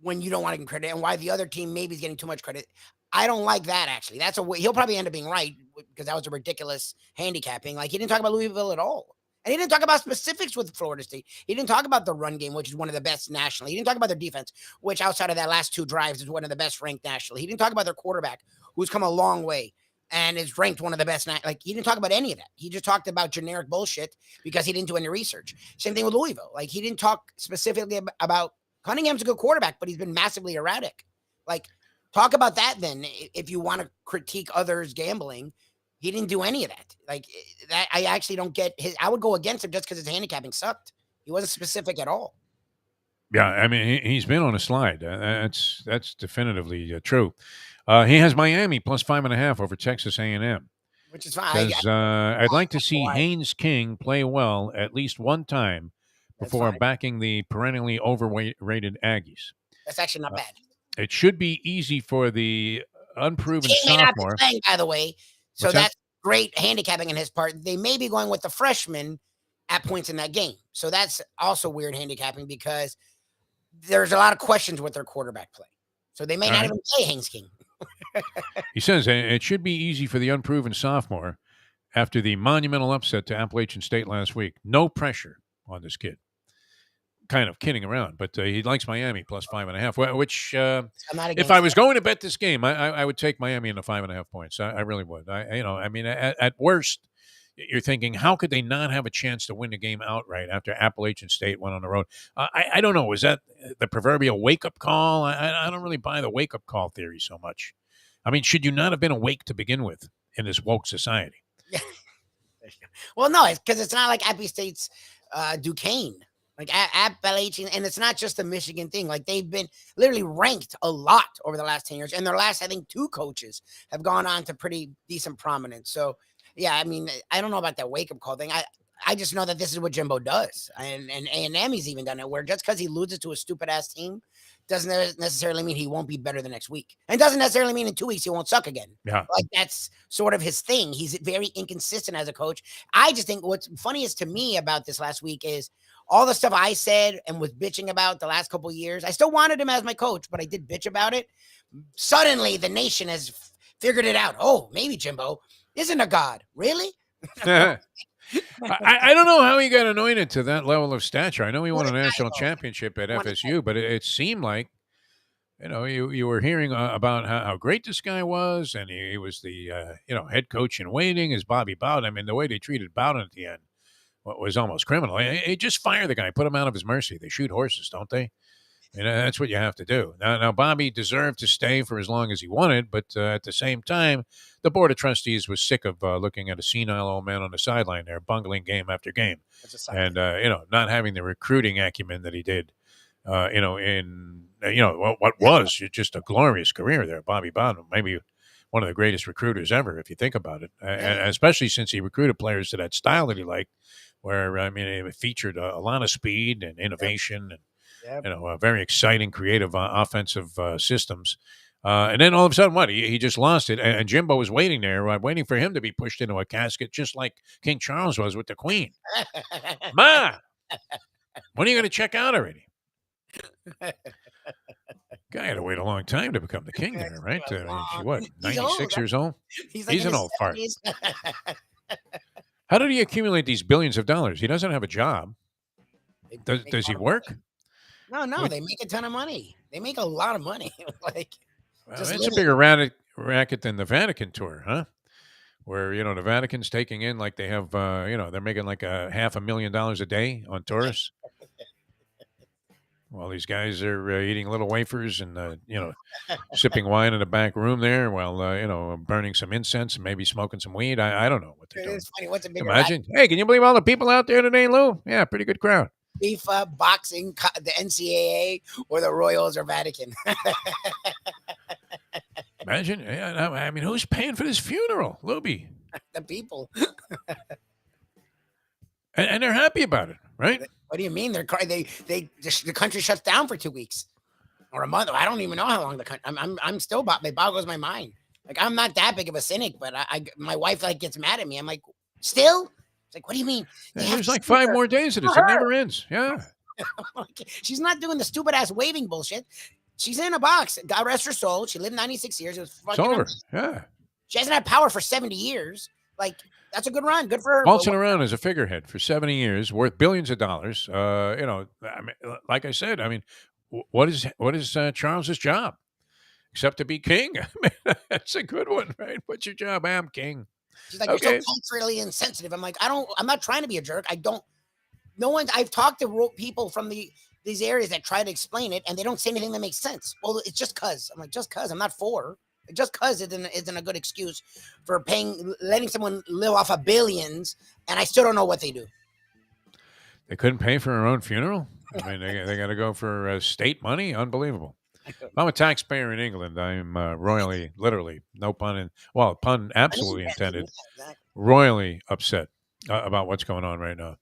when you don't want to get credit, and why the other team maybe is getting too much credit. I don't like that, actually. That's he'll probably end up being right, because that was a ridiculous handicapping. Like, he didn't talk about Louisville at all. And he didn't talk about specifics with Florida State. He didn't talk about the run game, which is one of the best nationally. He didn't talk about their defense, which outside of that last 2 drives is one of the best ranked nationally. He didn't talk about their quarterback, who's come a long way and is ranked one of the best. Like, he didn't talk about any of that. He just talked about generic bullshit because he didn't do any research. Same thing with Louisville. Like, he didn't talk specifically about Cunningham's a good quarterback, but he's been massively erratic. Like, talk about that then if you want to critique others gambling. He didn't do any of that. Like, that, I actually don't get his. I would go against him just because his handicapping sucked. He wasn't specific at all. Yeah, I mean, he's been on a slide. That's definitively true. He has Miami plus 5.5 over Texas A&M. Which is fine. Because I'd like to see Haynes King play well at least one time before backing the perennially overrated Aggies. That's actually not bad. It should be easy for the unproven He may not be sophomore. playing, by the way. So What's that? that's great handicapping in his part. They may be going with the freshman at points in that game. So that's also weird handicapping, because there's a lot of questions with their quarterback play. So they may not even play Haynes King. He says it should be easy for the unproven sophomore after the monumental upset to Appalachian State last week. No pressure on this kid. Kind of kidding around, but he likes Miami plus 5.5, which if I was going to bet this game, I would take Miami in the 5.5 points. I really would. At worst, you're thinking, how could they not have a chance to win the game outright after Appalachian State went on the road? I don't know. Was that the proverbial wake-up call? I don't really buy the wake-up call theory so much. I mean, should you not have been awake to begin with in this woke society? Well, no, it's because it's not like Appy State's Duquesne. Like Appalachian, and it's not just the Michigan thing. Like, they've been literally ranked a lot over the last 10 years, and their last, I think, 2 coaches have gone on to pretty decent prominence. So, yeah, I mean, I don't know about that wake-up call thing. I just know that this is what Jimbo does, and A&M, he's even done it, where just because he loses to a stupid-ass team doesn't necessarily mean he won't be better the next week, and doesn't necessarily mean in 2 weeks he won't suck again. Yeah, like, that's sort of his thing. He's very inconsistent as a coach. I just think what's funniest to me about this last week is all the stuff I said and was bitching about the last couple of years. I still wanted him as my coach, but I did bitch about it. Suddenly, the nation has figured it out. Oh, maybe Jimbo isn't a god. Really? I don't know how he got anointed to that level of stature. I know he won a national championship at FSU, but it seemed like, you were hearing about how great this guy was, and he was the head coach in waiting as Bobby Bowden. I mean, the way they treated Bowden at the end was almost criminal. They just fire the guy, put him out of his mercy. They shoot horses, don't they? That's what you have to do. Now, Bobby deserved to stay for as long as he wanted, but at the same time, the Board of Trustees was sick of looking at a senile old man on the sideline there, bungling game after game, and not having the recruiting acumen that he did. What was just a glorious career there, Bobby Bowden, maybe one of the greatest recruiters ever, if you think about it, and especially since he recruited players to that style that he liked, where it featured a lot of speed and innovation and very exciting, creative offensive systems. And then all of a sudden, he just lost it. And Jimbo was waiting there, waiting for him to be pushed into a casket, just like King Charles was with the Queen. Ma, when are you going to check out already? Guy had to wait a long time to become the king there, right? What, 96 years old? He's an old fart. How did he accumulate these billions of dollars? He doesn't have a job. Does he work? No, they make a ton of money. They make a lot of money. It's a bigger racket than the Vatican tour, huh? Where, the Vatican's taking in, like, they have, they're making like $500,000 a day on tourists. while these guys are eating little wafers and sipping wine in the back room there, while burning some incense and maybe smoking some weed. I don't know what they're doing. It's funny. What's a bigger Imagine. Hey, can you believe all the people out there today, Lou? Yeah, pretty good crowd. FIFA, boxing, the NCAA, or the Royals or Vatican? Imagine. I mean, who's paying for this funeral, Lubie? The people. And they're happy about it, right? What do you mean? The country shuts down for 2 weeks or a month. I don't even know how long the country. I'm still it boggles my mind. Like, I'm not that big of a cynic, but my wife gets mad at me. I'm like, still? It's like, what do you mean? There's like 5 more days of this. It never ends. Yeah. She's not doing the stupid ass waving bullshit. She's in a box. God rest her soul. She lived 96 years. It was fucking. It's over. Yeah. She hasn't had power for 70 years. Like, that's a good run. Good for her. Waltzing around as a figurehead for 70 years, worth billions of dollars. I mean, like I said, I mean, what is Charles's job except to be king? I mean, that's a good one, right? What's your job? I'm king. She's like, okay. You're so culturally insensitive. I'm like, I'm not trying to be a jerk. I've talked to people from these areas that try to explain it, and they don't say anything that makes sense. Well, it's just cause. I'm like, just cause. I'm not for. Just cause isn't a good excuse for letting someone live off of billions, and I still don't know what they do. They couldn't pay for their own funeral? I mean, they got to go for state money? Unbelievable. If I'm a taxpayer in England, I'm royally, literally, no pun, pun absolutely intended, royally upset about what's going on right now.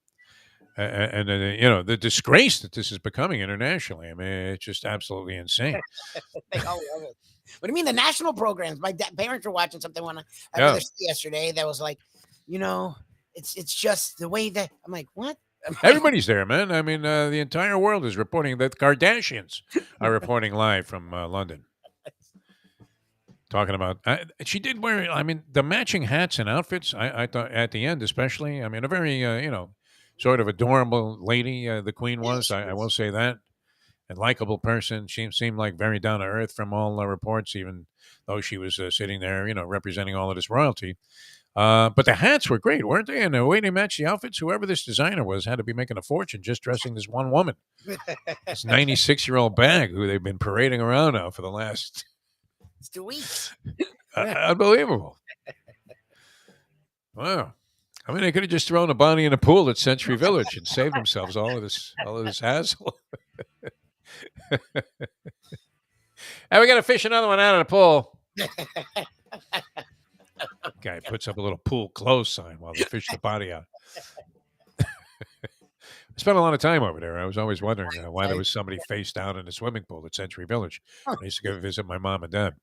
And the disgrace that this is becoming internationally. I mean, it's just absolutely insane. They all love it. What do you mean the national programs? My parents were watching something yesterday that was like, it's just the way that I'm like, what? Everybody's there, man. I mean, the entire world is reporting that Kardashians are reporting live from London. Talking about, she did wear, I mean, the matching hats and outfits. I thought at the end, especially, I mean, a very, sort of adorable lady, the Queen was. I will say that. And likable person. She seemed like very down to earth from all reports, even though she was sitting there, representing all of this royalty. But the hats were great, weren't they? And the way they matched the outfits, whoever this designer was had to be making a fortune just dressing this one woman. This 96-year-old bag who they've been parading around now for the last 2 weeks. Unbelievable. Wow. I mean, they could have just thrown a body in a pool at Century Village and saved themselves all of this hassle. And we got to fish another one out of the pool. Guy puts up a little pool close sign while they fish the body out. I spent a lot of time over there. I was always wondering why there was somebody face down in a swimming pool at Century Village. I used to go visit my mom and dad.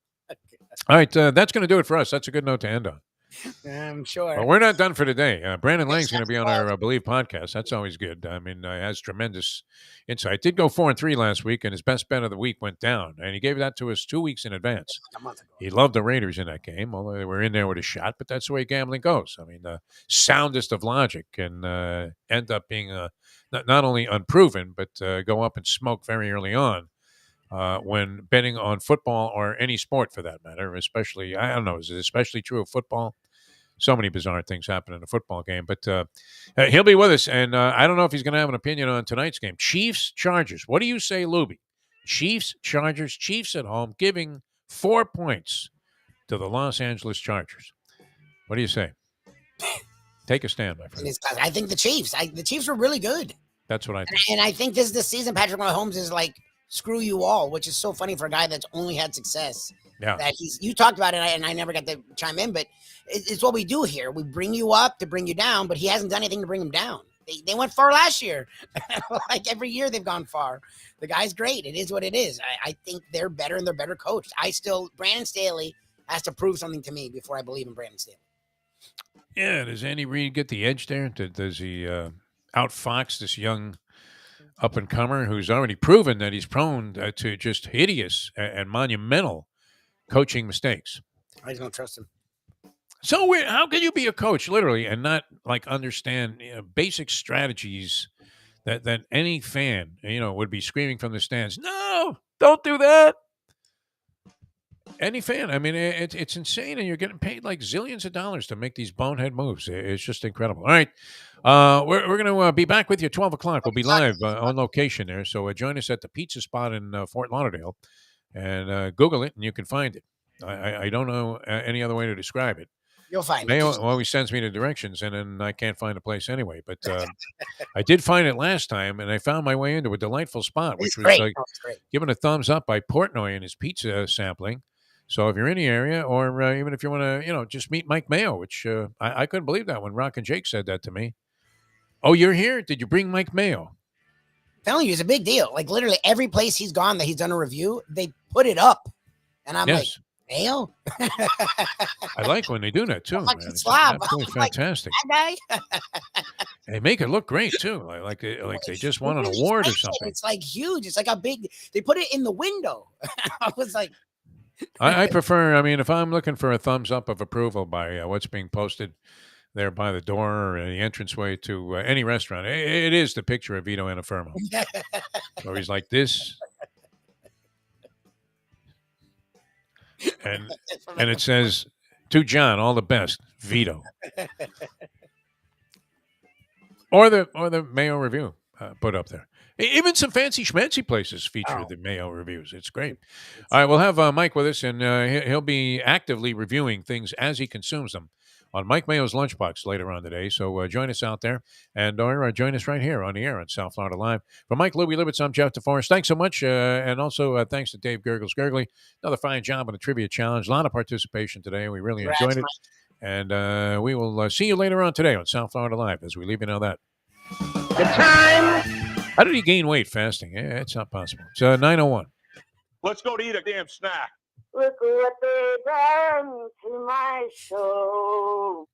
All right, that's going to do it for us. That's a good note to end on. I'm sure. Well, we're not done for today. Brandon Lang's going to be on our Believe podcast. That's always good. I mean, has tremendous insight. Did go 4-3 last week, and his best bet of the week went down. And he gave that to us 2 weeks in advance. He loved the Raiders in that game, although they were in there with a shot. But that's the way gambling goes. I mean, the soundest of logic can end up being not only unproven, but go up and smoke very early on. When betting on football or any sport for that matter, especially, I don't know, is it especially true of football? So many bizarre things happen in a football game, but he'll be with us, and I don't know if he's going to have an opinion on tonight's game. Chiefs, Chargers. What do you say, Lubie? Chiefs, Chargers, Chiefs at home, giving 4 points to the Los Angeles Chargers. What do you say? Take a stand, my friend. I think the Chiefs. The Chiefs were really good. That's what I think. And I think this is the season Patrick Mahomes is like, screw you all, which is so funny for a guy that's only had success. Yeah. That you talked about it, and I never got to chime in, but it's what we do here. We bring you up to bring you down, but he hasn't done anything to bring him down. They went far last year. Like every year they've gone far. The guy's great. It is what it is. I think they're better and they're better coached. Brandon Staley has to prove something to me before I believe in Brandon Staley. Yeah. Does Andy Reid get the edge there? Does he outfox this young up-and-comer who's already proven that he's prone to just hideous and monumental coaching mistakes? I just don't trust him. So how can you be a coach, literally, and not like understand basic strategies that any fan would be screaming from the stands? No, don't do that. Any fan. I mean, it's insane, and you're getting paid like zillions of dollars to make these bonehead moves. It's just incredible. All right. We're going to be back with you at 12 o'clock. We'll be live on location there. So join us at the pizza spot in Fort Lauderdale and Google it, and you can find it. I don't know any other way to describe it. You'll find Mayo it. always sends me the directions, and then I can't find the place anyway. But I did find it last time, and I found my way into a delightful spot, which was great. given a thumbs up by Portnoy in his pizza sampling. So if you're in the area, or even if you want to, just meet Mike Mayo, which I couldn't believe that when Rock and Jake said that to me. Oh, you're here? Did you bring Mike Mayo? I'm telling you, it's a big deal. Like literally every place he's gone that he's done a review, they put it up, and I'm like, Mayo. I like when they do that too. Like Man. It's slob. absolutely fantastic. That guy. They make it look great too, like they just won an award or something. It's like huge. It's like a big. They put it in the window. I was like. I prefer. I mean, if I'm looking for a thumbs up of approval by what's being posted there by the door or the entranceway to any restaurant, it is the picture of Vito Anafermo, where he's like this, and it says, "To John, all the best, Vito," or the Mayo review put up there. Even some fancy schmancy places feature the Mayo reviews. It's great. All right, we'll have Mike with us, and he'll be actively reviewing things as he consumes them on Mike Mayo's Lunchbox later on today. So join us out there, and or join us right here on the air on South Florida Live. For Mike Lubie Libbets, I'm Jeff DeForest. Thanks so much, and also thanks to Dave GURGGLES Gergely. Another fine job on the trivia challenge. A lot of participation today. We really enjoyed it. And we will see you later on today on South Florida Live as we leave you know that. The time. How did he gain weight fasting? Yeah, it's not possible. It's 9:01. Let's go to eat a damn snack. Look what they done to my show.